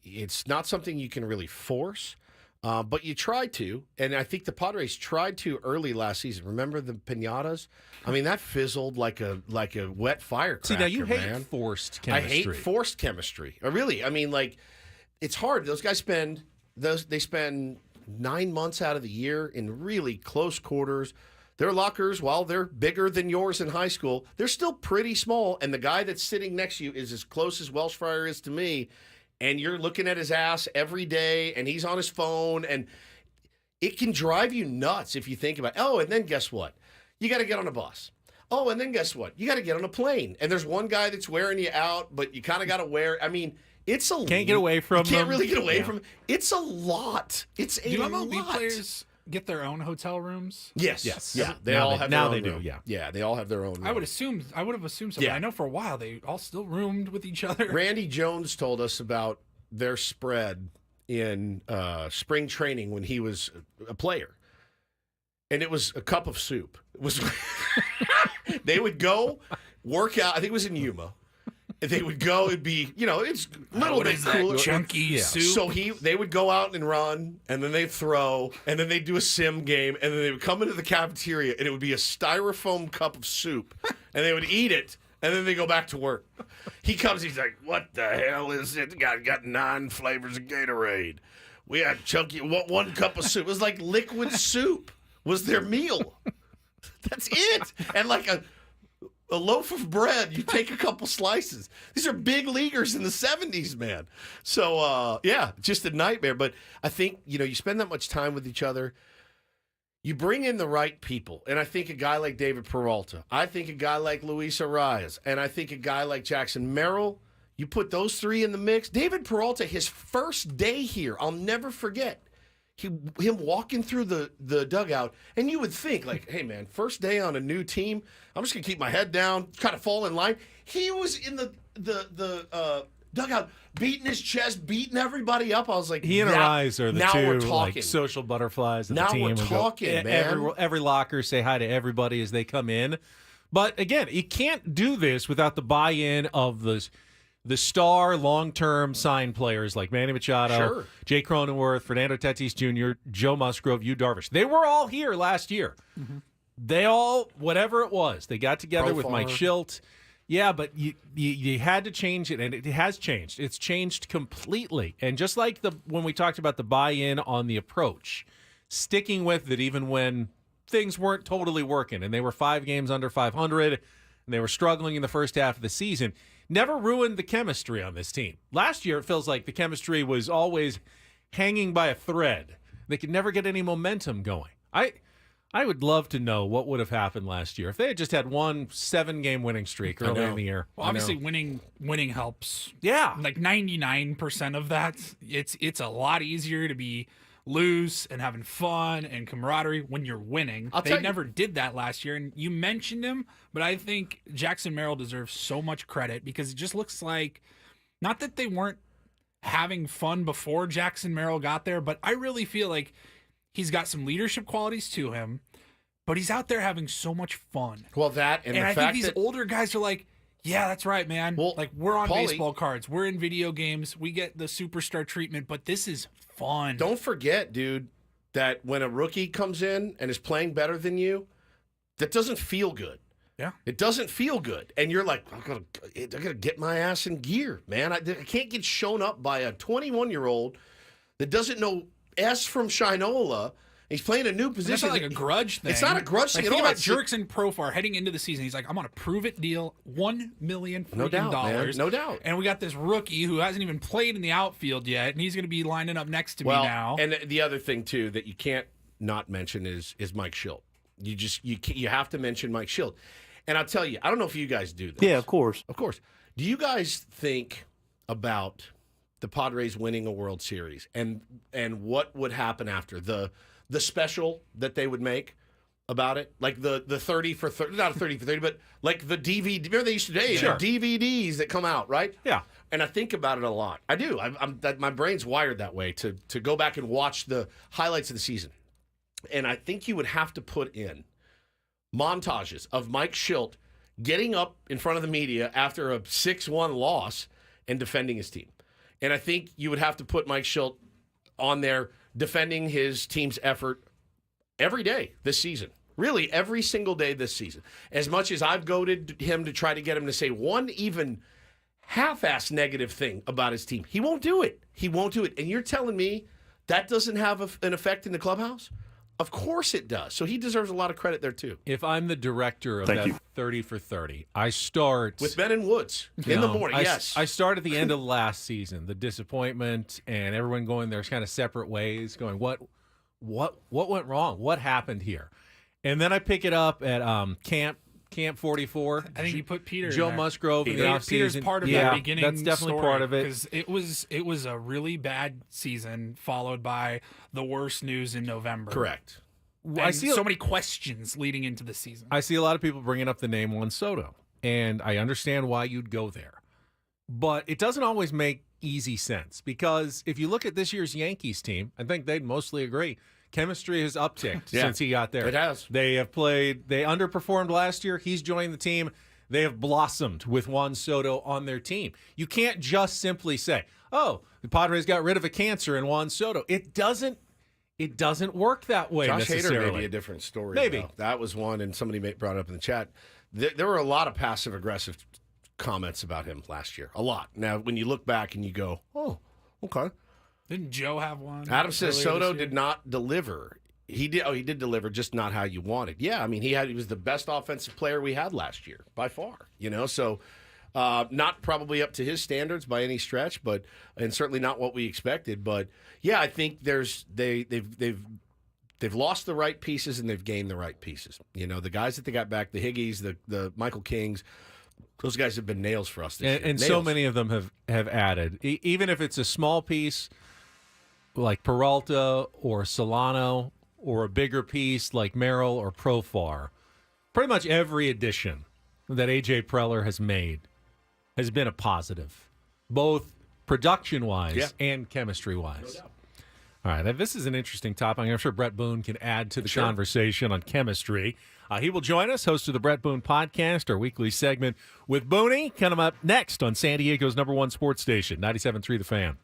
It's not something you can really force. But you try to, and I think the Padres tried to early last season. Remember the piñatas? I mean, that fizzled like a wet firecracker. See, now you hate man. forced chemistry. I hate forced chemistry. I mean, it's hard. Those guys spend 9 months out of the year in really close quarters. Their lockers, while they're bigger than yours in high school, they're still pretty small. And the guy that's sitting next to you is as close as Welsh Fryer is to me. And you're looking at his ass every day, and he's on his phone, and it can drive you nuts if you think about it. Oh, and then guess what? You got to get on a bus. Oh, and then guess what? You got to get on a plane. And there's one guy that's wearing you out, but you kind of got to wear. I mean, it's a Can't get away from you can't them. really get away Yeah. from. It's a lot. It's a Do lot. MLB players get their own hotel rooms? Yes. Yes. Yeah. They Now all they- have now their own they do, room. yeah. Yeah. They all have their own. I would room. have assumed so. Yeah. But I know for a while they all still roomed with each other. Randy Jones told us about their spread in spring training when he was a player. And it was a cup of soup. It was they would go work out. I think it was in Yuma. And they would go, it'd be, it's a little bit cooler. Chunky soup. So they would go out and run, and then they'd throw, and then they'd do a sim game, and then they would come into the cafeteria, and it would be a styrofoam cup of soup, and they would eat it, and then they go back to work. He comes, he's like, "What the hell is it? Got 9 flavors of Gatorade. We had chunky, one cup of soup." It was like liquid soup was their meal. That's it. And like a loaf of bread, you take a couple slices. These are big leaguers in the 70s, man. So, just a nightmare. But I think, you spend that much time with each other. You bring in the right people. And I think a guy like David Peralta, I think a guy like Luis Arias, and I think a guy like Jackson Merrill, you put those 3 in the mix. David Peralta, his first day here, I'll never forget. Him walking through the dugout, and you would think, like, hey, man, first day on a new team, I'm just going to keep my head down, kind of fall in line. He was in the dugout, beating his chest, beating everybody up. I was like, he and Arise are the now two we're talking. like social butterflies of Now the team. we're and talking, man. Every locker say hi to everybody as they come in. But again, you can't do this without the buy-in of the star long-term signed players like Manny Machado, Sure. Jay Cronenworth, Fernando Tatis Jr., Joe Musgrove, Yu Darvish. They were all here last year. Mm-hmm. They all, whatever it was, they got together with Profar. Mike Schilt. Yeah, but you had to change it, and it has changed. It's changed completely. And just like when we talked about the buy-in on the approach, sticking with it even when things weren't totally working, and they were 5 games under 500, and they were struggling in the first half of the season, never ruined the chemistry on this team. Last year, it feels like the chemistry was always hanging by a thread. They could never get any momentum going. I would love to know what would have happened last year if they had just had one 7-game winning streak early in the year. Well, obviously, winning helps. Yeah. Like 99% of that, it's a lot easier to be loose and having fun and camaraderie when you're winning. They never did that last year, and you mentioned him, but I think Jackson Merrill deserves so much credit because it just looks like, not that they weren't having fun before Jackson Merrill got there, but I really feel like he's got some leadership qualities to him, but he's out there having so much fun. Well, that and the I fact think these that older guys are like, yeah, that's right, man. Well, like, we're on Paulie, baseball cards. We're in video games. We get the superstar treatment, but this is fun. don't forget, dude, that when a rookie comes in and is playing better than you, that doesn't feel good. Yeah. It doesn't feel good. And you're like, I gotta get my ass in gear, man. I can't get shown up by a 21-year-old that doesn't know S from Shinola. He's playing a new And position. that's not like a grudge thing. It's not a grudge thing like, at think all. about Jerks and Profar heading into the season. He's like, I'm on a prove-it deal, $1 million No doubt, man. No doubt. And we got this rookie who hasn't even played in the outfield yet, and he's going to be lining up next to me now. And the other thing, too, that you can't not mention is Mike Schilt. You have to mention Mike Schilt. And I'll tell you, I don't know if you guys do this. Yeah, of course. Of course. Do you guys think about the Padres winning a World Series and what would happen after the special that they would make about it, like the 30 for 30, not a 30 for 30, but like the DVD. Remember they used to the DVDs that come out, right? Yeah. And I think about it a lot. I do. My brain's wired that way to go back and watch the highlights of the season. And I think you would have to put in montages of Mike Schilt getting up in front of the media after a 6-1 loss and defending his team. And I think you would have to put Mike Schilt on there defending his team's effort every day this season. Really, every single day this season. As much as I've goaded him to try to get him to say one even half-ass negative thing about his team, he won't do it. He won't do it. And you're telling me that doesn't have an effect in the clubhouse? Of course it does. So he deserves a lot of credit there, too. If I'm the director of that 30 for 30, I start with Ben and Woods in the morning, yes. I start at the end of last season, the disappointment and everyone going their kind of separate ways, going, what went wrong? What happened here? And then I pick it up at Camp 44. I think you put Peter Joe in there. Musgrove in the offseason. Peter's part of that beginning that's definitely story, part of it. because it was a really bad season followed by the worst news in November. Correct. I see so many questions leading into the season. I see a lot of people bringing up the name Juan Soto, and I understand why you'd go there. But it doesn't always make easy sense, because if you look at this year's Yankees team, I think they'd mostly agree, chemistry has upticked since he got there. It has. They underperformed last year. He's joined the team. They have blossomed with Juan Soto on their team. You can't just simply say, oh, the Padres got rid of a cancer in Juan Soto. It doesn't work that way Josh necessarily. Hader may be a different story. Maybe. Though. That was one, and somebody brought it up in the chat. There were a lot of passive-aggressive comments about him last year. A lot. Now, when you look back and you go, oh, okay. Didn't Joe have one? Adam says Soto this year? did not deliver. He did. Oh, he did deliver, just not how you wanted. Yeah, I mean, he was the best offensive player we had last year by far. So not probably up to his standards by any stretch, and certainly not what we expected. But yeah, I think they've lost the right pieces and they've gained the right pieces. The guys that they got back, the Higgies, the Michael Kings. Those guys have been nails for us this year. And so many of them have added, even if it's a small piece like Peralta or Solano, or a bigger piece like Merrill or Profar. Pretty much every addition that A.J. Preller has made has been a positive. both production-wise Yeah. and chemistry-wise. All right, this is an interesting topic. I'm sure Brett Boone can add to the conversation on chemistry. He will join us, host of the Brett Boone Podcast, our weekly segment with Booney, coming up next on San Diego's #1 sports station, 97.3 The Fan.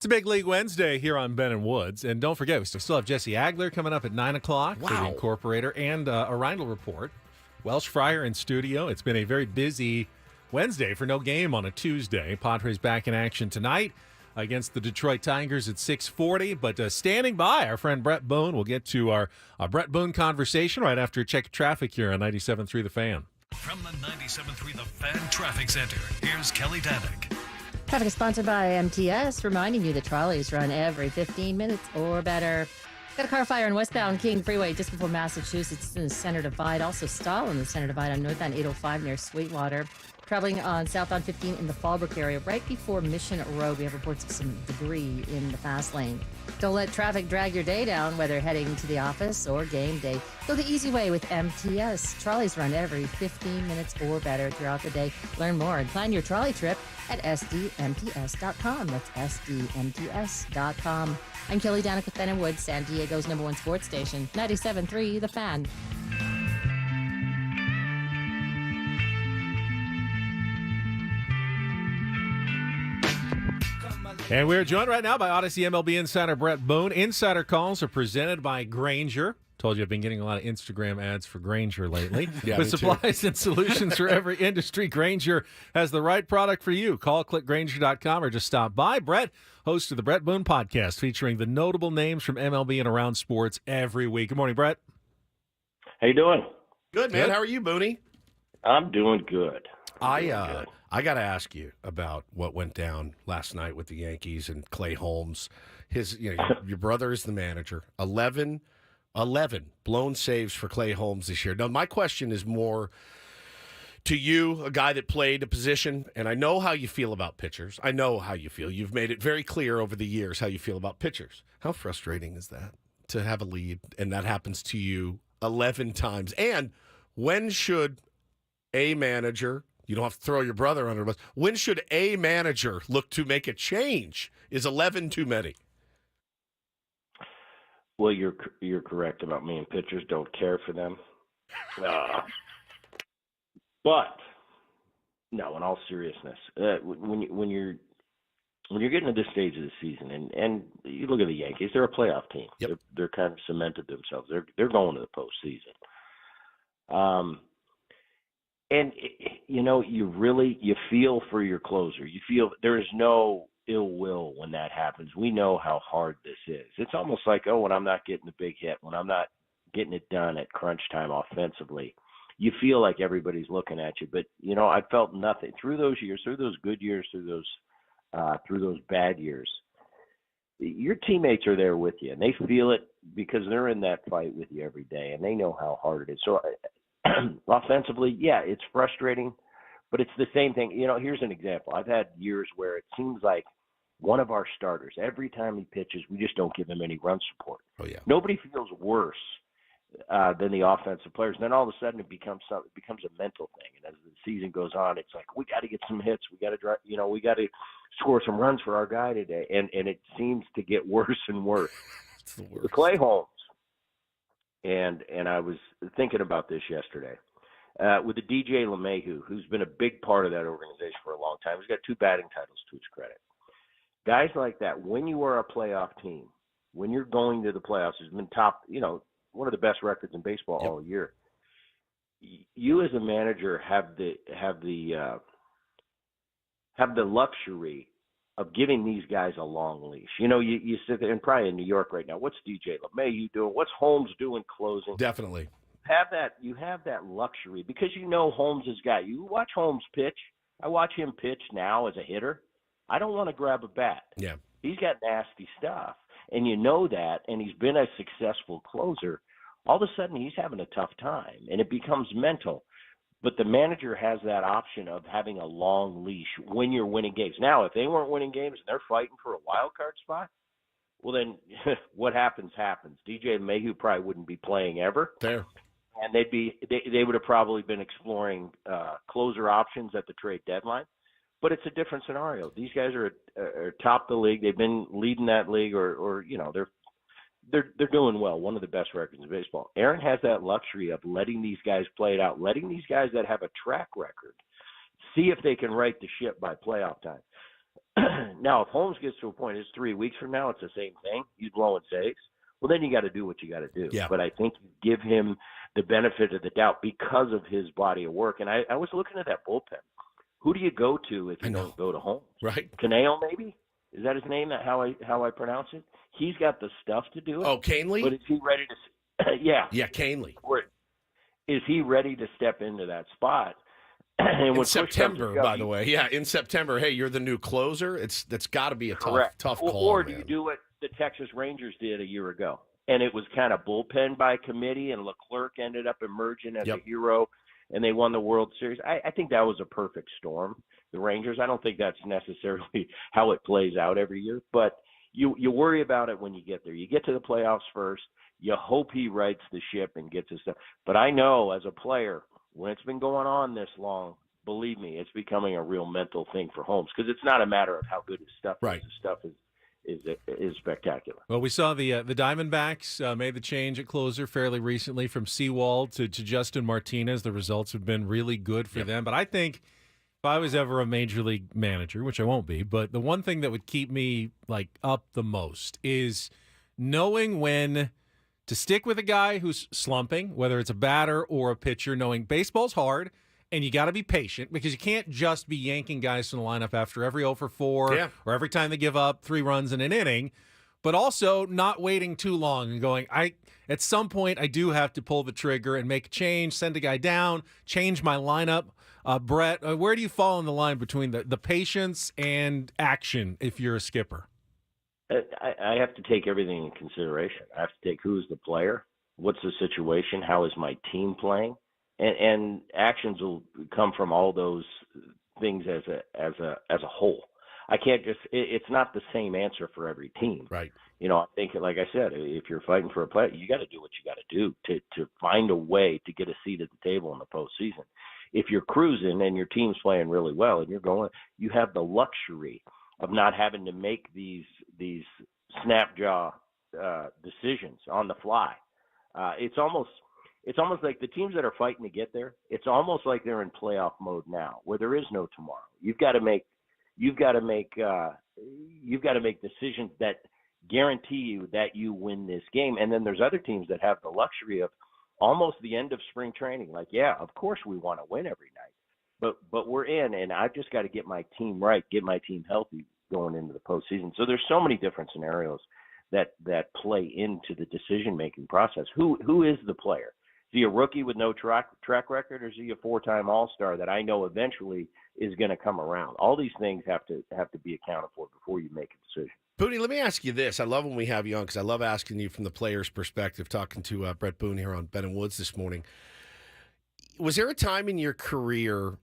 It's a big league Wednesday here on Ben and Woods. And don't forget, we still have Jesse Agler coming up at 9 o'clock for the Incorporator and a Ryle report. Welsh Fryer in studio. It's been a very busy Wednesday for no game on a Tuesday. Padres back in action tonight against the Detroit Tigers at 6:40. But standing by, our friend Brett Boone. We'll get to our Brett Boone conversation right after a check of traffic here on 97.3 The Fan. From the 97.3 The Fan Traffic Center, here's Kelly Danick. Traffic is sponsored by MTS, reminding you that trolleys run every 15 minutes or better. Got a car fire on westbound King Freeway just before Massachusetts in the Center Divide. Also stall in the Center Divide on northbound 805 near Sweetwater. Traveling on southbound 15 in the Fallbrook area right before Mission Road. We have reports of some debris in the fast lane. Don't let traffic drag your day down, whether heading to the office or game day. Go the easy way with MTS. Trolleys run every 15 minutes or better throughout the day. Learn more and plan your trolley trip at sdmts.com. That's sdmts.com. I'm Kelly Danick with Ben & Woods, San Diego's #1 sports station, 97.3 The Fan. And we're joined right now by Odyssey MLB insider Brett Boone. Insider calls are presented by Grainger. Told you I've been getting a lot of Instagram ads for Grainger lately. With supplies and solutions for every industry, Grainger has the right product for you. Call clickgrainger.com or just stop by. Brett, host of the Brett Boone podcast, featuring the notable names from MLB and around sports every week. Good morning, Brett. How you doing? Good, man. How are you, Booney? I'm doing good. I got to ask you about what went down last night with the Yankees and Clay Holmes. Your brother is the manager. 11 blown saves for Clay Holmes this year. Now, my question is more to you, a guy that played a position, and I know how you feel about pitchers. I know how you feel. You've made it very clear over the years how you feel about pitchers. How frustrating is that to have a lead and that happens to you 11 times? And when should a manager, you don't have to throw your brother under the bus, when should a manager look to make a change? Is 11 too many? Well, you're correct about me, and pitchers don't care for them. But no, in all seriousness, when you're getting to this stage of the season, and you look at the Yankees, they're a playoff team. Yep. They're kind of cemented themselves. They're going to the postseason. And you feel for your closer. You feel there is no ill will when that happens. We know how hard this is. It's almost like, when I'm not getting the big hit, when I'm not getting it done at crunch time offensively, you feel like everybody's looking at you. But I felt nothing through those years, through those good years, through those bad years. Your teammates are there with you, and they feel it because they're in that fight with you every day, and they know how hard it is. So offensively, yeah, it's frustrating, but it's the same thing. Here's an example. I've had years where it seems like one of our starters, every time he pitches, we just don't give him any run support. Oh, yeah. Nobody feels worse than the offensive players. And then all of a sudden it becomes a mental thing. And as the season goes on, it's like, we got to get some hits. We got to we got to score some runs for our guy today. And it seems to get worse and worse. It's the worst. The Clay Holmes. And I was thinking about this yesterday with the DJ LeMahieu, who's been a big part of that organization for a long time. He's got 2 batting titles to his credit. Guys like that, when you are a playoff team, when you're going to the playoffs, has been top, one of the best records in baseball all year. You as a manager have the luxury of giving these guys a long leash. You sit there, and probably in New York right now, what's DJ LeMahieu doing? What's Holmes doing closing? Definitely. You have that luxury because Holmes has got you. Watch Holmes pitch. I watch him pitch now as a hitter. I don't want to grab a bat. Yeah. He's got nasty stuff. And that, and he's been a successful closer. All of a sudden, he's having a tough time, and it becomes mental. But the manager has that option of having a long leash when you're winning games. Now, if they weren't winning games and they're fighting for a wild card spot, well, then what happens. DJ LeMahieu probably wouldn't be playing ever. Fair. And they would have probably been exploring closer options at the trade deadline. But it's a different scenario. These guys are top the league. They've been leading that league, or they're doing well. One of the best records in baseball. Aaron has that luxury of letting these guys play it out, letting these guys that have a track record see if they can right the ship by playoff time. Now, if Holmes gets to a point, it's 3 weeks from now, it's the same thing. He's blowing saves. Well, then you got to do what you got to do. Yeah. But I think you give him the benefit of the doubt because of his body of work. And I was looking at that bullpen. Who do you go to if you don't go to Holmes? Right. Canale, maybe? Is that his name? How I pronounce it? He's got the stuff to do it. Oh, Canely? But is he ready to? Yeah. Yeah, Canely. Or is he ready to step into that spot? In September, by the way. Yeah, in September. Hey, you're the new closer. That's got to be a tough call. Or do man. you do what the Texas Rangers did a year ago? And it was kind of bullpen by committee, and Leclerc ended up emerging as a hero, and they won the World Series. I think that was a perfect storm, the Rangers. I don't think that's necessarily how it plays out every year, but you worry about it when you get there. You get to the playoffs first. You hope he rights the ship and gets his stuff. But I know as a player, when it's been going on this long, believe me, it's becoming a real mental thing for Holmes because it's not a matter of how good his stuff is. His stuff is spectacular. Well, we saw the Diamondbacks made the change at closer fairly recently from Sewald to Justin Martinez. The results have been really good for them. But I think if I was ever a major league manager, which I won't be, but the one thing that would keep me up the most is knowing when to stick with a guy who's slumping, whether it's a batter or a pitcher, knowing baseball's hard and you got to be patient because you can't just be yanking guys from the lineup after every 0 for 4 or every time they give up 3 runs in an inning, but also not waiting too long and going, at some point I do have to pull the trigger and make a change, send a guy down, change my lineup. Brett, where do you fall on the line between the patience and action if you're a skipper? I have to take everything in consideration. I have to take who's the player, what's the situation, how is my team playing, and actions will come from all those things as a whole. I can't just. It's not the same answer for every team. Right. I think, like I said, if you're fighting for a play, you got to do what you got to do to find a way to get a seat at the table in the postseason. If you're cruising and your team's playing really well and you're going, you have the luxury of not having to make these snap-jaw decisions on the fly. It's almost like the teams that are fighting to get there. It's almost like they're in playoff mode now, where there is no tomorrow. You've got to make decisions that guarantee you that you win this game. And then there's other teams that have the luxury of almost the end of spring training. Like, yeah, of course we want to win every night. But we're in, and I've just got to get my team right, get my team healthy going into the postseason. So there's so many different scenarios that play into the decision-making process. Who is the player? Is he a rookie with no track record, or is he a 4-time All-Star that I know eventually is going to come around? All these things have to be accounted for before you make a decision. Boone, let me ask you this. I love when we have you on because I love asking you from the player's perspective, talking to Brett Boone here on Ben and Woods this morning. Was there a time in your career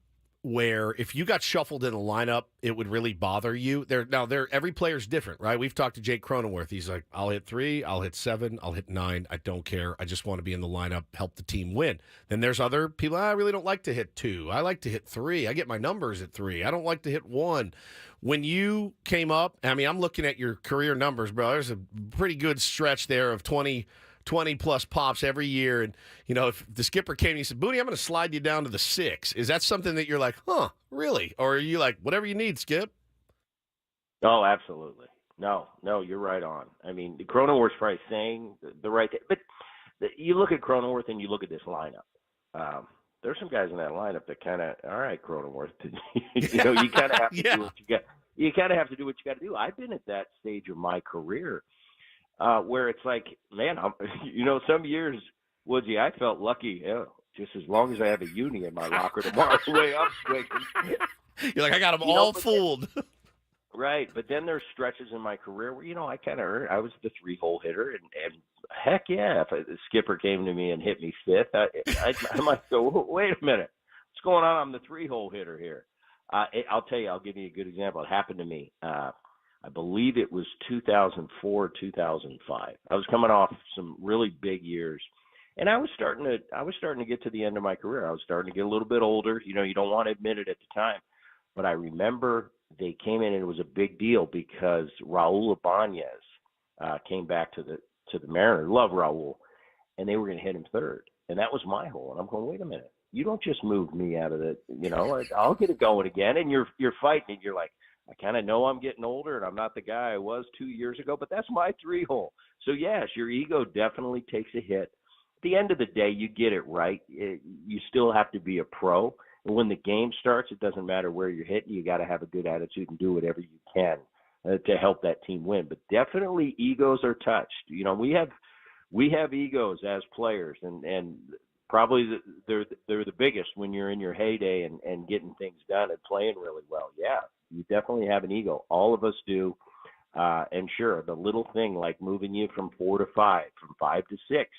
where if you got shuffled in a lineup, it would really bother you? Every player's different, right? We've talked to Jake Cronenworth. He's like, I'll hit 3, I'll hit 7, I'll hit 9. I don't care. I just want to be in the lineup, help the team win. Then there's other people, I really don't like to hit 2. I like to hit 3. I get my numbers at 3. I don't like to hit 1. When you came up, I'm looking at your career numbers, bro. There's a pretty good stretch there of 20 plus pops every year. And, if the skipper came and he said, Booney, I'm going to slide you down to the 6. Is that something that you're like, huh, really? Or are you like, whatever you need, Skip? Oh, absolutely. No, you're right on. Cronenworth's probably saying the right thing. But you look at Cronenworth and you look at this lineup. There's some guys in that lineup that kind of, all right, Cronenworth, you kind of have to do what you got. You kind of have to do what you got to do. I've been at that stage of my career where it's like, man, some years, Woodsy, I felt lucky. Just as long as I have a uni in my locker tomorrow, the way I'm swinging. You're like, I got them all fooled. Right, but then there's stretches in my career where I kind of earned. I was the 3-hole hitter, and heck yeah, if the skipper came to me and hit me 5th, I might go, wait a minute, what's going on? I'm the 3-hole hitter here. I'll tell you, I'll give you a good example. It happened to me. I believe it was 2004, 2005. I was coming off some really big years, and I was starting to get to the end of my career. I was starting to get a little bit older. You don't want to admit it at the time, but I remember they came in and it was a big deal because Raul Ibanez came back to the Mariners. Love Raul, and they were going to hit him 3rd, and that was my hole. And I'm going, wait a minute, you don't just move me out of the, I'll get it going again. And you're fighting, and you're like, I kind of know I'm getting older and I'm not the guy I was 2 years ago, but that's my 3-hole. So, yes, your ego definitely takes a hit. At the end of the day, you get it right. You still have to be a pro. And when the game starts, it doesn't matter where you're hitting. You got to have a good attitude and do whatever you can to help that team win. But definitely egos are touched. You know, we have egos as players, and probably they're the biggest when you're in your heyday and getting things done and playing really well. Yeah, you definitely have an ego. All of us do. And sure, the little thing like moving you from 4 to 5, from 5 to 6,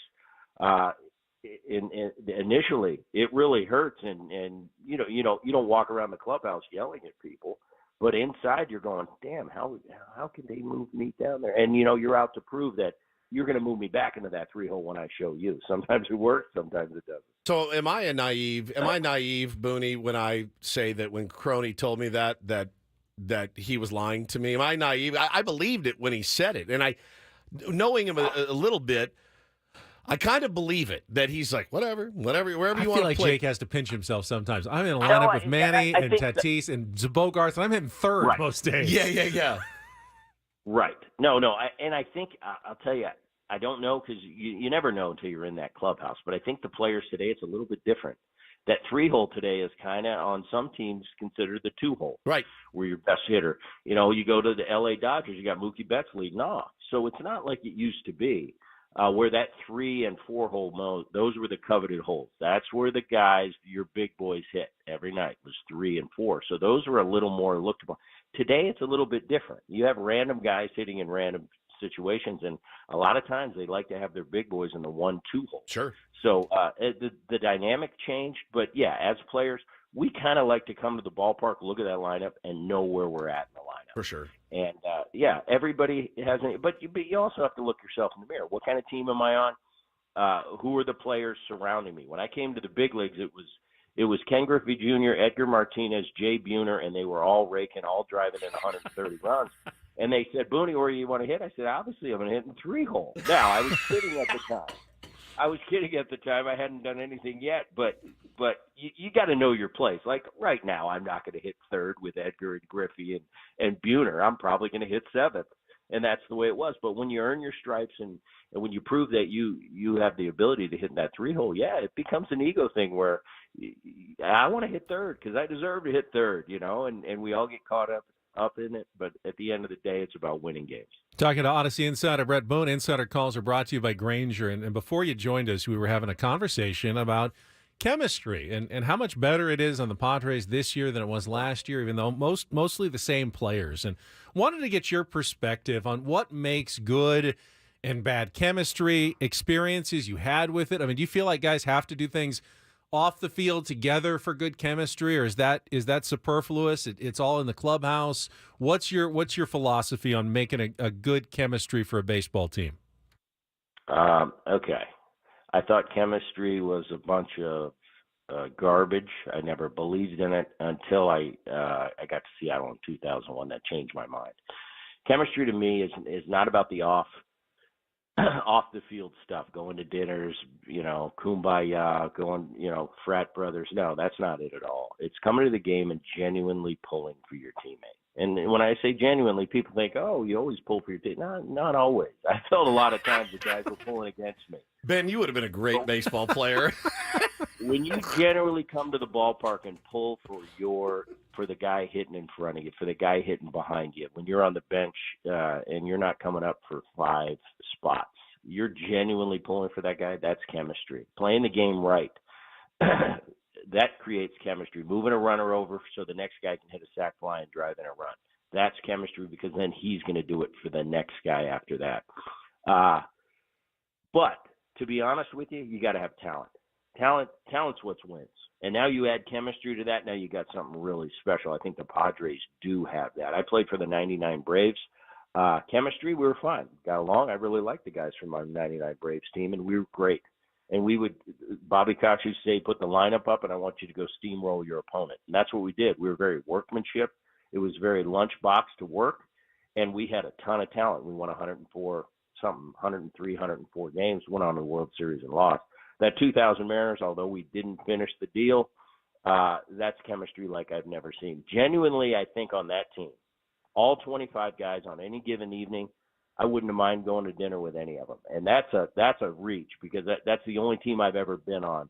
initially it really hurts, and you don't walk around the clubhouse yelling at people, but inside you're going, damn, how can they move me down there? And you're out to prove that you're going to move me back into that 3-hole when I show you. Sometimes it works, sometimes it doesn't. So am I naive, Booney, when I say that when Crony told me that he was lying to me? Am I naive? I believed it when he said it, and knowing him a little bit, I kind of believe it, that he's like, whatever, wherever you want to play. I feel like Jake has to pinch himself sometimes. I'm in a lineup with Manny and Tatis and Bogarts, and I'm hitting third most days. Yeah. Right. No. And I think, I'll tell you, I don't know, because you never know until you're in that clubhouse. But I think the players today, it's a little bit different. That 3-hole today is kind of, on some teams, considered the 2-hole. Right. Where you're best hitter. You go to the L.A. Dodgers, you got Mookie Betts leading off. So it's not like it used to be, where that 3- and 4-hole mode, those were the coveted holes. That's where the guys, your big boys, hit every night, was 3 and 4. So those were a little more looked upon. Today, it's a little bit different. You have random guys hitting in random situations, and a lot of times they like to have their big boys in the 1-2 hole. Sure. So the dynamic changed, but yeah, as players, we kind of like to come to the ballpark, look at that lineup, and know where we're at in the lineup. For sure. And yeah, everybody has but you also have to look yourself in the mirror. What kind of team am I on? Who are the players surrounding me? When I came to the big leagues, it was Ken Griffey Jr., Edgar Martinez, Jay Buhner, and they were all raking, all driving in 130 runs. And they said, Booney, where do you want to hit? I said, obviously, I'm going to hit in 3-hole. Now, I was kidding at the time. I hadn't done anything yet, but you got to know your place. Like right now, I'm not going to hit third with Edgar and Griffey and Buhner. I'm probably going to hit 7th, and that's the way it was. But when you earn your stripes and when you prove that you have the ability to hit in that 3-hole, yeah, it becomes an ego thing where I want to hit third because I deserve to hit third, and we all get caught up in it, but at the end of the day, it's about winning games. Talking to Odyssey Insider Brett Boone. Insider calls are brought to you by Granger, and before you joined us, we were having a conversation about chemistry and how much better it is on the Padres this year than it was last year, even though mostly the same players. And wanted to get your perspective on what makes good and bad chemistry, experiences you had with it. I mean, do you feel like guys have to do things off the field together for good chemistry, or is that superfluous? It's all in the clubhouse. What's your philosophy on making a good chemistry for a baseball team? Okay. I thought chemistry was a bunch of garbage. I never believed in it until I got to Seattle in 2001. That changed my mind. Chemistry to me is not about the off the field stuff, going to dinners, kumbaya, going, frat brothers. No, that's not it at all. It's coming to the game and genuinely pulling for your teammate. And when I say genuinely, people think, oh, you always pull for your team. Not always. I felt a lot of times the guys were pulling against me. Ben, you would have been a great baseball player. When you generally come to the ballpark and pull for the guy hitting in front of you, for the guy hitting behind you, when you're on the bench and you're not coming up for 5 spots, you're genuinely pulling for that guy. That's chemistry. Playing the game right, that creates chemistry. Moving a runner over so the next guy can hit a sac fly and drive in a run. That's chemistry because then he's going to do it for the next guy after that. But to be honest with you got to have talent. Talent's what wins. And now you add chemistry to that. Now you got something really special. I think the Padres do have that. I played for the 99 Braves. Chemistry, we were fine. Got along. I really liked the guys from our 99 Braves team, and we were great. And Bobby Cox used to say, put the lineup up, and I want you to go steamroll your opponent. And that's what we did. We were very workmanship. It was very lunchbox to work, and we had a ton of talent. We won 103, 104 games, went on to the World Series and lost. That 2000 Mariners, although we didn't finish the deal, that's chemistry like I've never seen. Genuinely, I think on that team, all 25 guys on any given evening, I wouldn't have mind going to dinner with any of them. And that's a reach because that's the only team I've ever been on.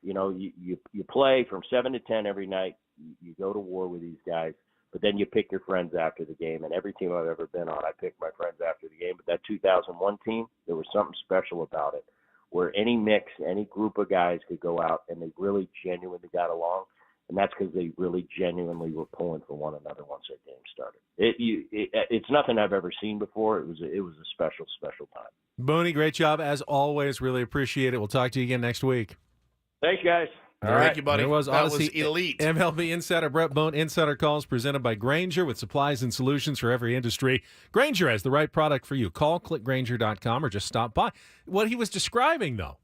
You know, you play from 7 to 10 every night. You go to war with these guys, but then you pick your friends after the game. And every team I've ever been on, I picked my friends after the game. But that 2001 team, there was something special about it, where any mix, any group of guys could go out and they really genuinely got along. And that's because they really genuinely were pulling for one another once that game started. It's nothing I've ever seen before. It was a special, special time. Boone, great job as always. Really appreciate it. We'll talk to you again next week. Thanks, guys. All right. Thank you, buddy. There was that Odyssey was elite. MLB Insider Brett Boone. Insider Calls presented by Grainger with supplies and solutions for every industry. Grainger has the right product for you. Call clickgrainger.com or just stop by. What he was describing, though,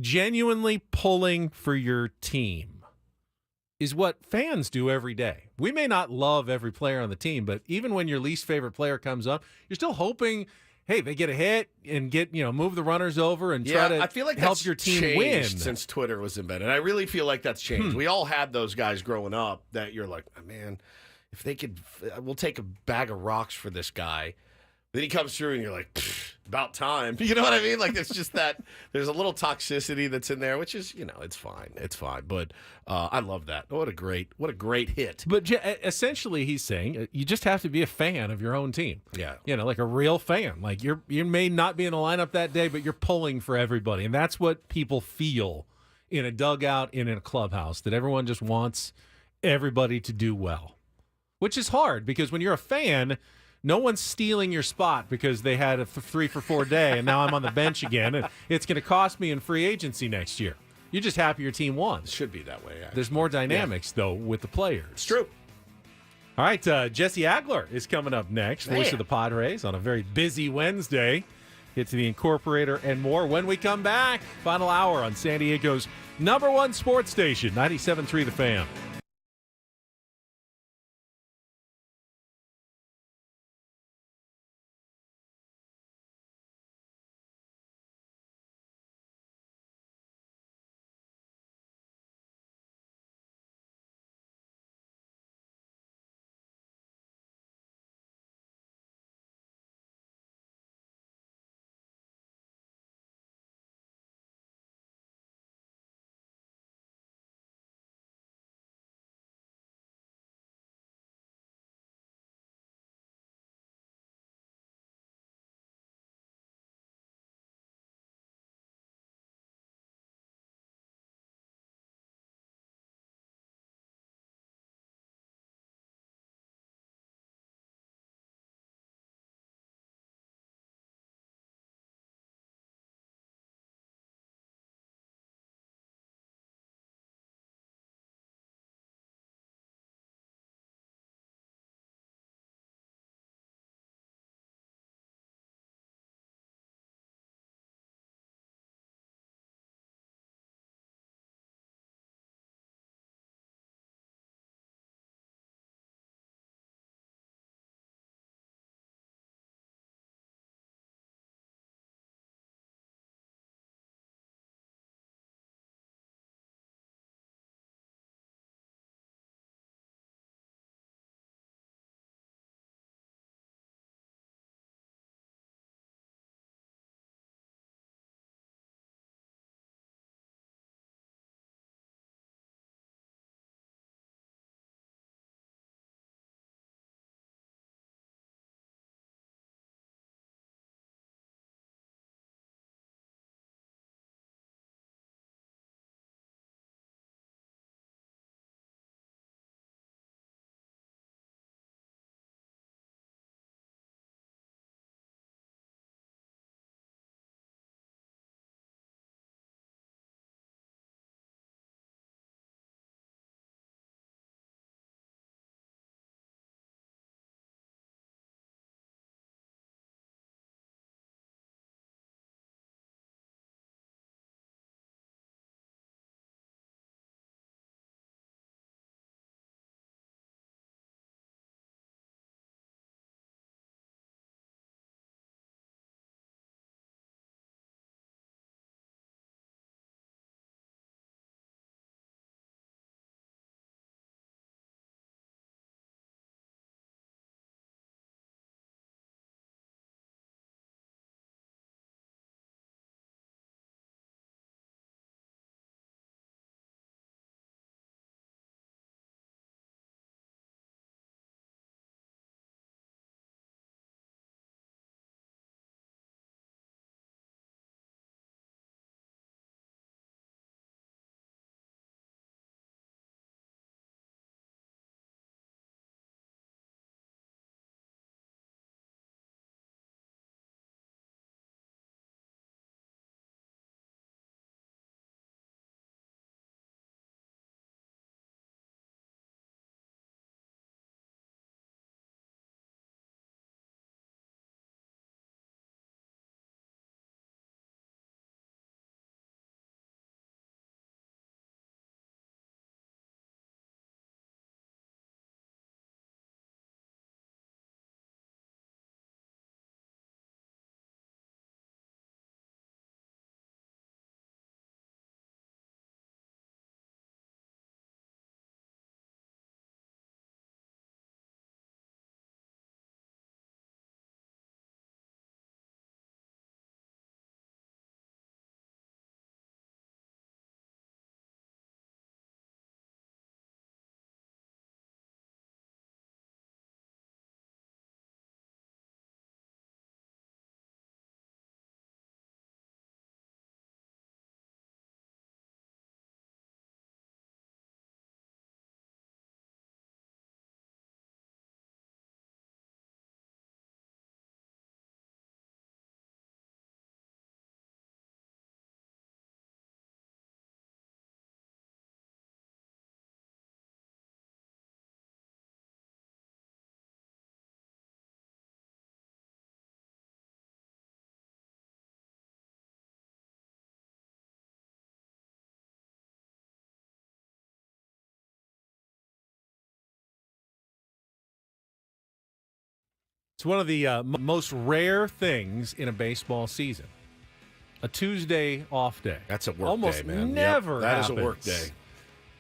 genuinely pulling for your team, is what fans do every day. We may not love every player on the team, but even when your least favorite player comes up, you're still hoping, hey, they get a hit and move the runners over and try to I feel like help that's your team changed win. Since Twitter was invented. I really feel like that's changed. We all had those guys growing up that you're like, oh, man, if they could, we'll take a bag of rocks for this guy. Then he comes through and you're like, about time. You know what I mean? Like, it's just that there's a little toxicity that's in there, which is, it's fine. It's fine. But I love that. What a great hit. But essentially, he's saying you just have to be a fan of your own team. Yeah. Like a real fan. Like you may not be in the lineup that day, but you're pulling for everybody. And that's what people feel in a dugout, in a clubhouse, that everyone just wants everybody to do well, which is hard because when you're a fan, no one's stealing your spot because they had a 3-for-4 day and now I'm on the bench again. And it's going to cost me in free agency next year. You're just happy your team won. It should be that way. Actually. There's more dynamics, though, with the players. It's true. All right, Jesse Agler is coming up next. Voice of the Padres on a very busy Wednesday. Get to the Incorporator and more when we come back. Final hour on San Diego's #1 sports station, 97.3 The Fan. It's one of the most rare things in a baseball season. A Tuesday off day. That's a work Almost day, man. never That is happens. a work day.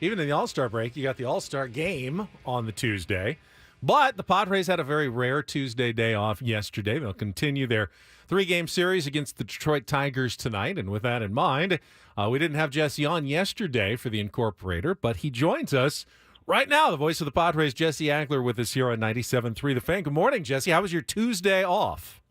Even in the All-Star break, you got the All-Star game on the Tuesday. But the Padres had a very rare Tuesday day off yesterday. They'll continue their 3-game series against the Detroit Tigers tonight. And with that in mind, we didn't have Jesse on yesterday for the Incorporator, but he joins us right now. The voice of the Padres, Jesse Agler, with us here on 97.3 The Fan. Good morning, Jesse. How was your Tuesday off?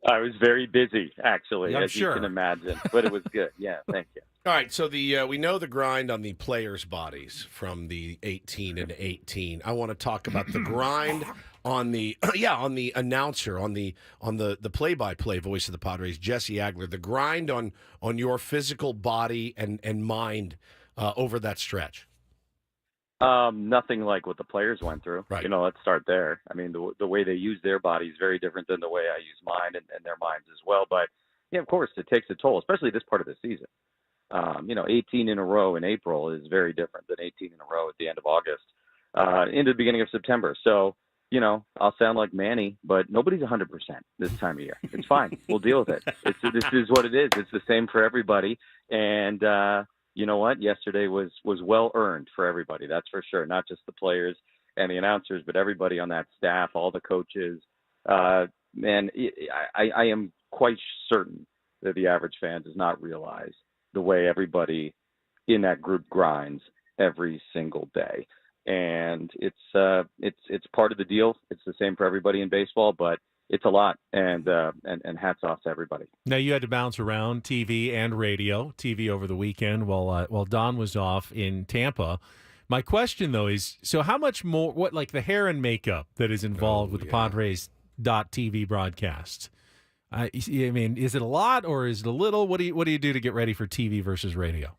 I was very busy, actually, I'm as sure. you can imagine, but it was good. Yeah, thank you. All right, so we know the grind on the players' bodies from the 18 and 18. I want to talk about the grind on the on the announcer, on the play-by-play voice of the Padres, Jesse Agler. The grind on your physical body and mind over that stretch. Nothing like what the players went through. Right. You know, let's start there. I mean, the way they use their bodies is very different than the way I use mine and their minds as well. But, yeah, of course, it takes a toll, especially this part of the season. 18 in a row in April is very different than 18 in a row at the end of August, into the beginning of September. So, you know, I'll sound like Manny, but nobody's 100% this time of year. It's fine. We'll deal with it. This is what it is. It's the same for everybody. And, you know what? Yesterday was well earned for everybody. That's for sure. Not just the players and the announcers, but everybody on that staff, all the coaches. Man, I am quite certain that the average fan does not realize the way everybody in that group grinds every single day. And it's part of the deal. It's the same for everybody in baseball, but it's a lot, and hats off to everybody. Now, you had to bounce around TV and radio, TV over the weekend while Don was off in Tampa. My question, though, is, so how much more, like the hair and makeup that is involved with the Padres .TV broadcast? I mean, is it a lot or is it a little? What do you do to get ready for TV versus radio?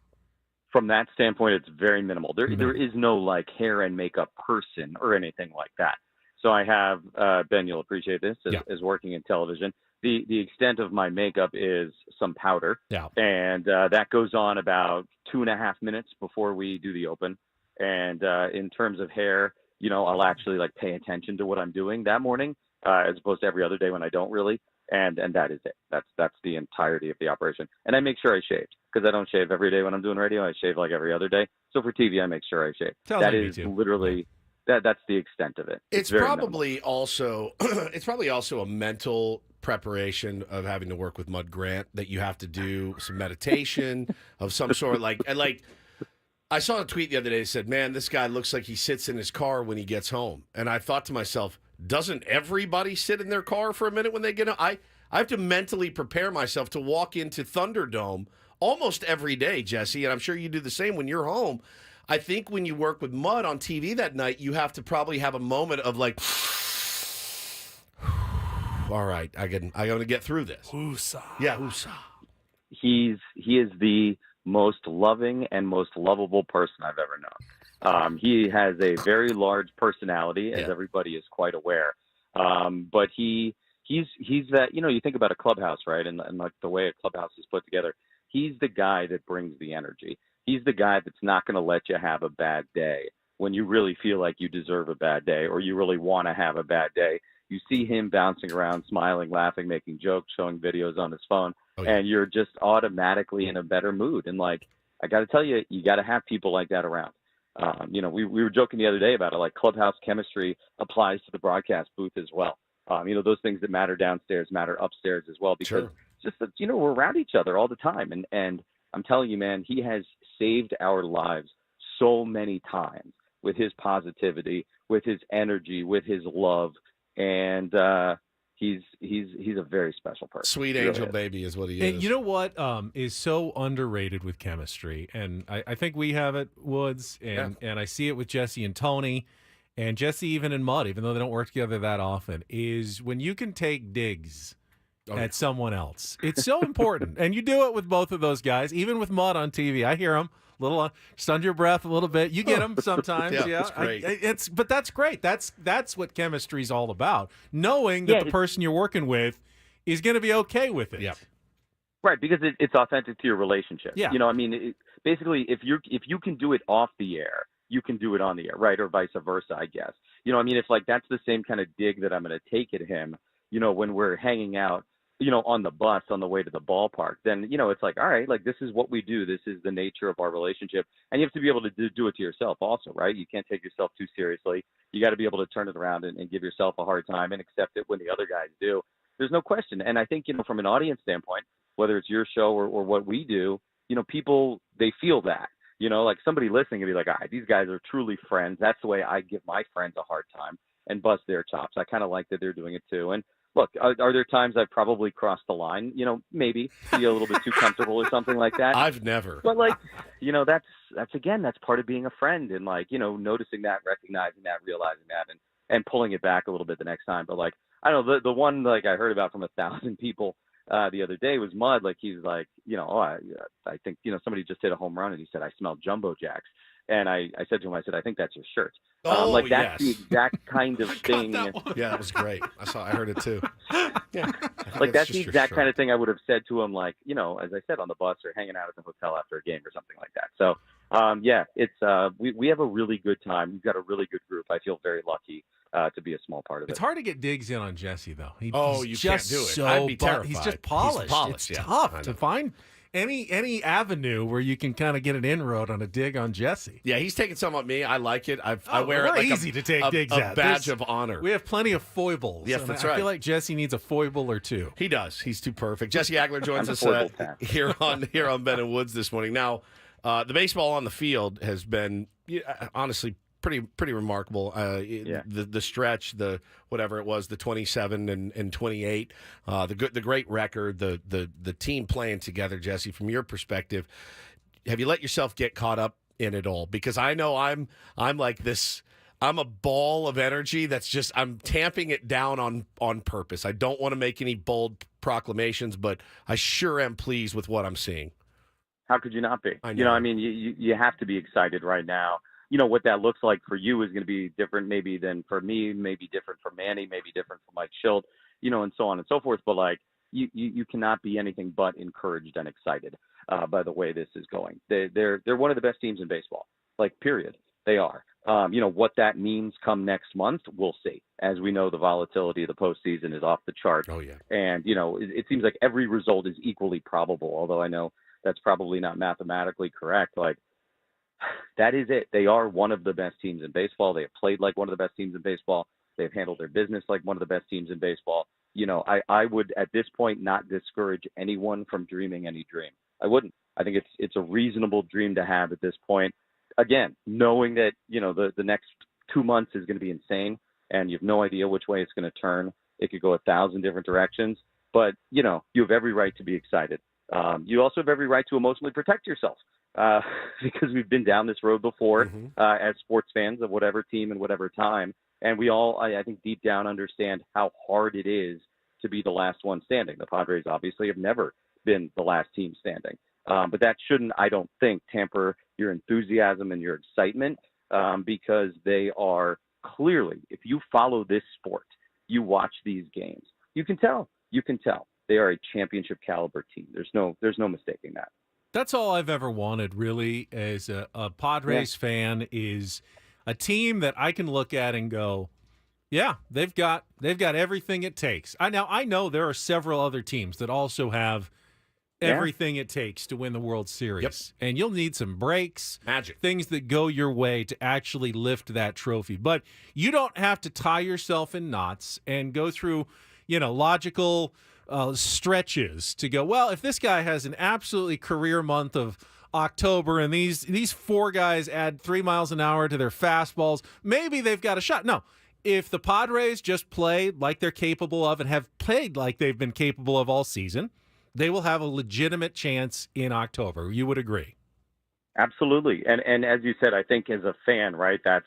From that standpoint, it's very minimal. There is no like hair and makeup person or anything like that. So I have, Ben, you'll appreciate this, as working in television. The extent of my makeup is some powder. Yeah. And that goes on about 2.5 minutes before we do the open. And in terms of hair, you know, I'll actually like pay attention to what I'm doing that morning, as opposed to every other day when I don't really. And that is it. That's the entirety of the operation. And I make sure I shave, because I don't shave every day when I'm doing radio. I shave like every other day. So for TV, I make sure I shave. That is literally... That's the extent of it. It's probably also a mental preparation of having to work with Mud Grant, that you have to do some meditation of some sort. Like I saw a tweet the other day that said, "Man, this guy looks like he sits in his car when he gets home." And I thought to myself, doesn't everybody sit in their car for a minute when they get home? I have to mentally prepare myself to walk into Thunderdome almost every day, Jesse, and I'm sure you do the same when you're home. I think when you work with Mud on TV that night, you have to probably have a moment of like, all right, I'm going to get through this. Woosah. Yeah, woosah. He is the most loving and most lovable person I've ever known. He has a very large personality, as everybody is quite aware. But he's that, you know, you think about a clubhouse, right? And like the way a clubhouse is put together, he's the guy that brings the energy. He's the guy that's not going to let you have a bad day when you really feel like you deserve a bad day or you really want to have a bad day. You see him bouncing around, smiling, laughing, making jokes, showing videos on his phone, and you're just automatically in a better mood. And, like, I got to tell you, you got to have people like that around. You know, we were joking the other day about it, like clubhouse chemistry applies to the broadcast booth as well. You know, those things that matter downstairs matter upstairs as well, because just that, you know, we're around each other all the time. And I'm telling you, man, he has saved our lives so many times with his positivity, with his energy, with his love, and he's a very special person. Sweet angel baby is what he is. And you know what is so underrated with chemistry, and I think we have it, Woods, and I see it with Jesse and Tony, and Jesse even and Mud, even though they don't work together that often, is when you can take digs at someone else. It's so important. And you do it with both of those guys, even with Mud on TV. I hear him a little, just under your breath a little bit. You get them sometimes. That's great. But that's great. That's what chemistry's all about. Knowing that the person you're working with is going to be okay with it. Yeah. Right, because it's authentic to your relationship. Yeah. You know, I mean, basically, if you can do it off the air, you can do it on the air, right? Or vice versa, I guess. You know, I mean, if like that's the same kind of dig that I'm going to take at him, when we're hanging out, on the bus on the way to the ballpark, then, it's like, all right, like this is what we do. This is the nature of our relationship. And you have to be able to do it to yourself also, right? You can't take yourself too seriously. You got to be able to turn it around and give yourself a hard time and accept it when the other guys do. There's no question. And I think, from an audience standpoint, whether it's your show or what we do, people, they feel that. Like somebody listening and be like, all right, these guys are truly friends. That's the way I give my friends a hard time and bust their chops. I kind of like that they're doing it too. And look, are there times I've probably crossed the line? Maybe be a little bit too comfortable or something like that. I've never. But that's part of being a friend, and noticing that, recognizing that, realizing that, and pulling it back a little bit the next time. But I don't know, the one I heard about from 1,000 people the other day was Mud. He's like, I think somebody just hit a home run, and he said, I smell Jumbo Jacks. And I said to him, I think that's your shirt. That's yes. the exact kind of thing. Yeah, that was great. I heard it too. Yeah, that's the exact kind of thing I would have said to him, as I said, on the bus or hanging out at the hotel after a game or something like that. So, it's we have a really good time. We've got a really good group. I feel very lucky to be a small part of it. It's hard to get digs in on Jesse, though. You just can't do it. So I'd be terrified. He's just polished. It's tough to find any avenue where you can kind of get an inroad on a dig on Jesse. Yeah, he's taking some on me. I like it. I wear it like easy to take digs a at. badge of honor. We have plenty of foibles. Yes, that's right. I feel like Jesse needs a foible or two. He does. He's too perfect. Jesse Agler joins us here on Ben and Woods this morning. Now, the baseball on the field has been honestly pretty remarkable. The stretch, the whatever it was, the 27 and 28, the great record, the team playing together. Jesse, from your perspective, have you let yourself get caught up in it all? Because I know I'm like this. I'm a ball of energy that's just I'm tamping it down on purpose. I don't want to make any bold proclamations, but I sure am pleased with what I'm seeing. How could you not be? I know. You have to be excited right now. What that looks like for you is going to be different maybe than for me, maybe different for Manny, maybe different for Mike Schilt, and so on and so forth. But you cannot be anything but encouraged and excited by the way this is going. They're one of the best teams in baseball, period. They are. What that means come next month, we'll see. As we know, the volatility of the postseason is off the chart. Oh, yeah. And, it seems like every result is equally probable, although I know that's probably not mathematically correct. That is it. They are one of the best teams in baseball. They have played like one of the best teams in baseball. They've handled their business like one of the best teams in baseball. I would at this point not discourage anyone from dreaming any dream. I wouldn't. I think it's a reasonable dream to have at this point. Again, knowing that, the next 2 months is going to be insane and you have no idea which way it's going to turn. It could go 1,000 different directions, but you have every right to be excited. You also have every right to emotionally protect yourself. Because we've been down this road before as sports fans of whatever team and whatever time. And we all, I think, deep down understand how hard it is to be the last one standing. The Padres obviously have never been the last team standing. But that shouldn't, I don't think, tamper your enthusiasm and your excitement because they are clearly, if you follow this sport, you watch these games, you can tell. They are a championship caliber team. There's no mistaking that. That's all I've ever wanted, really, as a Padres fan, is a team that I can look at and go, yeah, they've got everything it takes. I know there are several other teams that also have everything it takes to win the World Series. Yep. And you'll need some breaks, magic, things that go your way to actually lift that trophy. But you don't have to tie yourself in knots and go through, logical stretches to go, well, if this guy has an absolutely career month of October and these four guys add 3 miles an hour to their fastballs, maybe they've got a shot. No, if the Padres just play like they're capable of and have played like they've been capable of all season, they will have a legitimate chance in October. You would agree? Absolutely. And as you said, I think as a fan, right, that's,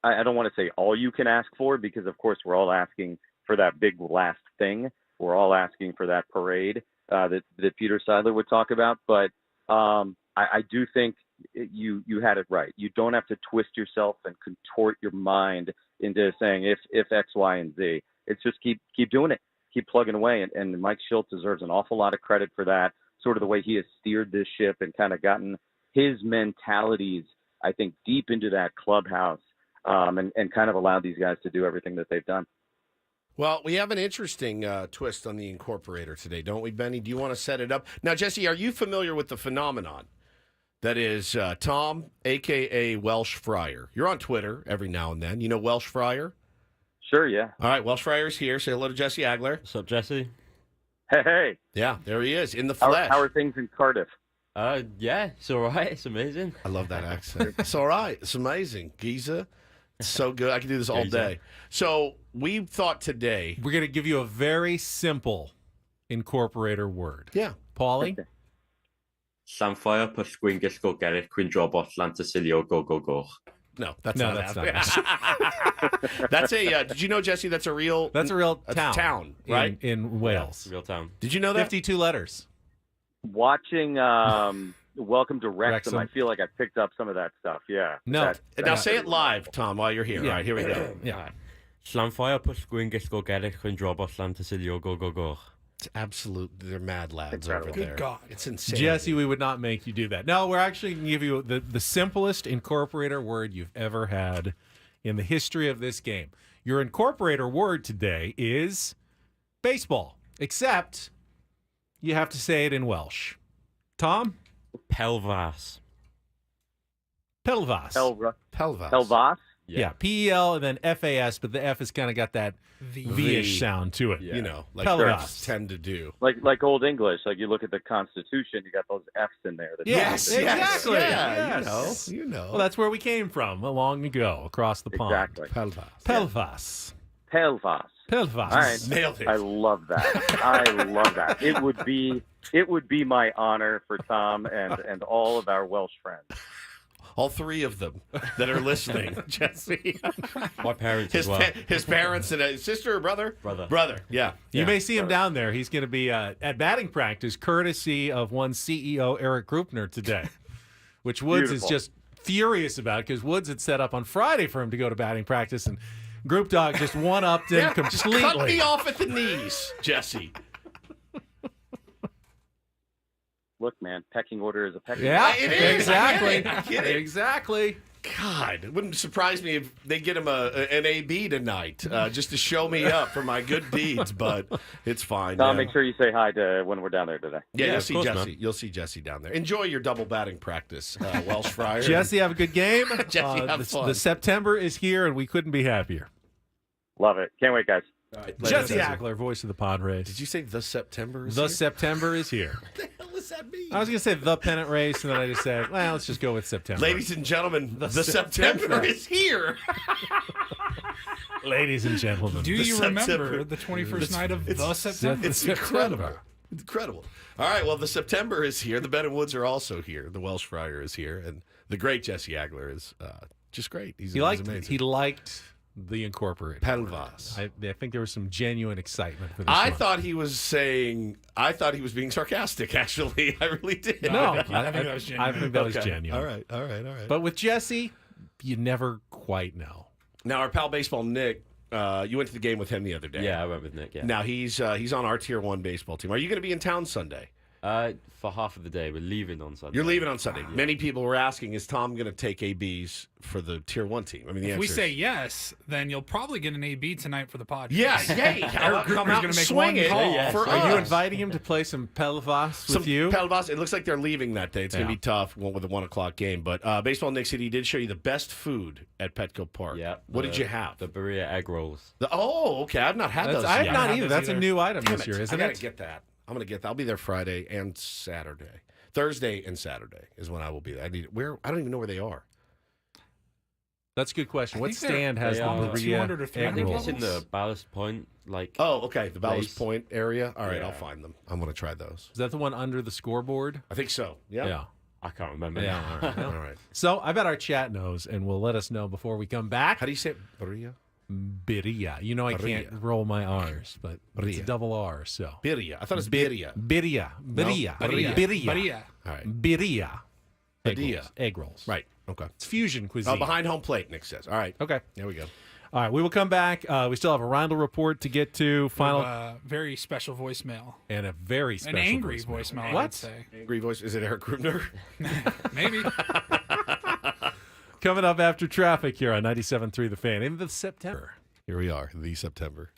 I don't want to say all you can ask for, because of course we're all asking for that big last thing. We're all asking for that parade that Peter Seidler would talk about. But I do think you had it right. You don't have to twist yourself and contort your mind into saying if X, Y, and Z. It's just keep doing it. Keep plugging away. And Mike Schilt deserves an awful lot of credit for that, sort of the way he has steered this ship and kind of gotten his mentalities, I think, deep into that clubhouse and kind of allowed these guys to do everything that they've done. Well, we have an interesting twist on the Incorporator today, don't we, Benny? Do you want to set it up? Now, Jesse, are you familiar with the phenomenon that is Tom, a.k.a. Welsh Fryer? You're on Twitter every now and then. You know Welsh Fryer? Sure, yeah. All right, Welsh Fryer's here. Say hello to Jesse Agler. What's up, Jesse? Hey. Yeah, there he is, in the flesh. How are things in Cardiff? Yeah, it's all right. It's amazing. I love that accent. It's all right. It's amazing. Giza. It's so good. I can do this all day. So we thought today. We're going to give you a very simple Incorporator word. Yeah. Paulie? Llanfire Pysgwingis go Gerrit Quinn Drobot Lantasilio go go go. No, that's No, not that's happening. That's a. Did you know, Jesse? That's a real. That's a real town. Town, right? In Wales. Real town. Did you know that? 52 letters. Watching Welcome to Wrexham, Wrexham. I feel like I picked up some of that stuff. Yeah. No. Now say it live, Tom, while you're here. Yeah. All right, here we go. Yeah. Llanfire Pysgwingis go Gerrit Quinn Drobot Lantasilio go go go. It's absolute. They're mad lads Incredible. over Good there. God. It's insane. Jesse, we would not make you do that. No, we're actually going to give you the simplest Incorporator word you've ever had in the history of this game. Your Incorporator word today is baseball, except you have to say it in Welsh. Tom? Pelvas. Pelvas. Pelvas. Pelvas? Yeah, P-E-L and then F-A-S, but the F has kind of got that V-ish sound to it. Yeah. You know, like Pelvas. Brits tend to do. Like Old English. Like you look at the Constitution, you got those F's in there. that- Yes, exactly. Yeah, Yes. you know. Well, that's where we came from long ago, across the pond. Exactly. Pelvas. Pelvas. Pelvas. Pelvas. All right. Nailed it. I love that. I love that. It would be my honor for Tom and all of our Welsh friends. All three of them that are listening, Jesse. My parents as well. His parents and his sister or brother? Brother. Yeah. You yeah. may see him down there. He's going to be at batting practice, courtesy of one CEO, Eric Greupner, today, which Woods Beautiful. is just furious about because Woods had set up on Friday for him to go to batting practice, and Group Dog just one-upped him Yeah, completely. just cut me off at the knees, Jesse. Look, man, pecking order is a pecking Yeah, It is. exactly. I get it. Exactly. God, it wouldn't surprise me if they get him an AB tonight just to show me up for my good deeds, but it's fine. Tom, make sure you say hi to when we're down there today. Yeah, Yeah, you'll of see course, Jesse. man. You'll see Jesse down there. Enjoy your double batting practice, Welsh Fryer. Jesse, have a good game. Jesse, have fun. The September is here, and we couldn't be happier. Love it. Can't wait, guys. All right, Jesse later, Agler, voice of the Padres. Did you say the September? Is The here? September is here. What the hell does that mean? I was going to say the pennant race, and then I just said, well, let's just go with September. Ladies and gentlemen, the September. September is here. Ladies and gentlemen. Do you September. remember the 21st night of the September? It's incredible. It's incredible. All right, well, the September is here. The Ben and Woods are also here. The Welsh Fryer is here. And the great Jesse Agler is just great. He's He liked amazing. the Incorporated. Pelvas. I think there was some genuine excitement for this I one. thought he was being sarcastic, actually. I really did. No, I think that was genuine. I think that was Okay. genuine. All right. But with Jesse, you never quite know. Now, our pal baseball Nick, you went to the game with him the other day. Yeah, I went with Nick. Yeah. Now he's on our Tier 1 baseball team. Are you going to be in town Sunday? For half of the day, we're leaving on Sunday. You're leaving on Sunday. Many people were asking, is Tom going to take ABs for the Tier 1 team? I mean, the If answer we is say yes, then you'll probably get an AB tonight for the podcast. yes. Yay! Eric Come Gruber's out gonna and make swing one it call. for Are us. you inviting him to play some Pelvas with you? Pelvas, it looks like they're leaving that day. It's going to Yeah. be tough with a 1 o'clock game. But Baseball Nick City did show you the best food at Petco Park. Yeah. What did you have? The Berea egg rolls. Okay. I've not had those I have yet. not had either. those That's a either. new item Damn this it. year, isn't I gotta it? get that. I'm going to get that. I'll be there Friday and Saturday. Thursday and Saturday is when I will be there. I don't even know where they are. That's a good question. I What think they're- stand has they the are Berea 200 or egg 300 I think rolls? it's in the Ballast Point, like. Oh, okay. The Ballast Place. Point area. All right, Yeah. I'll find them. I'm going to try those. Is that the one under the scoreboard? I think so. Yeah. I can't remember. Yeah. now. All right. All right. So I bet our chat knows and will let us know before we come back. How do you say it? Berea? Berea. You know I can't Berea. roll my R's, but it's a Berea. double R, so. Berea. I thought it was Berea. Berea. Berea. Berea. Berea. All right. Berea. Egg Berea. rolls. Egg rolls. Right. Okay. It's fusion cuisine. Behind home plate, Nick says. All right. Okay. There we go. All right. We will come back. We still have a Ryle report to get to. Final. Very special voicemail. And a very special An angry voicemail, I What? would say. Angry voice. Is it Eric Greupner? Maybe. Coming up after traffic here on 97.3 The Fan in the September. Here we are, the September.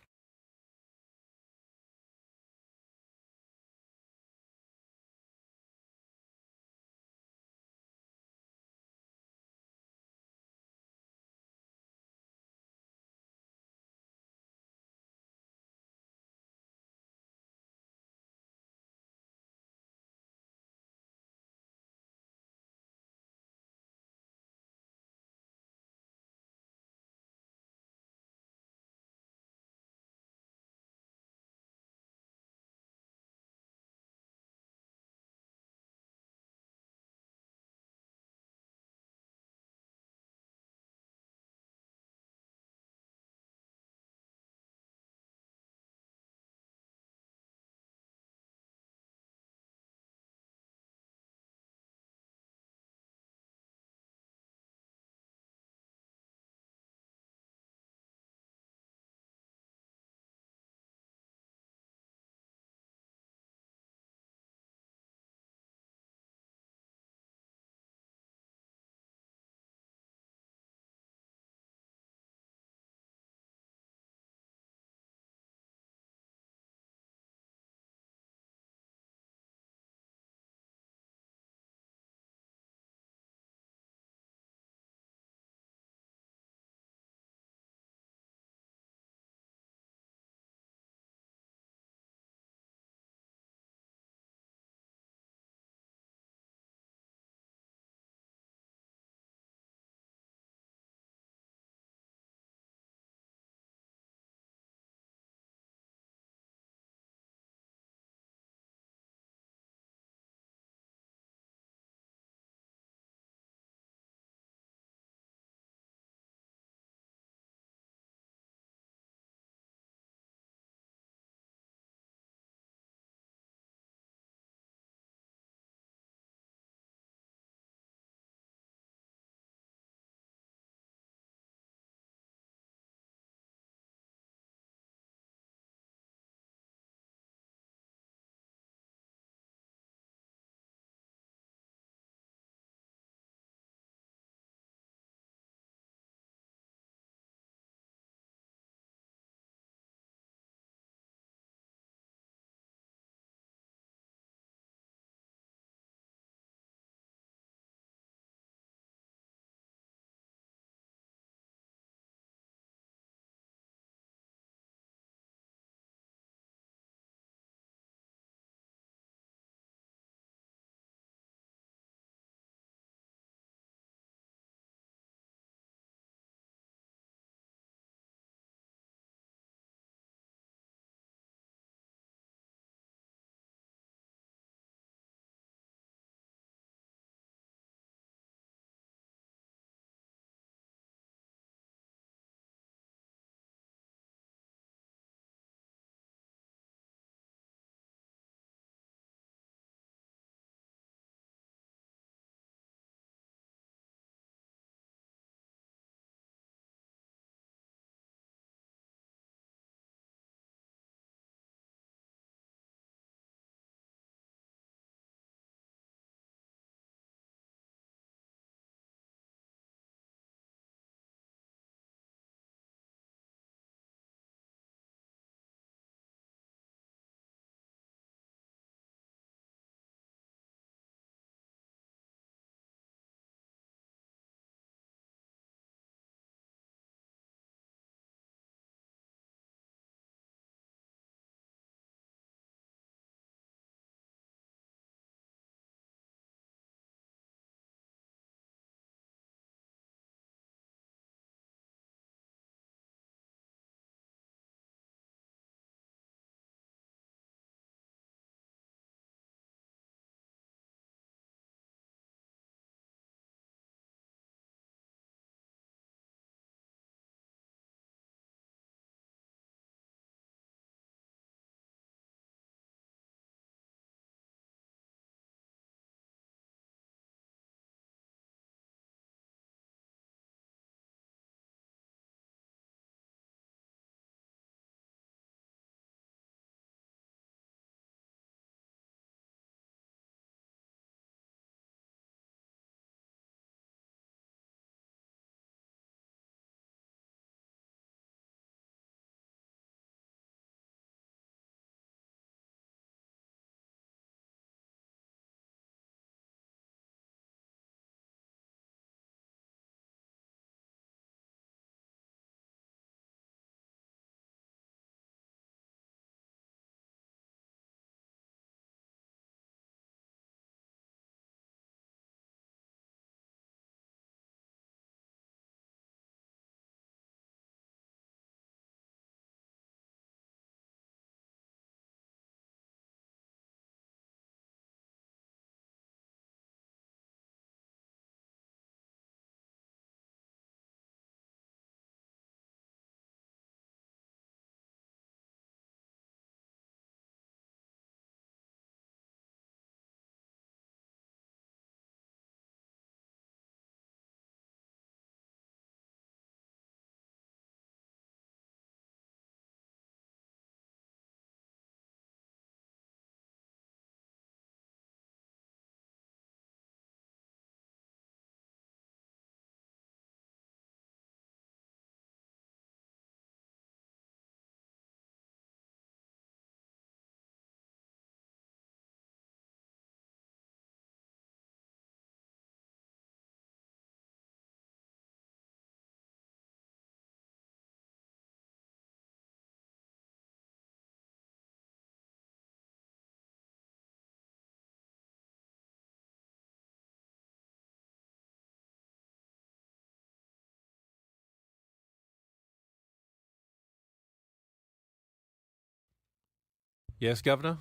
Yes, Governor?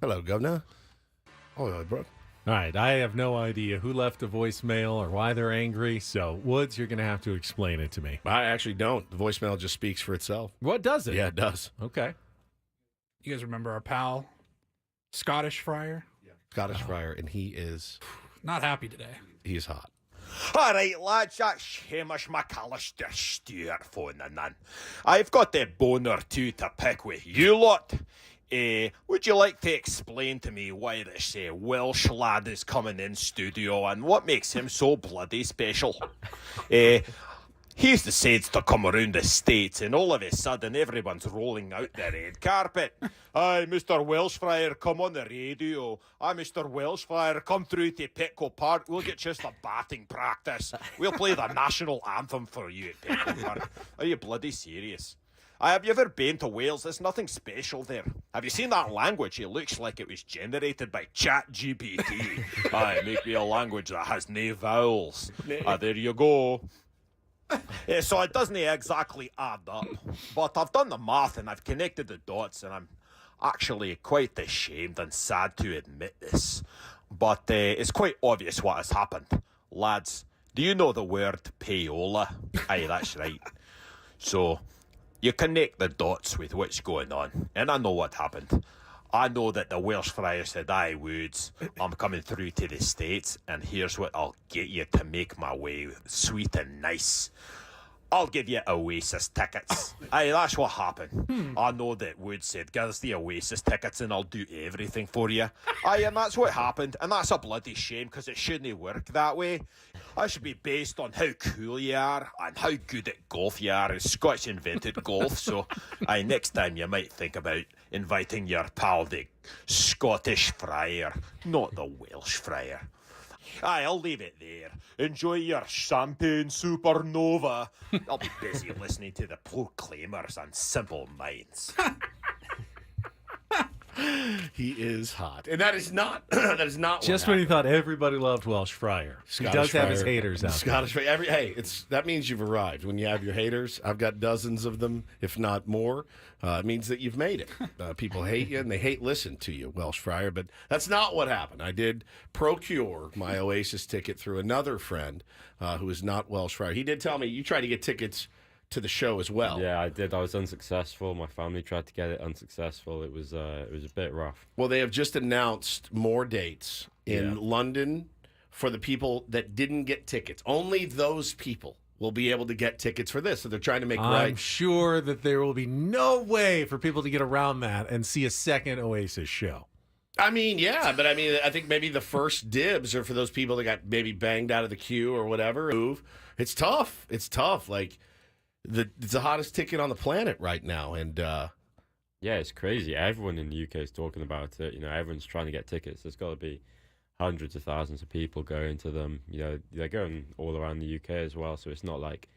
Hello, Governor. Oh, bro. All right, I have no idea who left a voicemail or why they're angry, so Woods, you're going to have to explain it to me. I actually don't. The voicemail just speaks for itself. What does it? Yeah, it does. Okay. You guys remember our pal, Scottish Friar? Scottish Friar, and he is Not happy today. he's hot. All right, lads, that's Hamish McAllister Stewart phoning in. I've got a bone or two to pick with you lot. Would you like to explain to me why this Welsh lad is coming in studio and what makes him so bloody special? He's decided to come around the States and all of a sudden everyone's rolling out the red carpet. Aye, Mr. Welsh Friar, come on the radio. Aye, Mr. Welsh Friar, come through to Petco Park. We'll get just a batting practice. We'll play the national anthem for you at Petco Park. Are you bloody serious? Aye, have you ever been to Wales? There's nothing special there. Have you seen that language? It looks like it was generated by ChatGPT. Aye, make me a language that has no vowels. There you go. So it doesn't exactly add up, but I've done the math and I've connected the dots, and I'm actually quite ashamed and sad to admit this, but it's quite obvious what has happened. Lads, do you know the word payola? Aye, that's right. So you connect the dots with what's going on, and I know what happened. I know that the Welsh Friar said, aye, Woods, I'm coming through to the States, and here's what I'll get you to make my way sweet and nice. I'll give you Oasis tickets. Aye, that's what happened. I know that Woods said, give us the Oasis tickets and I'll do everything for you. Aye, and that's what happened, and that's a bloody shame because it shouldn't work that way. I should be based on how cool you are and how good at golf you are. Scotch invented golf, so aye, next time you might think about inviting your pal, the Scottish Friar, not the Welsh Friar. Aye, I'll leave it there. Enjoy your champagne supernova. I'll be busy listening to the Proclaimers and Simple Minds. He is hot, and that is not Just when you thought everybody loved Welsh Friar. He does have his haters out Scottish Friar. Hey, that means you've arrived. When you have your haters, I've got dozens of them, if not more. It means that you've made it. People hate you, and they listen to you, Welsh Friar. But that's not what happened. I did procure my Oasis ticket through another friend who is not Welsh Friar. He did tell me you tried to get tickets to the show as well. Yeah, I did. I was unsuccessful. My family tried to get it, unsuccessful. It was a bit rough. Well, they have just announced more dates in London for the people that didn't get tickets. Only those people will be able to get tickets for this. So they're trying to make I'm sure that there will be no way for people to get around that and see a second Oasis show. I mean, yeah, but I think maybe the first dibs are for those people that got maybe banged out of the queue or whatever. It's tough. It's tough. Like, it's the hottest ticket on the planet right now, and yeah, it's crazy. Everyone in the UK is talking about it. You know, everyone's trying to get tickets. There's got to be hundreds of thousands of people going to them. You know, they're going all around the UK as well, so it's not like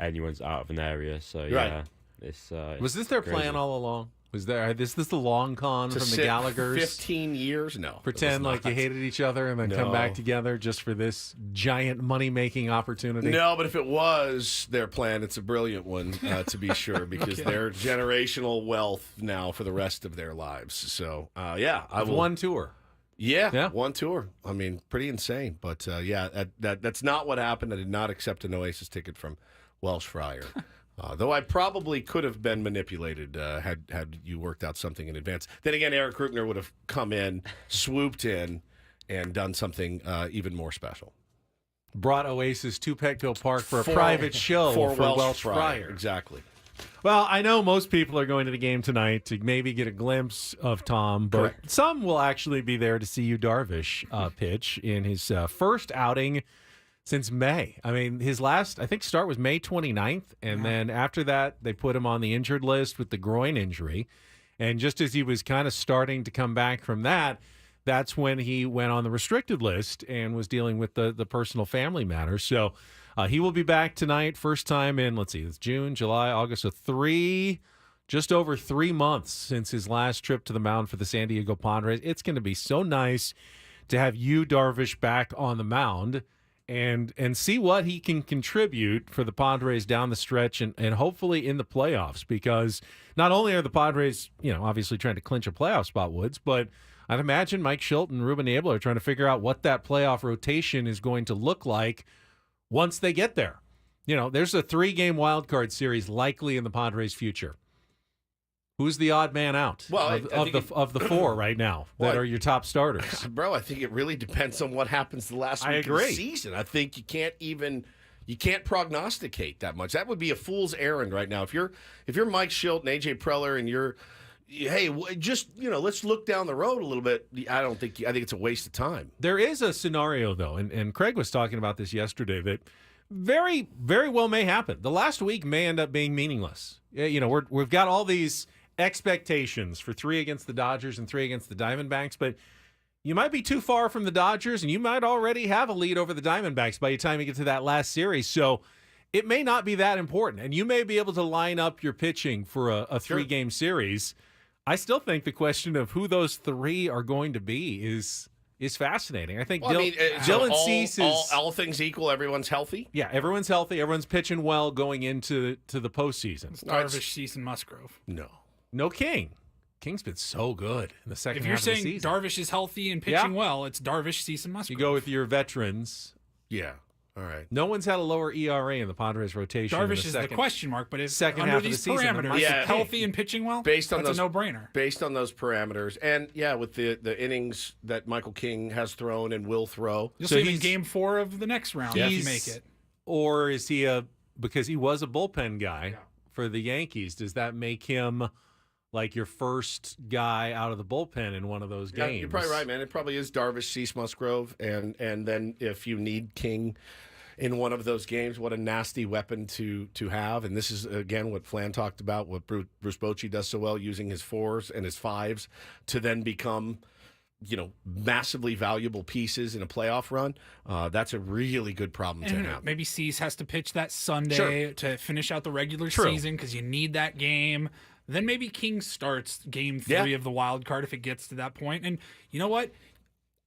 anyone's out of an area. So yeah, it's was this their crazy. plan all along? Was there this the long con to from the Gallaghers? 15 years? No. Pretend like you hated each other and then come back together just for this giant money-making opportunity? No, but if it was their plan, it's a brilliant one, to be sure, because they're generational wealth now for the rest of their lives. So, yeah. One tour. Yeah, one tour. I mean, pretty insane. But, yeah, that's not what happened. I did not accept an Oasis ticket from Welsh Friar. Though I probably could have been manipulated had you worked out something in advance. Then again, Eric Greupner would have come in, swooped in, and done something even more special. Brought Oasis to Petco Park for a private show for Welsh Friar. Exactly. Well, I know most people are going to the game tonight to maybe get a glimpse of Tom, but some will actually be there to see you Darvish pitch in his first outing since May. I mean, his last, I think, start was May 29th, and then after that, they put him on the injured list with the groin injury. And just as he was kind of starting to come back from that, that's when he went on the restricted list and was dealing with the personal family matters. So he will be back tonight, first time in, let's see, it's June, July, August, so just over 3 months since his last trip to the mound for the San Diego Padres. It's going to be so nice to have you, Darvish, back on the mound. and see what he can contribute for the Padres down the stretch and hopefully in the playoffs, because not only are the Padres, obviously trying to clinch a playoff spot, Woods, but I'd imagine Mike Schilt and Ruben Abel are trying to figure out what that playoff rotation is going to look like once they get there. There's a 3-game wild card series likely in the Padres' future. Who's the odd man out of the 4 right now that are your top starters? Bro, I think it really depends on what happens the last week of the season. I think you can't prognosticate that much. That would be a fool's errand right now. If you're Mike Schilt and AJ Preller and let's look down the road a little bit. I think it's a waste of time. There is a scenario though, and Craig was talking about this yesterday, that very, very well may happen. The last week may end up being meaningless. We've got all these expectations for 3 against the Dodgers and 3 against the Diamondbacks, but you might be too far from the Dodgers and you might already have a lead over the Diamondbacks by the time you get to that last series. So it may not be that important, and you may be able to line up your pitching for a 3-game series. I still think the question of who those 3 are going to be is fascinating. I think Dylan Cease is... All things equal, everyone's healthy? Yeah, everyone's healthy. Everyone's pitching well going into the postseason. It's Darvish, Cease, and Musgrove. No King. King's been so good in the second half of the season. If you're saying Darvish is healthy and pitching well, it's Darvish, Cease, and Musgrove. You go with your veterans. Yeah. All right. No one's had a lower ERA in the Padres rotation. Darvish is the question mark, but second under half these of the parameters, season, healthy and pitching well, that's a no-brainer. Based on those parameters, and with the innings that Michael King has thrown and will throw. You'll see him in Game 4 of the next round if you make it. Or is he because he was a bullpen guy for the Yankees, does that make him like your first guy out of the bullpen in one of those games? Yeah, you're probably right, man. It probably is Darvish, Cease, Musgrove, and then if you need King in one of those games, what a nasty weapon to have. And this is, again, what Flan talked about, what Bruce Bochy does so well, using his 4s and his 5s to then become, massively valuable pieces in a playoff run. That's a really good problem to have. Maybe Cease has to pitch that Sunday to finish out the regular season because you need that game. Then maybe King starts Game 3 of the wild card if it gets to that point. And you know what?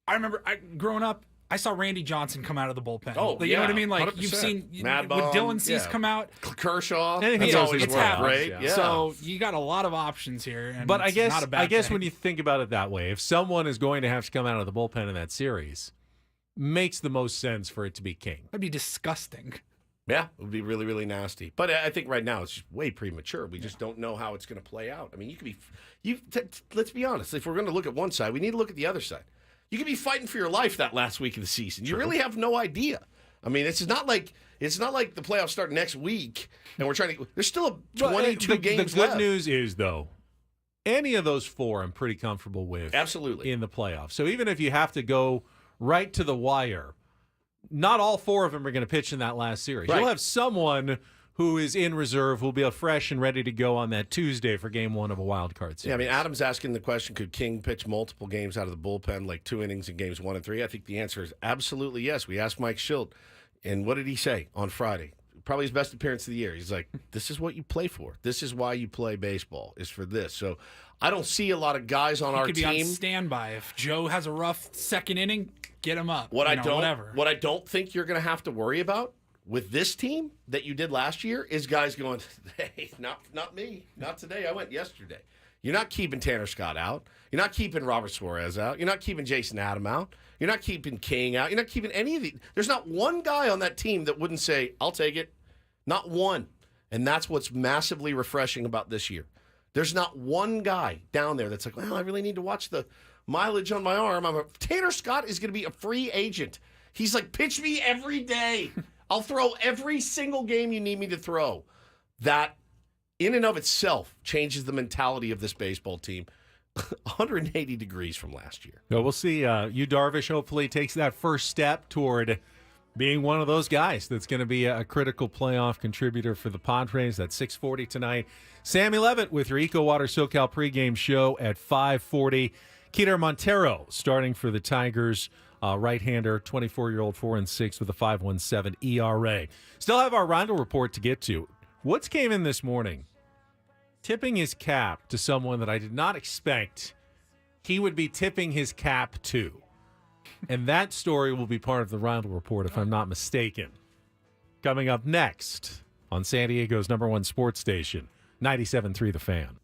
I remember growing up, I saw Randy Johnson come out of the bullpen. You know what I mean? Like 100%. You've seen Mad would Bomb, Dylan Cease come out, Kershaw. It's always happened. Right? Yeah. So you got a lot of options here. And but it's not a bad thing. When you think about it that way, if someone is going to have to come out of the bullpen in that series, makes the most sense for it to be King. That'd be disgusting. Yeah, it would be really, really nasty. But I think right now it's just way premature. We just don't know how it's going to play out. I mean, you could be, let's be honest. If we're going to look at one side, we need to look at the other side. You could be fighting for your life that last week of the season. You really have no idea. I mean, it's not like the playoffs start next week, and we're trying to. There's still 22 games The good left. news is, though, any of those 4 I'm pretty comfortable with. Absolutely. In the playoffs. So even if you have to go right to the wire, not all 4 of them are going to pitch in that last series. Right. You'll have someone who is in reserve, who'll be fresh and ready to go on that Tuesday for Game 1 of a wild card series. Yeah, I mean, Adam's asking the question, could King pitch multiple games out of the bullpen, like 2 innings in Games 1 and 3? I think the answer is absolutely yes. We asked Mike Schilt, and what did he say on Friday? Probably his best appearance of the year. He's like, this is what you play for. This is why you play baseball, is for this. So I don't see a lot of guys on our team. He could be on standby. If Joe has a rough second inning, get him up. What I don't think you're going to have to worry about with this team that you did last year is guys going, hey, not me. Not today. I went yesterday. You're not keeping Tanner Scott out. You're not keeping Robert Suarez out. You're not keeping Jason Adam out. You're not keeping King out. You're not keeping any of the. There's not one guy on that team that wouldn't say, I'll take it. Not one. And that's what's massively refreshing about this year. There's not one guy down there that's like, well, I really need to watch the mileage on my arm. Tanner Scott is going to be a free agent. He's like, pitch me every day. I'll throw every single game you need me to throw. That, in and of itself, changes the mentality of this baseball team 180 degrees from last year. So we'll see. Yu Darvish hopefully takes that first step toward being one of those guys that's going to be a critical playoff contributor for the Padres. That's 6:40 tonight. Sammy Levitt with your Eco Water SoCal pregame show at 5:40. Keter Montero starting for the Tigers. Right-hander, 24-year-old, 4-6 with a 5.17 ERA. Still have our Rondo report to get to. Woods came in this morning tipping his cap to someone that I did not expect he would be tipping his cap to. And that story will be part of the Roundel Report, if I'm not mistaken. Coming up next on San Diego's #1 sports station, 97.3 The Fan.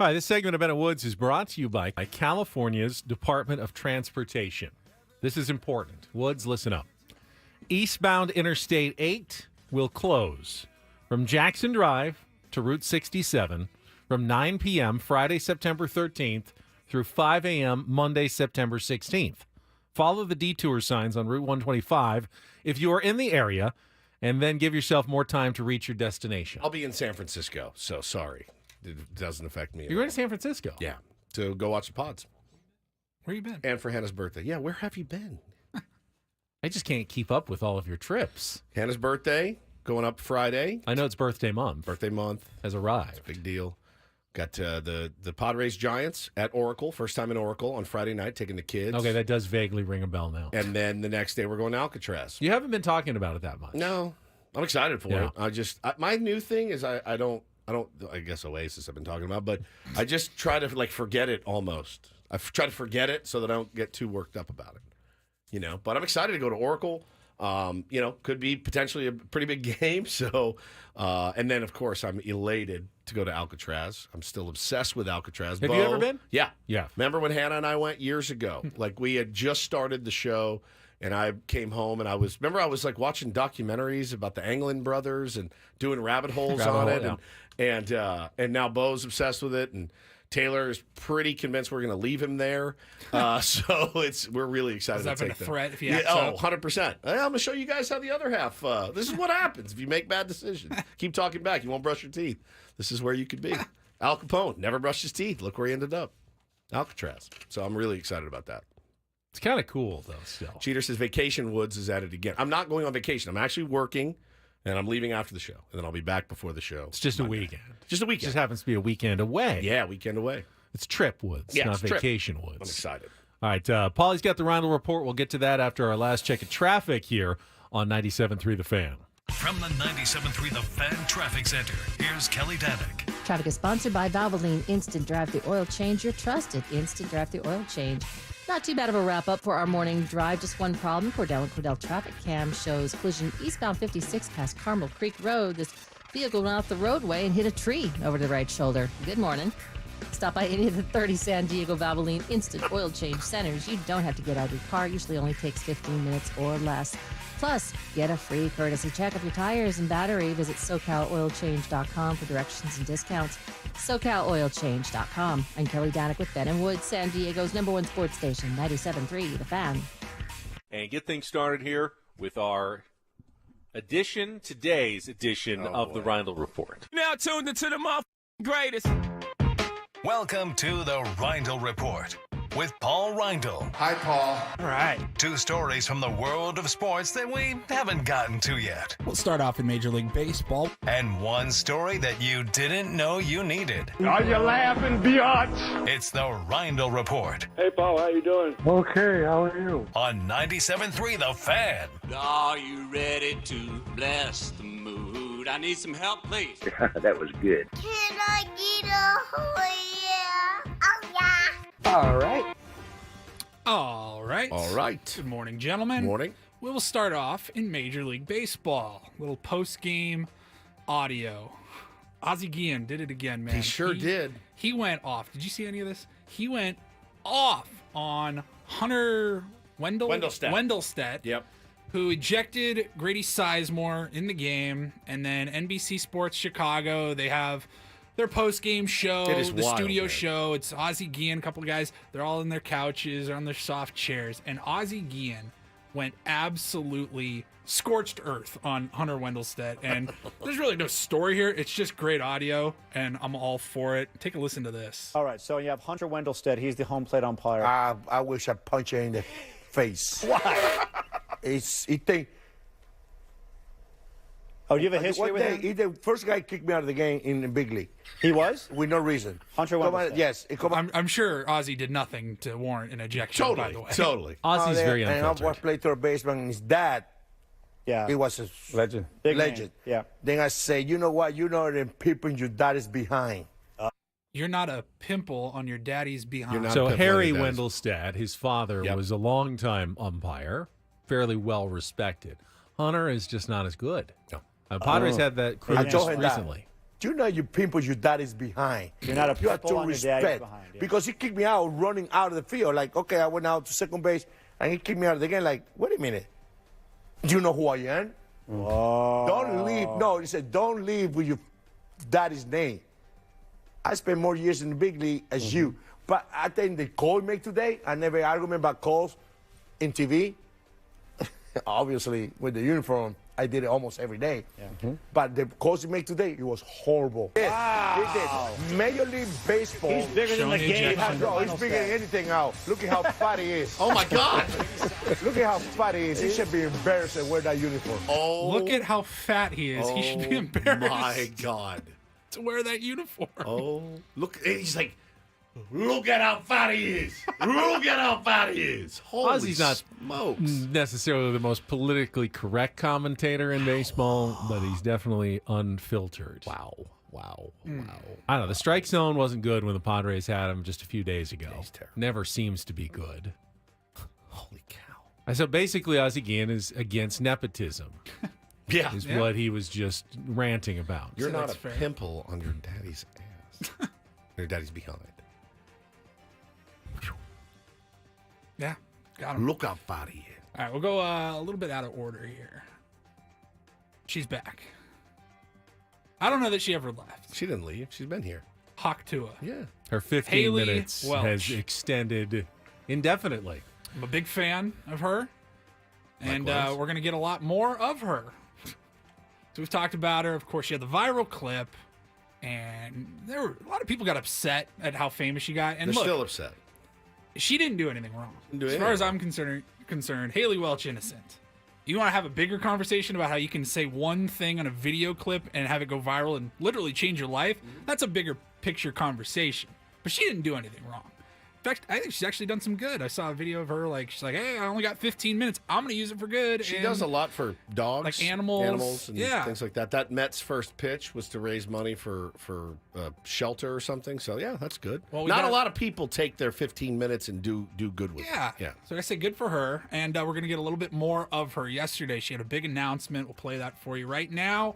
Hi, this segment of Ben and Woods is brought to you by California's Department of Transportation. This is important. Woods, listen up. Eastbound Interstate 8 will close from Jackson Drive to Route 67 from 9 p.m. Friday, September 13th through 5 a.m. Monday, September 16th. Follow the detour signs on Route 125 if you are in the area, and then give yourself more time to reach your destination. I'll be in San Francisco, so sorry. It doesn't affect me. You're going to San Francisco? Yeah, to go watch the Pods. Where you been? And for Hannah's birthday. Yeah, where have you been? I just can't keep up with all of your trips. Hannah's birthday, going up Friday. I know it's birthday month. Birthday month. Has arrived. It's a big deal. Got the Padres Giants at Oracle. First time in Oracle on Friday night, taking the kids. Okay, that does vaguely ring a bell now. And then the next day, we're going to Alcatraz. You haven't been talking about it that much. No, I'm excited for it. My new thing is I guess Oasis I've been talking about, but I just try to forget it almost. I try to forget it so that I don't get too worked up about it, But I'm excited to go to Oracle. Could be potentially a pretty big game. So, and then of course I'm elated to go to Alcatraz. I'm still obsessed with Alcatraz. Have you ever been? Yeah. Yeah. Remember when Hannah and I went years ago? We had just started the show. And I came home and I was watching documentaries about the Anglin brothers and doing rabbit holes on it. Yeah. And now Bo's obsessed with it. And Taylor is pretty convinced we're going to leave him there. So we're really excited Is that to take been a threat if you yeah, oh, 100%. I'm going to show you guys how the other half, this is what happens if you make bad decisions. Keep talking back. You won't brush your teeth. This is where you could be. Al Capone never brushed his teeth. Look where he ended up. Alcatraz. So I'm really excited about that. It's kind of cool, though, still. Cheater says Vacation Woods is at it again. I'm not going on vacation. I'm actually working, and I'm leaving after the show. And then I'll be back before the show. It's just Monday. a weekend. Just a It weekend. just happens to be a weekend away. Yeah, weekend away. It's Trip Woods, Yeah, not it's Trip. Vacation Woods. I'm excited. All right, Paulie's got the Ryle Report. We'll get to that after our last check of traffic here on 97.3 The Fan. From the 97.3 The Fan Traffic Center, here's Kelly Danick. Traffic is sponsored by Valvoline Instant Drive the Oil Change, your trusted Instant Drive the Oil Change. Not too bad of a wrap-up for our morning drive. Just one problem. Cordell traffic cam shows collision eastbound 56 past Carmel Creek Road. This vehicle went off the roadway and hit a tree over the right shoulder. Good morning. Stop by any of the 30 San Diego Valvoline Instant Oil Change centers. You don't have to get out of your car. Usually only takes 15 minutes or less. Plus, get a free courtesy check of your tires and battery. Visit SoCalOilChange.com for directions and discounts. SoCalOilChange.com. I'm Kelly Danick with Ben and Woods, San Diego's #1 sports station, 97.3 The Fan. And get things started here with our today's edition of the Ryle Report. Now tuned into the greatest. Welcome to the Ryle Report with Paul Ryle. Hi, Paul. All right. 2 stories from the world of sports that we haven't gotten to yet. We'll start off in Major League Baseball. And 1 story that you didn't know you needed. Are you laughing, biatch? It's the Ryle Report Hey, Paul, how you doing? Okay, how are you? on 97.3 The Fan. Are you ready to bless the mood? I need some help, please. That was good. Can I get a yeah? Oh, yeah. All right. All right. Good morning, gentlemen. Morning. We will start off in Major League Baseball. Little post-game audio. Azie Gan did it again, man. He sure did. He went off. Did you see any of this? He went off on Hunter Wendelstedt. Yep. Who ejected Grady Sizemore in the game, and then NBC Sports Chicago, they have their post-game show, It is the wild, studio man. show. It's Azie Gan, a couple of guys. They're all in their couches or on their soft chairs, and Azie Gan went absolutely scorched earth on Hunter Wendelstedt, and there's really no story here. It's just great audio, and I'm all for it. Take a listen to this. All right, so you have Hunter Wendelstedt. He's the home plate umpire. I wish I'd punch you in the face. Why? He think. Oh, do you have a history with him? He's the first guy kicked me out of the game in the big league. He was? With no reason. Hunter Come on, Wendelstedt. yes. I'm sure Ozzy did nothing to warrant an ejection, by the way. Totally. Ozzy's very And I unfiltered. was playing third baseman, and his dad, Yeah. he was a Legend. Big legend. name. Yeah. Then I say, you know what? You know the people your dad is behind. You're not a pimple on your daddy's behind. So Harry Wendelstedt, his father, was a longtime umpire, fairly well respected. Hunter is just not as good. No. Padres had that I told criticism him that. recently. you know you pimple your daddy's behind. You're not a You have pimple to on your daddy's respect. behind, yeah. Because he kicked me out running out of the field. Like, okay, I went out to second base, and he kicked me out of the game. Like, wait a minute. Do you know who I am? Whoa. Don't leave. No, he said, don't leave with your daddy's name. I spent more years in the big league as you. But I think the call he made today, I never argument about calls in TV. Obviously, with the uniform, I did it almost every day. Yeah. But the calls he made today, it was horrible. Wow. He did. Major League Baseball. He's bigger than the game. Bro, he's bigger than anything out. Look at how fat he is. Oh, my God. Look at how fat he is. He should be embarrassed to wear that uniform. Oh, Look at how fat he is. He should be embarrassed my God. to wear that uniform. Oh, look. He's like, look at how fat he is. Look at how fat he is. Holy Ozzy's not smokes. necessarily the most politically correct commentator in baseball, but he's definitely unfiltered. Wow. Wow. I don't know. The strike zone wasn't good when the Padres had him just a few days ago. He's terrible. Never seems to be good. Holy cow. And so basically, Azie Gan is against nepotism. Yeah. Is what he was just ranting about. You're So not a that's fair. pimple on your daddy's ass. Your daddy's behind. Yeah, got him. Look how fat he is. All right, we'll go a little bit out of order here. She's back. I don't know that she ever left. She didn't leave. She's been here. Hawk Tua. Yeah. Her 15 Haley minutes Welch. has extended indefinitely. I'm a big fan of her, and Likewise. we're going to get a lot more of her. So we've talked about her. Of course, she had the viral clip, and there were a lot of people got upset at how famous she got. And They're look, still upset. she didn't do anything wrong. Didn't do As far as anything. I'm concerned, Haley Welch innocent. You want to have a bigger conversation about how you can say one thing on a video clip and have it go viral and literally change your life? That's a bigger picture conversation. But she didn't do anything wrong. In fact, I think she's actually done some good. I saw a video of her, like, she's like, hey, I only got 15 minutes. I'm going to use it for good. She And does a lot for dogs, like animals. and Yeah. things like that. That Mets first pitch was to raise money for shelter or something. So yeah, that's good. Well, we Not got- a lot of people take their 15 minutes and do good with Yeah. it. Yeah. So I say good for her. And we're going to get a little bit more of her. Yesterday, she had a big announcement. We'll play that for you right now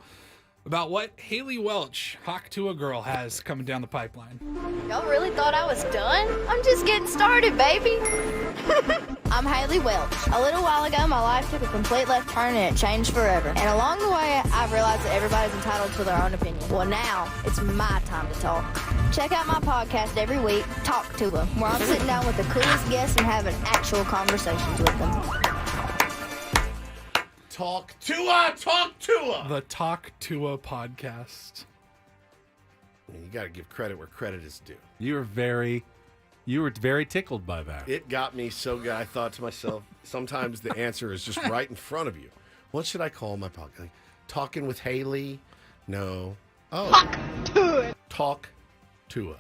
about what Haley Welch, Hawk Tua girl, has coming down the pipeline. Y'all really thought I was done? I'm just getting started, baby. I'm Haley Welch. A little while ago, my life took a complete left turn and it changed forever. And along the way, I've realized that everybody's entitled to their own opinion. Well, now it's my time to talk. Check out my podcast every week, Talk to Them, where I'm sitting down with the coolest guests and having actual conversations with them. Talk Tua. The Talk Tua podcast. I mean, you got to give credit where credit is due. You were very tickled by that. It got me so good. I thought to myself, sometimes the answer is just right in front of you. What should I call my podcast? Like, Talking with Haley? No. Oh. Talk Tua. Talk Tua.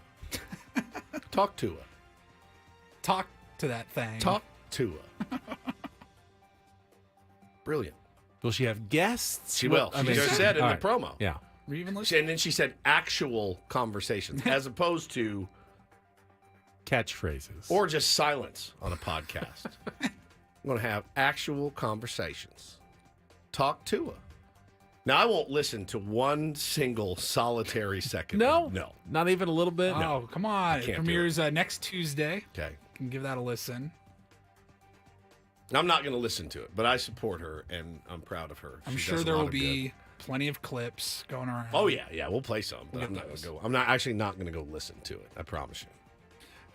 Talk Tua. Talk to that thing. Talk Tua. Brilliant. Will she have guests? She will. She just said in all the right. promo. Yeah. Were you even listening? And then she said actual conversations as opposed to Catchphrases. or just silence on a podcast. I'm going to have actual conversations. Talk to her. Now, I won't listen to one single solitary second. No? No. Not even a little bit? Oh, come on. It can't do premieres next Tuesday. Okay. You can give that a listen. I'm not going to listen to it, but I support her, and I'm proud of her. I'm She sure does a there lot will of be plenty of clips going around. good. Oh, yeah. We'll play some, but We'll I'm get not going those. to go. I'm not actually not going to go listen to it. I promise you.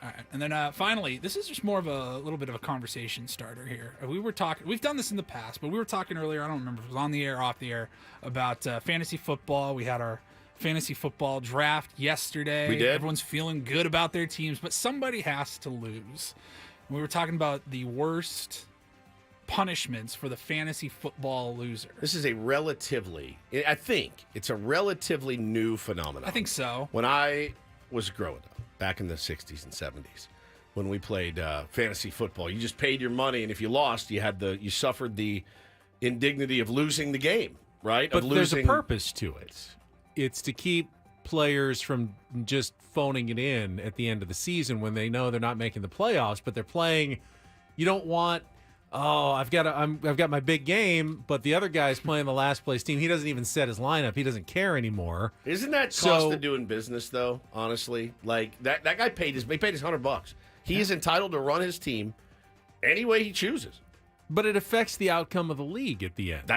All right. And then finally, this is just more of a little bit of a conversation starter here. We've done this in the past, but we were talking earlier, I don't remember if it was on the air, off the air, about fantasy football. We had our fantasy football draft yesterday. We did. Everyone's feeling good about their teams, but somebody has to lose. And we were talking about the worst punishments for the fantasy football loser. This is I think it's a relatively new phenomenon. I think so. When I was growing up, back in the 60s and 70s, when we played fantasy football, you just paid your money, and if you lost, you suffered the indignity of losing the game, right? But of there's losing. a purpose to it. It's to keep players from just phoning it in at the end of the season when they know they're not making the playoffs, but they're playing. You don't want oh, I've got my big game, but the other guy's playing the last place team. He doesn't even set his lineup. He doesn't care anymore. Isn't that cost of doing business, though? Honestly, like that guy paid his $100. He is entitled to run his team any way he chooses. But it affects the outcome of the league at the end.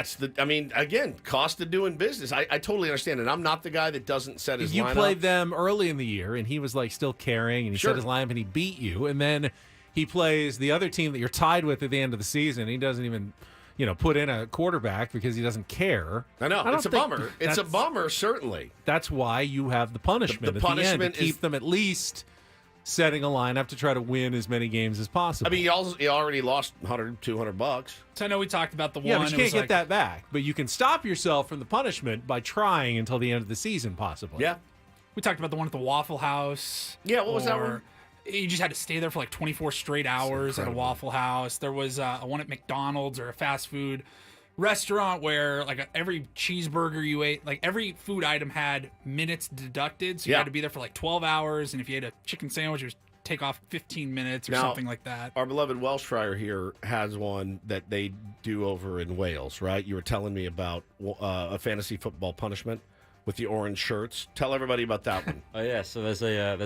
Again, cost of doing business. I totally understand it. I'm not the guy that doesn't set his lineup. You played them early in the year, and he was like still carrying, and he set his lineup, and he beat you. And then he plays the other team that you're tied with at the end of the season. He doesn't even, put in a quarterback because he doesn't care. I know. It's a bummer. It's a bummer, certainly. That's why you have the punishment the at punishment the end to keep them at least setting a lineup to try to win as many games as possible. I mean, he already lost $100, $200. So I know we talked about the one. Yeah, but you can't get that back. But you can stop yourself from the punishment by trying until the end of the season, possibly. Yeah. We talked about the one at the Waffle House. Yeah, what was that one? You just had to stay there for like 24 straight hours at a Waffle House. There was a one at McDonald's or a fast food restaurant where like every cheeseburger you ate, like every food item had minutes deducted. So you had to be there for like 12 hours. And if you ate a chicken sandwich, it was take off 15 minutes or something like that. Our beloved Welsh fryer here has one that they do over in Wales, right? You were telling me about a fantasy football punishment with the orange shirts. Tell everybody about that one. Oh yeah, so there's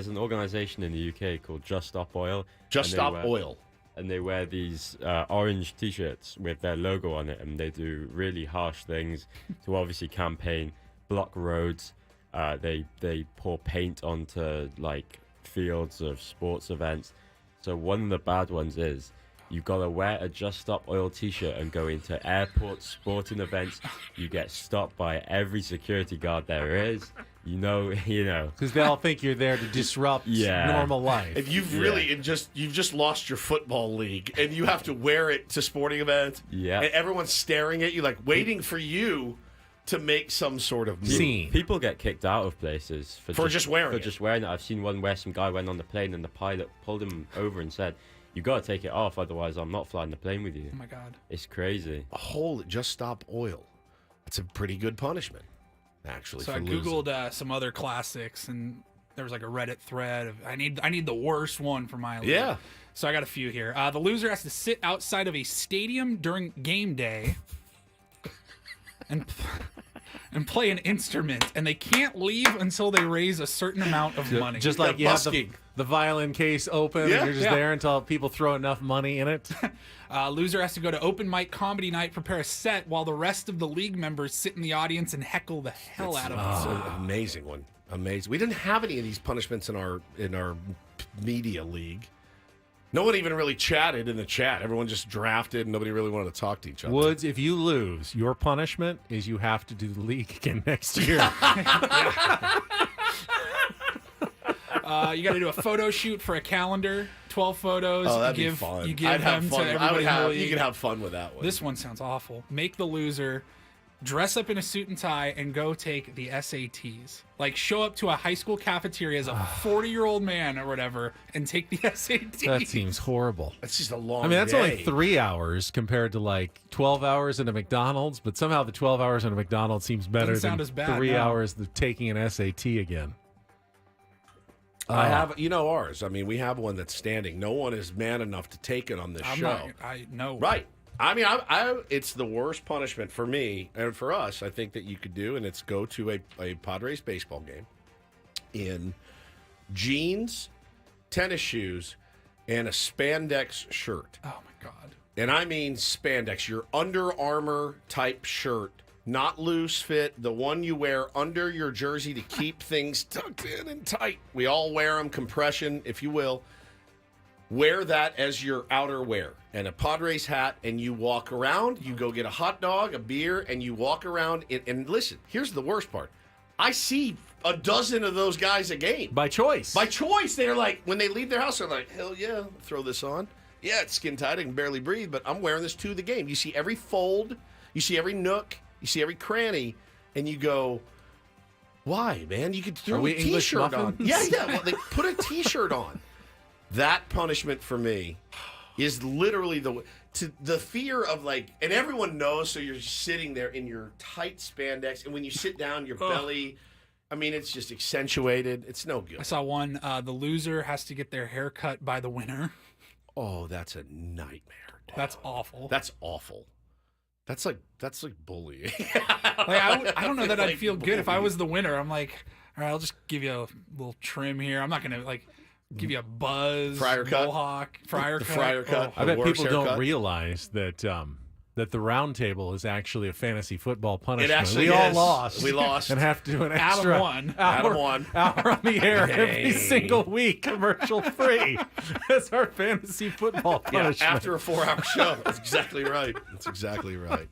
an organization in the UK called Just Stop Oil. Just Stop Oil. And they wear these orange T-shirts with their logo on it, and they do really harsh things to obviously campaign, block roads. They pour paint onto like fields of sports events. So one of the bad ones is you gotta wear a Just Stop Oil T-shirt and go into airport sporting events. You get stopped by every security guard there is. You know, because they all think you're there to disrupt normal life. If you've you've just lost your football league, and you have to wear it to sporting events. Yeah, and everyone's staring at you, like waiting for you to make some sort of move. Scene. People get kicked out of places for just wearing it. I've seen one where some guy went on the plane, and the pilot pulled him over and said, "You got to take it off, otherwise I'm not flying the plane with you." Oh my God, it's crazy. Just Stop Oil. That's a pretty good punishment. Actually, so I googled some other classics, and there was like a Reddit thread of I need the worst one for my league. Yeah. So I got a few here. The loser has to sit outside of a stadium during game day and play an instrument, and they can't leave until they raise a certain amount of money. Just like you have the violin case open, and you're just there until people throw enough money in it. Loser has to go to open mic comedy night, prepare a set, while the rest of the league members sit in the audience and heckle the hell out of It's them. an amazing one. Amazing. We didn't have any of these punishments in our media league. No one even really chatted in the chat. Everyone just drafted, and nobody really wanted to talk to each other. Woods, if you lose, your punishment is you have to do the league again next year. You got to do a photo shoot for a calendar, 12 photos. Oh, that'd be fun. You give them to everybody in the league. You can have fun with that one. This one sounds awful. Make the loser dress up in a suit and tie and go take the SATs. Like, show up to a high school cafeteria as a 40-year-old man or whatever and take the SATs. That seems horrible. That's just a long that's day. only 3 hours compared to like 12 hours in a McDonald's, but somehow the 12 hours in a McDonald's seems better Doesn't sound than as bad, 3 no. hours of taking an SAT again. I have, ours. I mean, we have one that's standing. No one is man enough to take it on this show. I know. Right. I mean, it's the worst punishment for me and for us, I think, that you could do, and it's go to a Padres baseball game in jeans, tennis shoes, and a spandex shirt. Oh, my God. And I mean spandex, your Under Armour type shirt, not loose fit, the one you wear under your jersey to keep things tucked in and tight. We all wear them, compression, if you will. Wear that as your outerwear and a Padres hat, and you walk around. You go get a hot dog, a beer, and you walk around. And listen, here's the worst part. I see a dozen of those guys a game. By choice. By choice. They're like, when they leave their house, they're like, hell yeah, I'll throw this on. Yeah, it's skin tight. I can barely breathe, but I'm wearing this to the game. You see every fold. You see every nook. You see every cranny. And you go, why, man? You could throw a T-shirt on. Yeah. Well, they put a T-shirt on. That punishment for me is literally the fear of like, and everyone knows, so you're sitting there in your tight spandex, and when you sit down, your belly, I mean, it's just accentuated. It's no good. I saw one, the loser has to get their hair cut by the winner. Oh, that's a nightmare. Dude. That's awful. That's awful. That's like bullying. I don't know that I'd feel good if I was the winner. I'm like, all right, I'll just give you a little trim here. I'm not gonna give you a buzz, Fryer cut? mohawk, fryer cut. Fryer cut. Oh. I bet people haircut. don't realize that that the round table is actually a fantasy football punishment. It actually we all is. lost. We lost. And have to do an Adam extra won. hour on the air Hey. every single week, commercial free. That's our fantasy football punishment. Yeah, after a 4-hour show. That's exactly right. That's exactly right.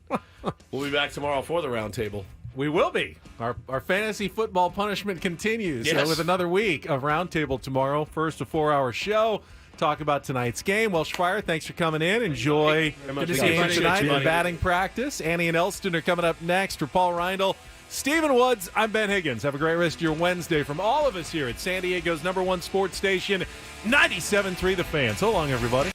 We'll be back tomorrow for the roundtable. We will be. Our fantasy football punishment continues Yes. with another week of Roundtable tomorrow. First a 4-hour show. Talk about tonight's game. Welsh Fryer, thanks for coming in. Enjoy much. the Thank game you. tonight Buddy. and batting practice. Annie and Elston are coming up next. For Paul Reindl, Stephen Woods, I'm Ben Higgins. Have a great rest of your Wednesday from all of us here at San Diego's #1 sports station, 97.3 The Fan. So long, everybody.